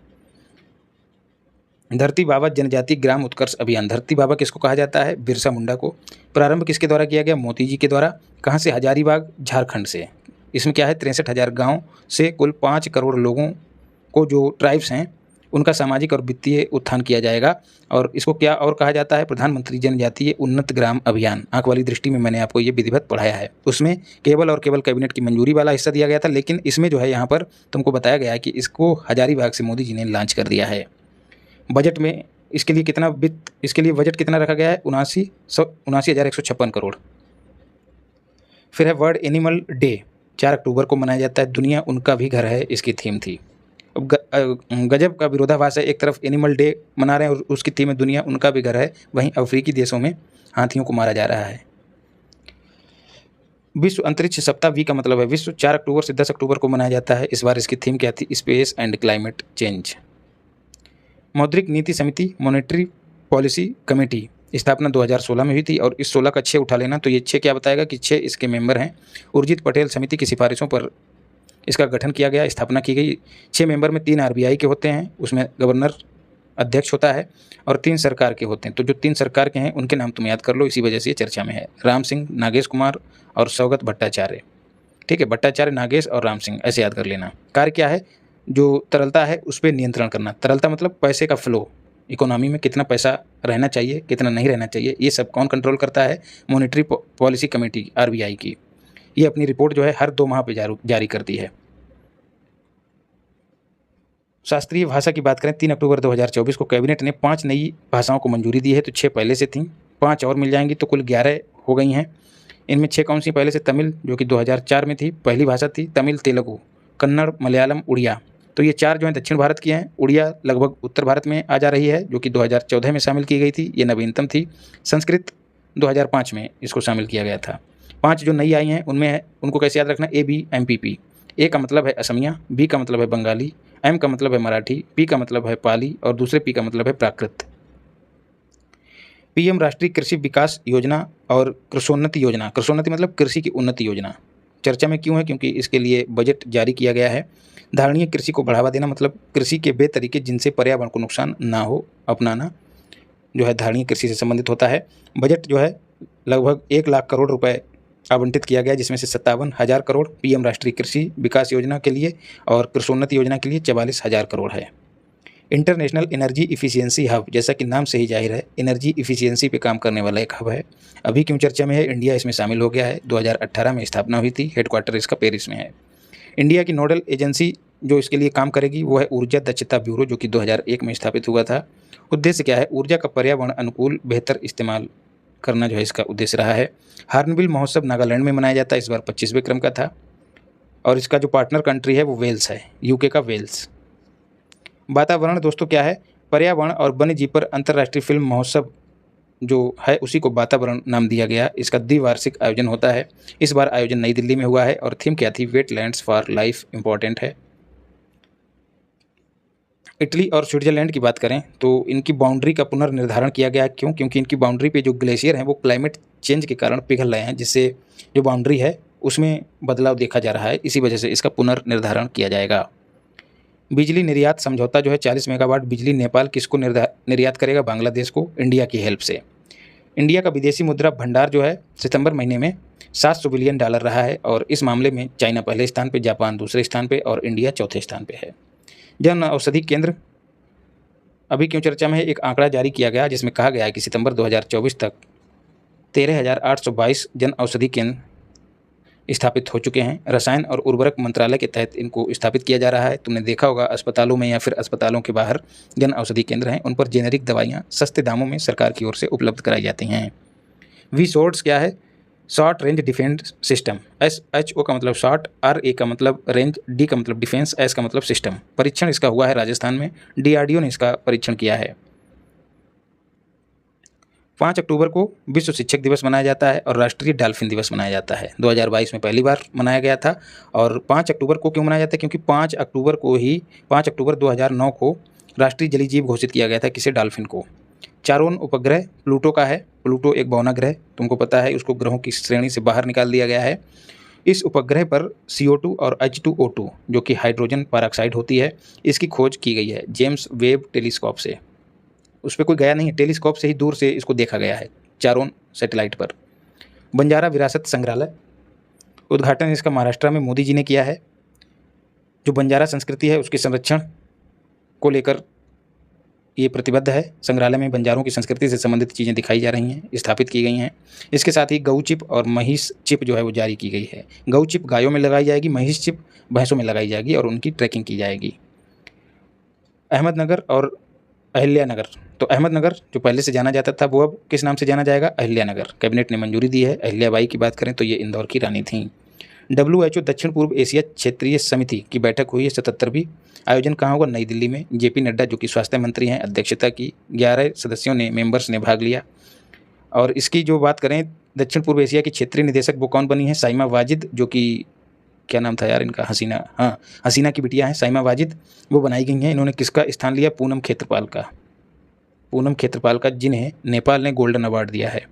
धरती बाबा जनजाति ग्राम उत्कर्ष अभियान। धरती बाबा किसको कहा जाता है? बिरसा मुंडा को। प्रारंभ किसके द्वारा किया गया? मोदी जी के द्वारा। कहाँ से? हजारीबाग, झारखंड से। इसमें क्या है? 63,000 गाँव से कुल 5 करोड़ लोगों को, जो ट्राइब्स हैं, उनका सामाजिक और वित्तीय उत्थान किया जाएगा। और इसको क्या और कहा जाता है? प्रधानमंत्री जनजातीय उन्नत ग्राम अभियान। आंख वाली दृष्टि में मैंने आपको ये विधिवत पढ़ाया है। उसमें केवल कैबिनेट की मंजूरी वाला हिस्सा दिया गया था, लेकिन इसमें जो है यहाँ पर तुमको बताया गया है कि इसको हजारीबाग से मोदी जी ने लॉन्च कर दिया है। बजट में इसके लिए बजट कितना रखा गया है? 79,156 करोड़। फिर है वर्ल्ड एनिमल डे, 4 अक्टूबर को मनाया जाता है। दुनिया उनका भी घर है, इसकी थीम थी। अब गजब का विरोधाभास है, एक तरफ एनिमल डे मना रहे हैं और उसकी थीम है दुनिया उनका भी घर है, वहीं अफ्रीकी देशों में हाथियों को मारा जा रहा है। विश्व अंतरिक्ष सप्ताह, वी का मतलब है विश्व, 4 अक्टूबर से 10 अक्टूबर को मनाया जाता है। इस बार इसकी थीम क्या थी? Space and climate change. मौद्रिक नीति समिति, मॉनेटरी पॉलिसी कमेटी, स्थापना 2016 में हुई थी। और इस 16 का 6 उठा लेना, तो ये 6 क्या बताएगा कि 6 इसके मेंबर हैं। उर्जित पटेल समिति की सिफारिशों पर इसका गठन किया गया, स्थापना की गई। 6 मेंबर में 3 RBI के होते हैं, उसमें गवर्नर अध्यक्ष होता है, और 3 सरकार के होते हैं। तो जो 3 सरकार के हैं उनके नाम तुम याद कर लो, इसी वजह से ये चर्चा में है। राम सिंह, नागेश कुमार और सौगत भट्टाचार्य। ठीक है, भट्टाचार्य, नागेश और राम सिंह, ऐसे याद कर लेना। कार्य क्या है? जो तरलता है उस पर नियंत्रण करना। तरलता मतलब पैसे का फ्लो, इकोनॉमी में कितना पैसा रहना चाहिए, कितना नहीं रहना चाहिए, ये सब कौन कंट्रोल करता है? मॉनेटरी पॉलिसी कमेटी, आरबीआई की। ये अपनी रिपोर्ट जो है हर 2 माह पे जारी करती है। शास्त्रीय भाषा की बात करें, 3 अक्टूबर 2024 को कैबिनेट ने 5 नई भाषाओं को मंजूरी दी है, तो 6 पहले से थीं, 5 और मिल जाएंगी, तो कुल 11 हो गई हैं। इनमें 6 कौन सी? पहले से तमिल, जो कि 2004 में थी, पहली भाषा थी। तमिल, तेलुगु, कन्नड़, मलयालम, उड़िया, तो ये 4 जो हैं दक्षिण भारत की हैं। उड़िया लगभग उत्तर भारत में आ जा रही है, जो कि 2014 में शामिल की गई थी, ये नवीनतम थी। संस्कृत 2005 में इसको शामिल किया गया था। 5 जो नई आई हैं उनमें है, उनको कैसे याद रखना? ABMPP। ए का मतलब है असमिया, बी का मतलब है बंगाली, एम का मतलब है मराठी, पी का मतलब है पाली और दूसरे पी का मतलब है प्राकृत। पीएम राष्ट्रीय कृषि विकास योजना और कृषोन्नति योजना, कृषोन्नति मतलब कृषि की उन्नति योजना चर्चा में क्यों है? क्योंकि इसके लिए बजट जारी किया गया है। धारणीय कृषि को बढ़ावा देना मतलब कृषि के वे तरीके जिनसे पर्यावरण को नुकसान ना हो, अपनाना जो है धारणीय कृषि से संबंधित होता है। बजट जो है लगभग 1 लाख करोड़ रुपए आवंटित किया गया, जिसमें से 57,000 करोड़ पीएम राष्ट्रीय कृषि विकास योजना के लिए और कृषोन्नति योजना के लिए 44,000 करोड़ है। इंटरनेशनल एनर्जी इफिशियंसी हब, जैसा कि नाम से ही जाहिर है, एनर्जी इफिशियंसी पे काम करने वाला एक हब है। अभी क्यों चर्चा में है? इंडिया इसमें शामिल हो गया है। 2018 में स्थापना हुई थी, हेडक्वार्टर इसका पेरिस में है। इंडिया की नोडल एजेंसी जो इसके लिए काम करेगी वो है ऊर्जा दक्षता ब्यूरो, जो कि 2001 में स्थापित हुआ था। उद्देश्य क्या है? ऊर्जा का पर्यावरण अनुकूल बेहतर इस्तेमाल करना जो है इसका उद्देश्य रहा है। हार्नबिल महोत्सव नागालैंड में मनाया जाता है, इस बार 25वें क्रम का था और इसका जो पार्टनर कंट्री है वो वेल्स है, यूके का वेल्स। वातावरण दोस्तों क्या है? पर्यावरण और वन्य जीव पर अंतर्राष्ट्रीय फिल्म महोत्सव जो है उसी को वातावरण नाम दिया गया। इसका द्विवार्षिक आयोजन होता है। इस बार आयोजन नई दिल्ली में हुआ है और थीम क्या थी? वेटलैंड्स फॉर लाइफ इम्पॉर्टेंट है। इटली और स्विट्जरलैंड की बात करें तो इनकी बाउंड्री का पुनर्निर्धारण किया गया। क्यों? क्योंकि इनकी बाउंड्री पे जो ग्लेशियर हैं वो क्लाइमेट चेंज के कारण पिघल रहे हैं, जिससे जो बाउंड्री है उसमें बदलाव देखा जा रहा है। इसी वजह से इसका पुनर्निर्धारण किया जाएगा। बिजली निर्यात समझौता जो है 40 मेगावाट बिजली नेपाल किसको निर्यात करेगा? बांग्लादेश को, इंडिया की हेल्प से। इंडिया का विदेशी मुद्रा भंडार जो है सितंबर महीने में $700 बिलियन रहा है और इस मामले में चाइना पहले स्थान पे, जापान दूसरे स्थान पे और इंडिया चौथे स्थान पे है। जन औषधि केंद्र अभी क्यों चर्चा में है? एक आंकड़ा जारी किया गया जिसमें कहा गया है कि सितंबर 2024 तक 13,822 जन औषधि केंद्र स्थापित हो चुके हैं। रसायन और उर्वरक मंत्रालय के तहत इनको स्थापित किया जा रहा है। तुमने देखा होगा अस्पतालों में या फिर अस्पतालों के बाहर जन औषधि केंद्र हैं, उन पर जेनेरिक दवाइयाँ सस्ते दामों में सरकार की ओर से उपलब्ध कराई जाती हैं। VSWORDS क्या है? Short range defence system. SHO का मतलब शॉर्ट, RA का मतलब रेंज, D का मतलब डिफेंस, S का मतलब सिस्टम। परीक्षण इसका हुआ है राजस्थान में, DRDO ने इसका परीक्षण किया है। 5 अक्टूबर को विश्व शिक्षक दिवस मनाया जाता है और राष्ट्रीय डॉल्फिन दिवस मनाया जाता है। 2022 में पहली बार मनाया गया था। और 5 अक्टूबर को क्यों मनाया जाता है? क्योंकि 5 अक्टूबर 2009 को राष्ट्रीय जलीय जीव घोषित किया गया था। किसे? डॉल्फिन को। चारोन उपग्रह प्लूटो का है। प्लूटो एक बौना ग्रह, तुमको पता है, उसको ग्रहों की श्रेणी से बाहर निकाल दिया गया है। इस उपग्रह पर CO2 और H2O2 जो कि हाइड्रोजन पेरोक्साइड होती है, इसकी खोज की गई है जेम्स वेब टेलीस्कोप से। उस पर कोई गया नहीं है, टेलीस्कोप से ही दूर से इसको देखा गया है, चारोन सैटेलाइट पर। बंजारा विरासत संग्रहालय, उद्घाटन इसका महाराष्ट्र में मोदी जी ने किया है। जो बंजारा संस्कृति है उसके संरक्षण को लेकर ये प्रतिबद्ध है। संग्रहालय में बंजारों की संस्कृति से संबंधित चीज़ें दिखाई जा रही हैं, स्थापित की गई हैं। इसके साथ ही गऊ चिप और महिष चिप जो है वो जारी की गई है। गऊ चिप गायों में लगाई जाएगी, महिष चिप भैंसों में लगाई जाएगी और उनकी ट्रैकिंग की जाएगी। अहमदनगर और अहिल्यानगर, तो अहमदनगर जो पहले से जाना जाता था वो अब किस नाम से जाना जाएगा? अहिल्यानगर। कैबिनेट ने मंजूरी दी है। अहिल्याबाई की बात करें तो ये इंदौर की रानी थीं। WHO दक्षिण पूर्व एशिया क्षेत्रीय समिति की बैठक हुई है 77वीं। आयोजन कहाँ होगा? नई दिल्ली में। JP नड्डा जो कि स्वास्थ्य मंत्री हैं, अध्यक्षता की। 11 सदस्यों ने, मेंबर्स ने भाग लिया। और इसकी जो बात करें दक्षिण पूर्व एशिया की क्षेत्रीय निदेशक वो कौन बनी है? साइमा वाजिद, जो कि क्या नाम था यार इनका? हसीना की बिटिया है साइमा वाजिद, वो बनाई गई हैं। इन्होंने किसका स्थान लिया? पूनम खेत्रपाल का, जिन्हें नेपाल ने गोल्डन अवार्ड दिया है।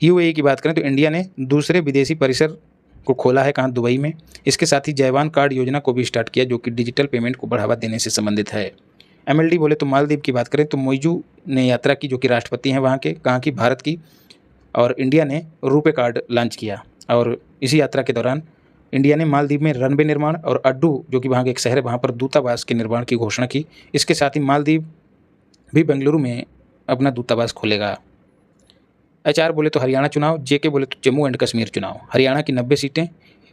UAE की बात करें तो इंडिया ने दूसरे विदेशी परिसर को खोला है, कहाँ? दुबई में। इसके साथ ही जयवान कार्ड योजना को भी स्टार्ट किया जो कि डिजिटल पेमेंट को बढ़ावा देने से संबंधित है। MLD बोले तो मालदीव की बात करें तो मोइजू ने यात्रा की, जो कि राष्ट्रपति हैं वहाँ के, कहाँ की? भारत की। और इंडिया ने रुपे कार्ड लॉन्च किया और इसी यात्रा के दौरान इंडिया ने मालदीव में रनवे निर्माण और अड्डू, जो कि वहाँ का एक शहर है, वहाँ पर दूतावास के निर्माण की घोषणा की। इसके साथ ही मालदीव भी बेंगलुरु में अपना दूतावास खोलेगा। HR बोले तो हरियाणा चुनाव, JK बोले तो जम्मू एंड कश्मीर चुनाव। हरियाणा की 90 सीटें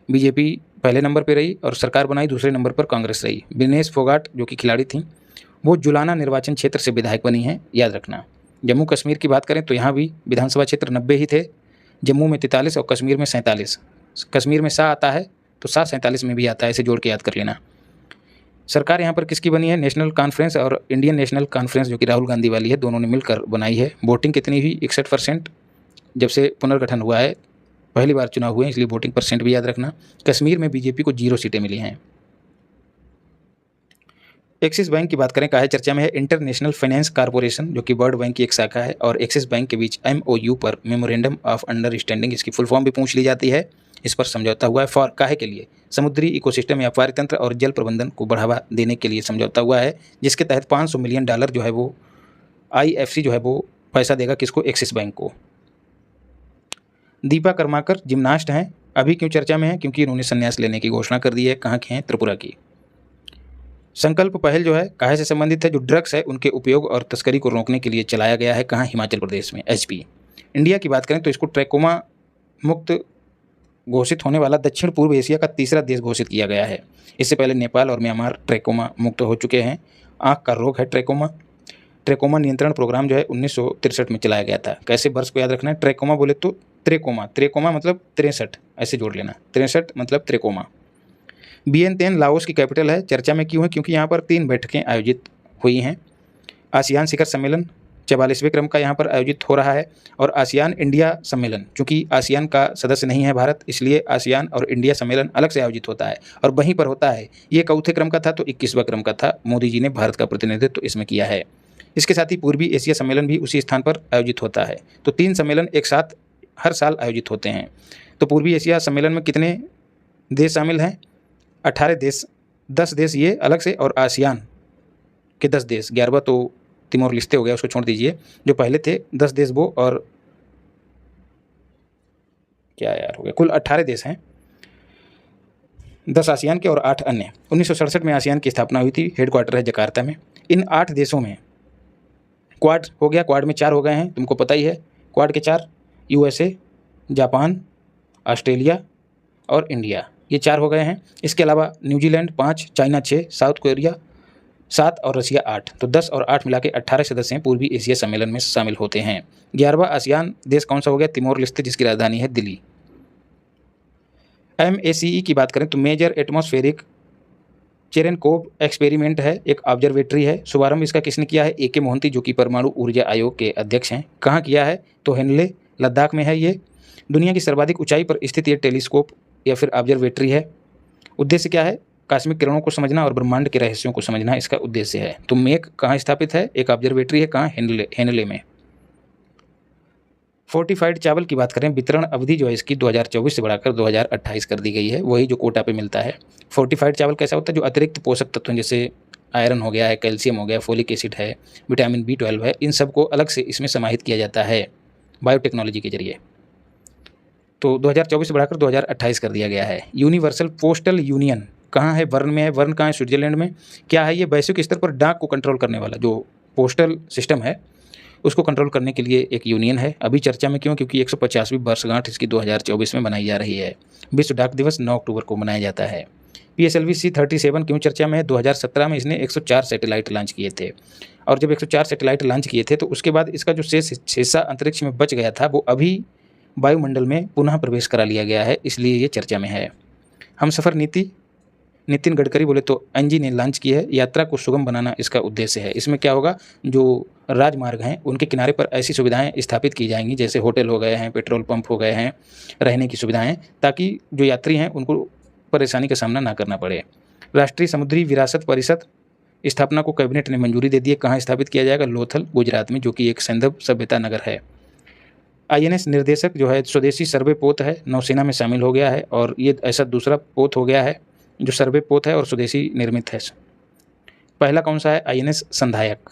बीजेपी पहले नंबर पर रही और सरकार बनाई, दूसरे नंबर पर कांग्रेस रही। विनेश फोगाट जो कि खिलाड़ी थी, वो जुलाना निर्वाचन क्षेत्र से विधायक बनी हैं, याद रखना। जम्मू कश्मीर की बात करें तो यहाँ भी विधानसभा क्षेत्र 90 ही थे, जम्मू में 43 और कश्मीर में 47। कश्मीर में सा आता है तो सा 47 में भी आता है, इसे जोड़ के याद कर लेना। सरकार यहाँ पर किसकी बनी है? नेशनल कॉन्फ्रेंस और इंडियन नेशनल कॉन्फ्रेंस, जो कि राहुल गांधी वाली है, दोनों ने मिलकर बनाई है। वोटिंग कितनी हुई? 61%। जब से पुनर्गठन हुआ है, पहली बार चुनाव हुए, इसलिए वोटिंग परसेंट भी याद रखना। कश्मीर में बीजेपी को 0 सीटें मिली हैं। एक्सिस बैंक की बात करें, काहे चर्चा में है? इंटरनेशनल फाइनेंस कॉर्पोरेशन, जो कि वर्ल्ड बैंक की एक शाखा है, और एक्सिस बैंक के बीच MOU पर मेमोरेंडम ऑफ अंडरस्टैंडिंग, इसकी फुल फॉर्म भी पूछ ली जाती है। इस पर समझौता हुआ है। फॉर काहे के लिए? समुद्री इकोसिस्टम या व्यापारिक तंत्र और जल प्रबंधन को बढ़ावा देने के लिए समझौता हुआ है, जिसके तहत $500 मिलियन जो है वो IFC जो है वो पैसा देगा किसको? एक्सिस बैंक को। दीपा कर्माकर जिम्नास्ट हैं, अभी क्यों चर्चा में है? क्योंकि इन्होंने संन्यास लेने की घोषणा कर दी है। कहाँ के हैं? त्रिपुरा की। संकल्प पहल जो है काहे से संबंधित है? जो ड्रग्स है उनके उपयोग और तस्करी को रोकने के लिए चलाया गया है। कहाँ? हिमाचल प्रदेश में, HP। इंडिया की बात करें तो इसको ट्रैकोमा मुक्त घोषित होने वाला दक्षिण पूर्व एशिया का तीसरा देश घोषित किया गया है। इससे पहले नेपाल और म्यांमार ट्रैकोमा मुक्त हो चुके हैं। आँख का रोग है ट्रैकोमा। ट्रैकोमा नियंत्रण प्रोग्राम जो है 1963 में चलाया गया था। कैसे? वर्ष को याद रखना है। ट्रैकोमा बोले तो त्रेकोमा, त्रेकोमा मतलब 63, ऐसे जोड़ लेना। 63 मतलब त्रेकोमा। वियतनाम लाओस की कैपिटल है। चर्चा में क्यों है? क्योंकि यहाँ पर 3 बैठकें आयोजित हुई हैं। आसियान शिखर सम्मेलन 44वें क्रम का यहाँ पर आयोजित हो रहा है, और आसियान इंडिया सम्मेलन, चूँकि आसियान का सदस्य नहीं है भारत, इसलिए आसियान और इंडिया सम्मेलन अलग से आयोजित होता है और वहीं पर होता है। ये 4थे क्रम का था तो 21वां क्रम का था। मोदी जी ने भारत का प्रतिनिधित्व इसमें किया है। इसके साथ ही पूर्वी एशिया सम्मेलन भी उसी स्थान पर आयोजित होता है। तो 3 सम्मेलन एक साथ हर साल आयोजित होते हैं। तो पूर्वी एशिया सम्मेलन में कितने देश शामिल हैं? 18 देश। 10 देश ये अलग से, और आसियान के 10 देश। 11वां तो तिमोर लिस्ते हो गया, उसको छोड़ दीजिए। जो पहले थे 10 देश वो, और क्या यार हो गया, कुल 18 देश हैं। 10 आसियान के और 8 अन्य। 1967 में आसियान की स्थापना हुई थी। हेडक्वार्टर है जकार्ता में। इन 8 देशों में क्वाड हो गया, क्वाड में 4 हो गए हैं, तुमको पता ही है। क्वाड के 4, USA, जापान, ऑस्ट्रेलिया और इंडिया, ये 4 हो गए हैं। इसके अलावा न्यूजीलैंड 5, चाइना 6, साउथ कोरिया 7 और रसिया 8। तो 10 और 8 मिला के 18 सदस्य हैं पूर्वी एशिया सम्मेलन में शामिल होते हैं। 11वां आसियान देश कौन सा हो गया? तिमोर लिस्ते, जिसकी राजधानी है दिल्ली। MACE की बात करें तो मेजर एटमॉस्फेरिक चेरेनकोव एक्सपेरिमेंट है, एक ऑब्जर्वेटरी है। शुभारंभ इसका किसने किया है? AK मोहंती, जो कि परमाणु ऊर्जा आयोग के अध्यक्ष हैं। कहाँ किया है? तो हेनले, लद्दाख में है ये। दुनिया की सर्वाधिक ऊंचाई पर स्थित ये टेलीस्कोप या फिर ऑब्जर्वेटरी है। उद्देश्य क्या है? कॉस्मिक किरणों को समझना और ब्रह्मांड के रहस्यों को समझना इसका उद्देश्य है। तो मेक कहाँ स्थापित है? एक ऑब्जर्वेटरी है, कहाँ? हेनले में। फोर्टिफाइड चावल की बात करें, वितरण अवधि जो है इसकी 2024 से बढ़ाकर 2028 कर दी गई है, वही जो कोटा पे मिलता है। फोर्टिफाइड चावल कैसा होता है? जो अतिरिक्त पोषक तत्व जैसे आयरन हो गया है, कैल्शियम हो गया, फोलिक एसिड है, विटामिन B12 है, इन सबको अलग से इसमें समाहित किया जाता है बायोटेक्नोलॉजी के जरिए। तो 2024 से बढ़ाकर 2028 कर दिया गया है। यूनिवर्सल पोस्टल यूनियन कहाँ है? बर्न में है। बर्न कहाँ है? स्विट्जरलैंड में। क्या है ये? वैश्विक स्तर पर डाक को कंट्रोल करने वाला जो पोस्टल सिस्टम है उसको कंट्रोल करने के लिए एक यूनियन है। अभी चर्चा में क्यों? क्योंकि 150वीं वर्षगांठ इसकी 2024 में मनाई जा रही है। विश्व डाक दिवस 9 अक्टूबर को मनाया जाता है। PSLV C-37 क्यों चर्चा में है? 2017 में इसने 104 सैटेलाइट लॉन्च किए थे, और जब 104 सैटेलाइट लॉन्च किए थे तो उसके बाद इसका जो शेष हिस्सा अंतरिक्ष में बच गया था वो अभी वायुमंडल में पुनः प्रवेश करा लिया गया है, इसलिए ये चर्चा में है। हमसफ़र नीति नितिन गडकरी बोले तो NG ने लॉन्च की है। यात्रा को सुगम बनाना इसका उद्देश्य है। इसमें क्या होगा? जो राजमार्ग हैं उनके किनारे पर ऐसी सुविधाएं स्थापित की जाएंगी, जैसे होटल हो गए हैं, पेट्रोल पंप हो गए हैं, रहने की सुविधाएं, ताकि जो यात्री हैं उनको परेशानी का सामना ना करना पड़े। राष्ट्रीय समुद्री विरासत परिषद स्थापना को कैबिनेट ने मंजूरी दे दी है। कहाँ स्थापित किया जाएगा? लोथल, गुजरात में, जो कि एक सैंधव सभ्यता नगर है। INS निर्देशक जो है स्वदेशी सर्वे पोत है, नौसेना में शामिल हो गया है, और ये ऐसा दूसरा पोत हो गया है जो सर्वे पोत है और स्वदेशी निर्मित है। पहला कौन सा है? INS संधायक।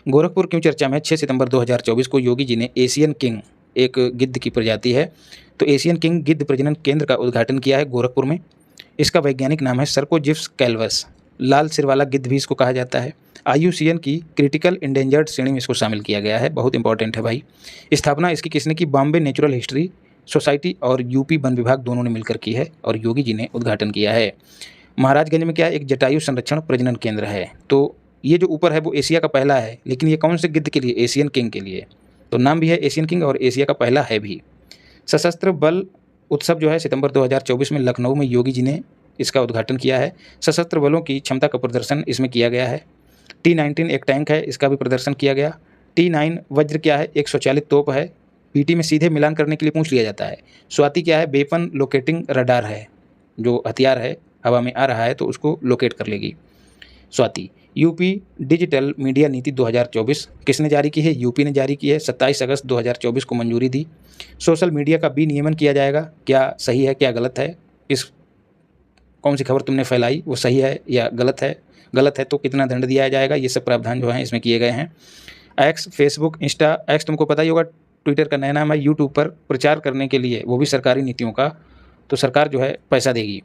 गोरखपुर क्यों चर्चा में? 6 सितंबर 2024 को योगी जी ने एशियन किंग एक गिद्ध की प्रजाति है। तो एशियन किंग गिद्ध प्रजनन केंद्र का उद्घाटन किया है गोरखपुर में। इसका वैज्ञानिक नाम है सर्कोजिप्स कैल्वस। लाल सिर वाला गिद्ध भी इसको कहा जाता है। IUCN की क्रिटिकल इंडेंजर्ड श्रेणी में इसको शामिल किया गया है। बहुत इंपॉर्टेंट है भाई। स्थापना इसकी किसने की? बॉम्बे नेचुरल हिस्ट्री सोसाइटी और यूपी वन विभाग दोनों ने मिलकर की है और योगी जी ने उद्घाटन किया है। महाराजगंज में क्या है? एक जटायु संरक्षण प्रजनन केंद्र है। तो ये जो ऊपर है वो एशिया का पहला है, लेकिन ये कौन से गिद्ध के लिए? एशियन किंग के लिए। तो नाम भी है एशियन किंग और एशिया का पहला है भी। सशस्त्र बल उत्सव जो है सितंबर 2024 में लखनऊ में योगी जी ने इसका उद्घाटन किया है। सशस्त्र बलों की क्षमता का प्रदर्शन इसमें किया गया है। T-19 एक टैंक है, इसका भी प्रदर्शन किया गया। T-9 वज्र क्या है? एक स्वचालित तोप है। PT में सीधे मिलान करने के लिए पूछ लिया जाता है। स्वाति क्या है? वेपन लोकेटिंग रडार है, जो हथियार है हवा में आ रहा है तो उसको लोकेट कर लेगी स्वाति। यूपी डिजिटल मीडिया नीति 2024 किसने जारी की है? यूपी ने जारी की है। 27 अगस्त 2024 को मंजूरी दी। सोशल मीडिया का विनियमन किया जाएगा। क्या सही है, क्या गलत है? इस कौन सी खबर तुमने फैलाई वो सही है या गलत है? गलत है तो कितना दंड दिया जाएगा? ये सब प्रावधान जो हैं इसमें किए गए हैं। एक्स, फेसबुक, इंस्टा, एक्स तुमको पता ही होगा, ट्विटर का नया नाम है। यूट्यूब पर प्रचार करने के लिए, वो भी सरकारी नीतियों का, तो सरकार जो है पैसा देगी।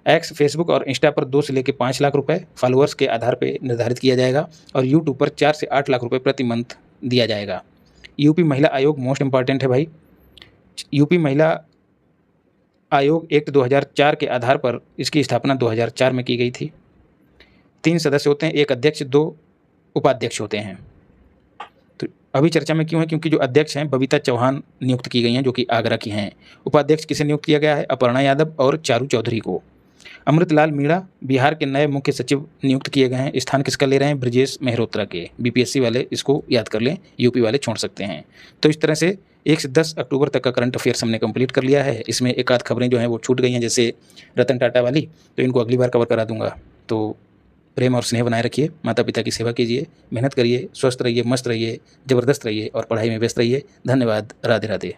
एक्स, फेसबुक और इंस्टा पर 2 से लेकर 5 लाख रुपए फॉलोअर्स के आधार पर निर्धारित किया जाएगा और यूट्यूब पर 4 से 8 लाख रुपए प्रति मंथ दिया जाएगा। यूपी महिला आयोग मोस्ट इंपॉर्टेंट है भाई। यूपी महिला आयोग एक्ट 2004 के आधार पर इसकी स्थापना 2004 में की गई थी। 3 सदस्य होते हैं, एक अध्यक्ष, 2 उपाध्यक्ष होते हैं। तो अभी चर्चा में क्यों है? क्योंकि जो अध्यक्ष हैं बबीता चौहान नियुक्त की गई हैं, जो कि आगरा की हैं। उपाध्यक्ष किसे नियुक्त किया गया है? अपर्णा यादव और चारू चौधरी को। अमृतलाल मीणा बिहार के नए मुख्य सचिव नियुक्त किए गए हैं। स्थान किसका ले रहे हैं? ब्रजेश मेहरोत्रा के। BPSC वाले इसको याद कर लें, यूपी वाले छोड़ सकते हैं। तो इस तरह से 1 से 10 अक्टूबर तक का करंट अफेयर्स हमने कंप्लीट कर लिया है। इसमें एक आध खबरें जो हैं वो छूट गई हैं, जैसे रतन टाटा वाली, तो इनको अगली बार कवर करा दूंगा। तो प्रेम और स्नेह बनाए रखिए, माता पिता की सेवा कीजिए, मेहनत करिए, स्वस्थ रहिए, मस्त रहिए, ज़बरदस्त रहिए और पढ़ाई में व्यस्त रहिए। धन्यवाद। राधे राधे।